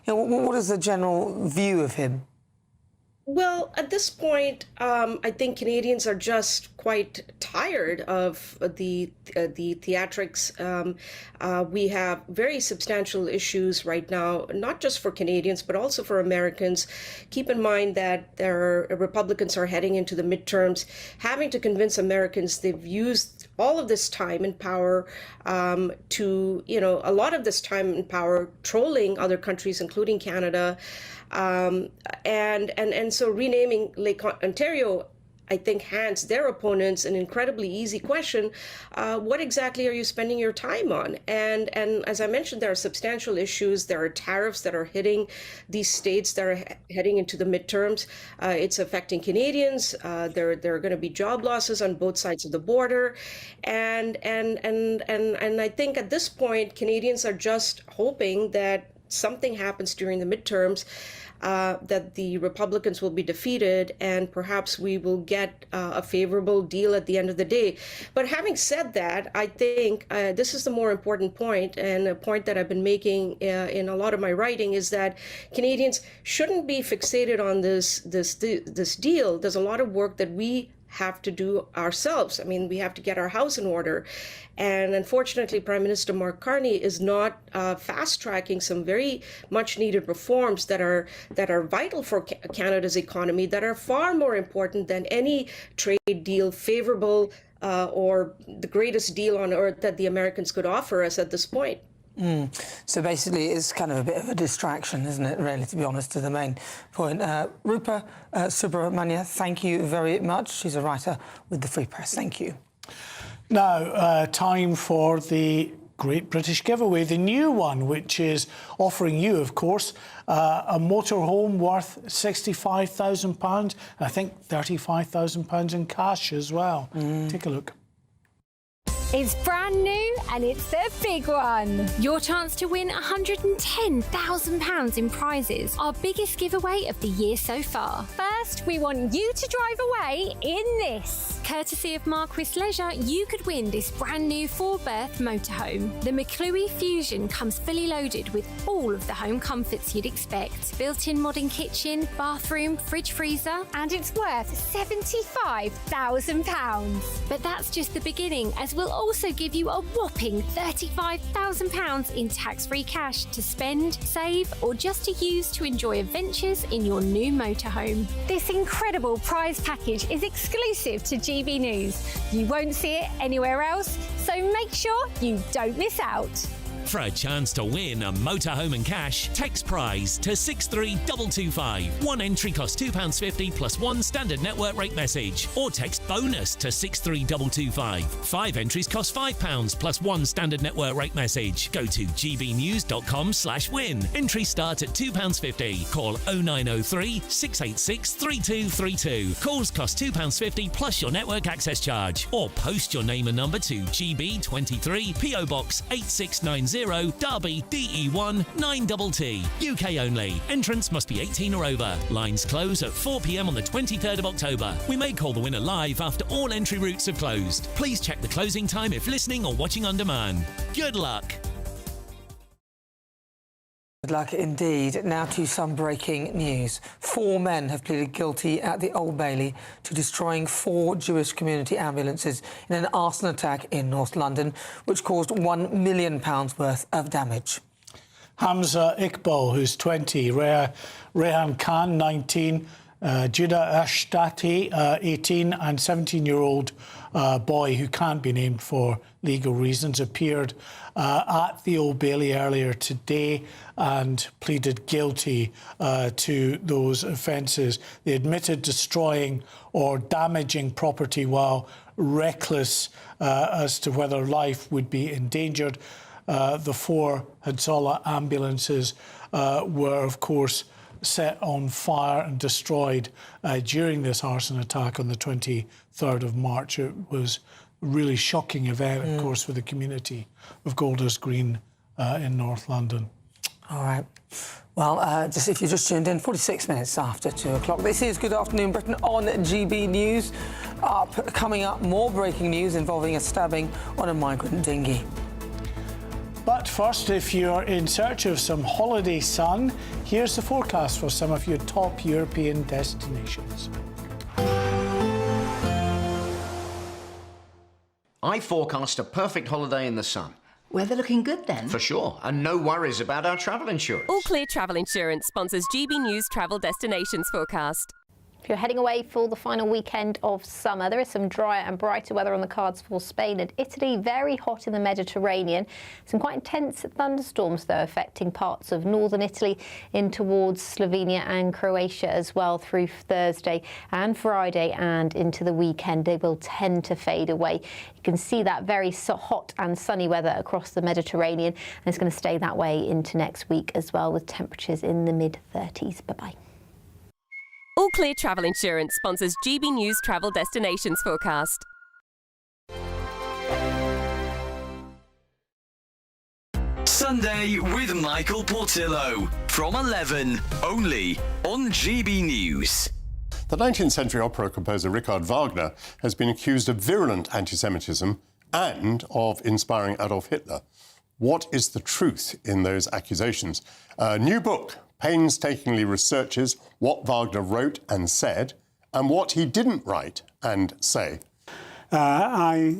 What is the general view of him? Well, at this point, I think Canadians are just quite tired of the theatrics. We have very substantial issues right now, not just for Canadians, but also for Americans. Keep in mind that Republicans are heading into the midterms, having to convince Americans they've used all of this time in power a lot of this time in power trolling other countries, including Canada. And so renaming Lake Ontario, I think, hands their opponents an incredibly easy question. What exactly are you spending your time on? And as I mentioned, there are substantial issues. There are tariffs that are hitting these states that are heading into the midterms. It's affecting Canadians. There are going to be job losses on both sides of the border. And I think at this point, Canadians are just hoping that something happens during the midterms, that the Republicans will be defeated and perhaps we will get a favorable deal at the end of the day. But having said that, I think this is the more important point, and a point that I've been making in a lot of my writing, is that Canadians shouldn't be fixated on this deal. There's a lot of work that we have to do ourselves. I mean, we have to get our house in order. And unfortunately, Prime Minister Mark Carney is not fast-tracking some very much-needed reforms that are vital for Canada's economy, that are far more important than any trade deal, favorable or the greatest deal on earth that the Americans could offer us at this point. So basically, it's kind of a bit of a distraction, isn't it, really, to be honest, to the main point. Rupa Subramania, thank you very much. She's a writer with the Free Press. Thank you. Now, time for the Great British Giveaway, the new one, which is offering you, of course, a motorhome worth £65,000, I think £35,000 in cash as well. Take a look. It's brand new and it's the big one. Your chance to win £110,000 in prizes. Our biggest giveaway of the year so far. First, we want you to drive away in this. Courtesy of Marquis Leisure, you could win this brand new 4-berth motorhome. The McClue Fusion comes fully loaded with all of the home comforts you'd expect. Built-in modern kitchen, bathroom, fridge freezer, and it's worth £75,000. But that's just the beginning, as we'll also give you a whopping £35,000 in tax-free cash to spend, save, or just to use to enjoy adventures in your new motorhome. This incredible prize package is exclusive to GB News. You won't see it anywhere else, so make sure you don't miss out. For a chance to win a motorhome and cash, text prize to 63225. One entry costs £2.50 plus one standard network rate message. Or text bonus to 63225. 5 entries cost £5 plus one standard network rate message. Go to gbnews.com/win. Entries start at £2.50. Call 0903 686 3232. Calls cost £2.50 plus your network access charge. Or post your name and number to GB23 PO Box 8690. Derby DE1 9TT. UK only. Entrants must be 18 or over. Lines close at 4 p.m. on the 23rd of October. We may call the winner live after all entry routes have closed. Please check the closing time if listening or watching on demand. Good luck. Good luck indeed. Now to some breaking news. 4 men have pleaded guilty at the Old Bailey to destroying 4 Jewish community ambulances in an arson attack in North London, which caused £1 million worth of damage. Hamza Iqbal, who's 20, Rehan Khan, 19, Judah Ashtati, 18, and 17-year-old boy who can't be named for legal reasons, appeared at the Old Bailey earlier today and pleaded guilty to those offences. They admitted destroying or damaging property while reckless as to whether life would be endangered. The 4 Hatzala ambulances were, of course, set on fire and destroyed during this arson attack on the 23rd of March. It was a really shocking event, of course, for the community of Golders Green in North London. All right. Well, if you just tuned in, 46 minutes after 2 o'clock. This is Good Afternoon Britain on GB News. Coming up, more breaking news involving a stabbing on a migrant dinghy. But first, if you're in search of some holiday sun, here's the forecast for some of your top European destinations. I forecast a perfect holiday in the sun. Weather looking good then? For sure, and no worries about our travel insurance. All Clear Travel Insurance sponsors GB News Travel Destinations forecast. If you're heading away for the final weekend of summer, there is some drier and brighter weather on the cards for Spain and Italy. Very hot in the Mediterranean. Some quite intense thunderstorms, though, affecting parts of northern Italy in towards Slovenia and Croatia as well through Thursday and Friday and into the weekend. They will tend to fade away. You can see that very hot and sunny weather across the Mediterranean, and it's going to stay that way into next week as well, with temperatures in the mid-30s. Bye-bye. All Clear Travel Insurance sponsors GB News Travel Destinations forecast. So Sunday with Michael Portillo from 11, only on GB News. The 19th century opera composer Richard Wagner has been accused of virulent anti-Semitism and of inspiring Adolf Hitler. What is the truth in those accusations? A new book painstakingly researches what Wagner wrote and said and what he didn't write and say. I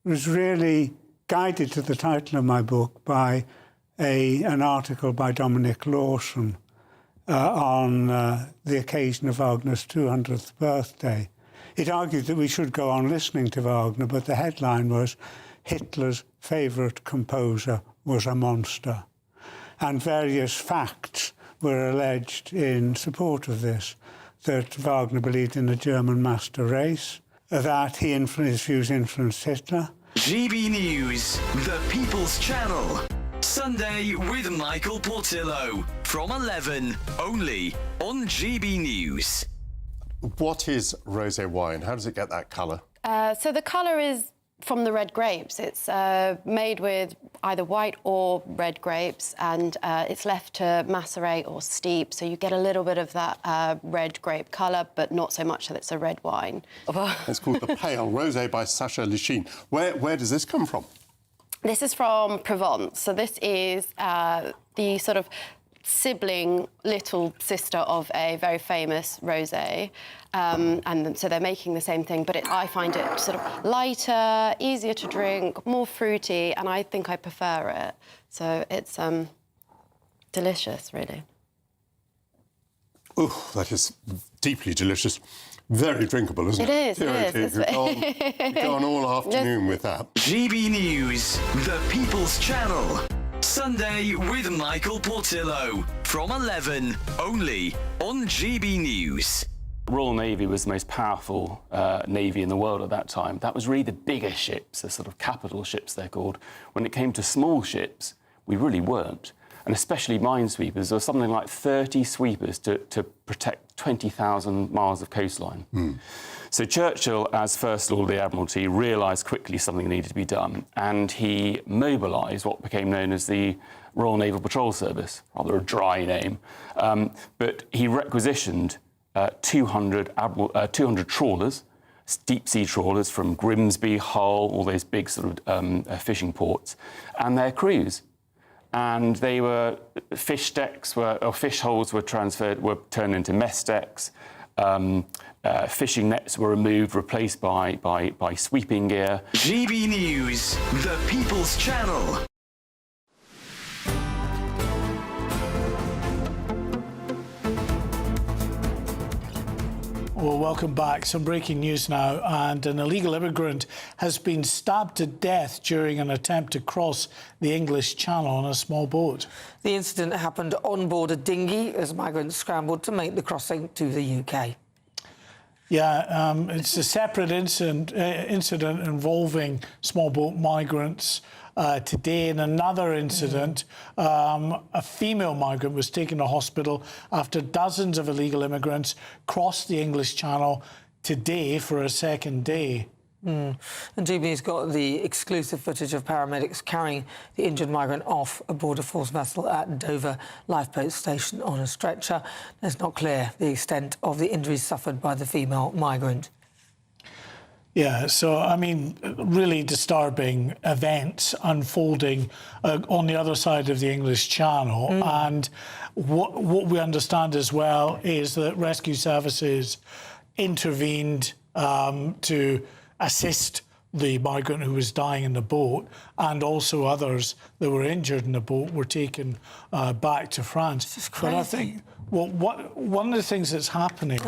was really guided to the title of my book by an article by Dominic Lawson on the occasion of Wagner's 200th birthday. It argued that we should go on listening to Wagner, but the headline was Hitler's favourite composer was a monster. And various facts were alleged in support of this, that Wagner believed in a German master race, that his views influenced Hitler. GB News, the People's Channel. Sunday with Michael Portillo from 11, only on GB News. What is rosé wine? How does it get that colour? So the colour is from the red grapes. It's made with either white or red grapes, and it's left to macerate or steep, so you get a little bit of that red grape colour, but not so much that it's a red wine. It's called the Pale Rosé by Sacha Lichine. Where does this come from? This is from Provence. So this is the sort of sibling little sister of a very famous rosé, and so they're making the same thing, but I find it sort of lighter, easier to drink, more fruity, and I think I prefer it. So it's delicious, really. Oh, that is deeply delicious. Very drinkable, isn't it? It is. You go on all afternoon with that. GB News, the People's Channel. Sunday with Michael Portillo from 11, only on GB News. Royal Navy was the most powerful navy in the world at that time. That was really the bigger ships, the sort of capital ships they're called. When it came to small ships, we really weren't. And especially minesweepers, there was something like 30 sweepers to protect 20,000 miles of coastline. So Churchill, as First Lord of the Admiralty, realised quickly something needed to be done, and he mobilised what became known as the Royal Naval Patrol Service, rather a dry name. But he requisitioned 200 trawlers, deep-sea trawlers from Grimsby, Hull, all those big sort of fishing ports, and their crews. And they were fish holes were turned into mess decks. Fishing nets were removed, replaced by sweeping gear. GB News, the People's Channel. Well, welcome back. Some breaking news now, and an illegal immigrant has been stabbed to death during an attempt to cross the English Channel on a small boat. The incident happened on board a dinghy as migrants scrambled to make the crossing to the UK. Yeah, it's a separate incident involving small boat migrants. Today, in another incident, a female migrant was taken to hospital after dozens of illegal immigrants crossed the English Channel today for a second day. And GB's got the exclusive footage of paramedics carrying the injured migrant off a border force vessel at Dover lifeboat station on a stretcher. It's not clear the extent of the injuries suffered by the female migrant. Yeah, so, I mean, really disturbing events unfolding on the other side of the English Channel. And what we understand as well is that rescue services intervened to assist the migrant who was dying in the boat, and also others that were injured in the boat were taken back to France. But I think, well, one of the things that's happening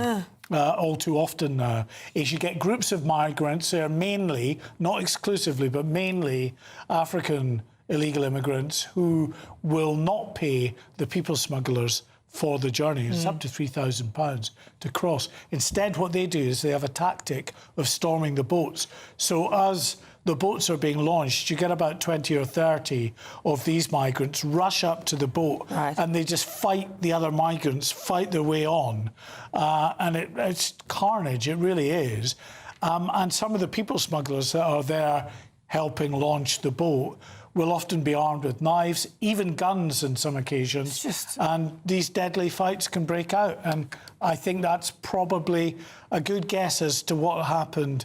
all too often now is you get groups of migrants. They're mainly, not exclusively, but mainly African illegal immigrants who will not pay the people smugglers for the journey. It's up to £3,000 to cross. Instead, what they do is they have a tactic of storming the boats. So as the boats are being launched, you get about 20 or 30 of these migrants rush up to the boat, and they just fight the other migrants, fight their way on. And it's carnage, it really is. And some of the people smugglers that are there helping launch the boat will often be armed with knives, even guns on some occasions, and these deadly fights can break out. And I think that's probably a good guess as to what happened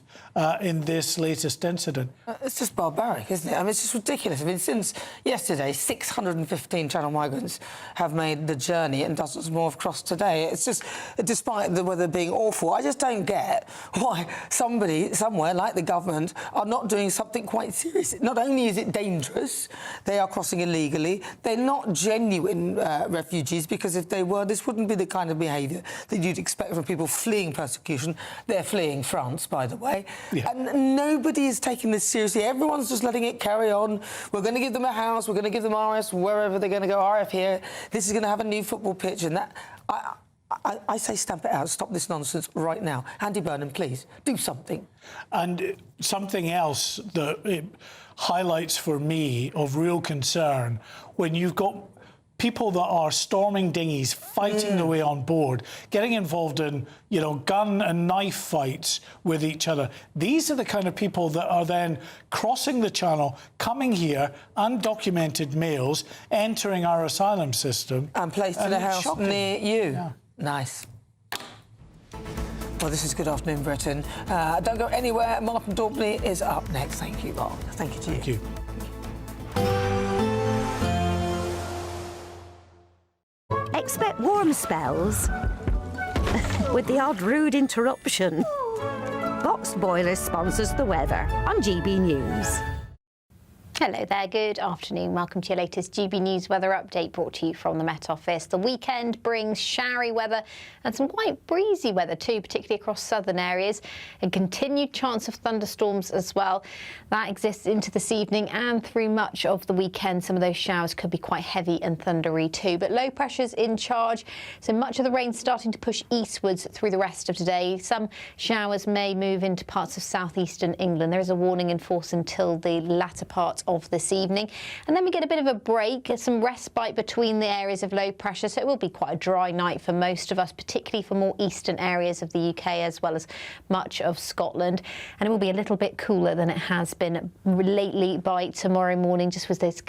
in this latest incident. It's just barbaric, isn't it? I mean, it's just ridiculous. I mean, since yesterday, 615 channel migrants have made the journey and dozens more have crossed today. It's just, despite the weather being awful, I just don't get why somebody somewhere, like the government, are not doing something quite serious. Not only is it dangerous, they are crossing illegally, they're not genuine refugees, because if they were, this wouldn't be the kind of behaviour that you'd expect from people fleeing persecution. They're fleeing France, by the way. Yeah. And nobody is taking this seriously. Everyone's just letting it carry on. We're going to give them a house. We're going to give them RF wherever they're going to go. RF here. This is going to have a new football pitch, and that. I say stamp it out. Stop this nonsense right now. Andy Burnham, please do something. And something else that it highlights for me of real concern, when you've got people that are storming dinghies, fighting their way on board, getting involved in, you know, gun and knife fights with each other. These are the kind of people that are then crossing the channel, coming here, undocumented males, entering our asylum system. And placed in a house near you. Yeah. Nice. Well, this is Good Afternoon Britain. Don't go anywhere. Martin Daubney is up next. Thank you, Mark. Thank you to you. Thank you. Expect warm spells with the odd rude interruption. Boxed Boilers sponsors the weather on GB News. Hello there, good afternoon. Welcome to your latest GB News weather update, brought to you from the Met Office. The weekend brings showery weather and some quite breezy weather too, particularly across southern areas. A continued chance of thunderstorms as well. That exists into this evening and through much of the weekend. Some of those showers could be quite heavy and thundery too. But low pressure's in charge, so much of the rain starting to push eastwards through the rest of today. Some showers may move into parts of southeastern England. There is a warning in force until the latter part of this evening, and then we get a bit of a break, some respite between the areas of low pressure, so it will be quite a dry night for most of us, particularly for more eastern areas of the UK as well as much of Scotland, and it will be a little bit cooler than it has been lately by tomorrow morning, just with those clear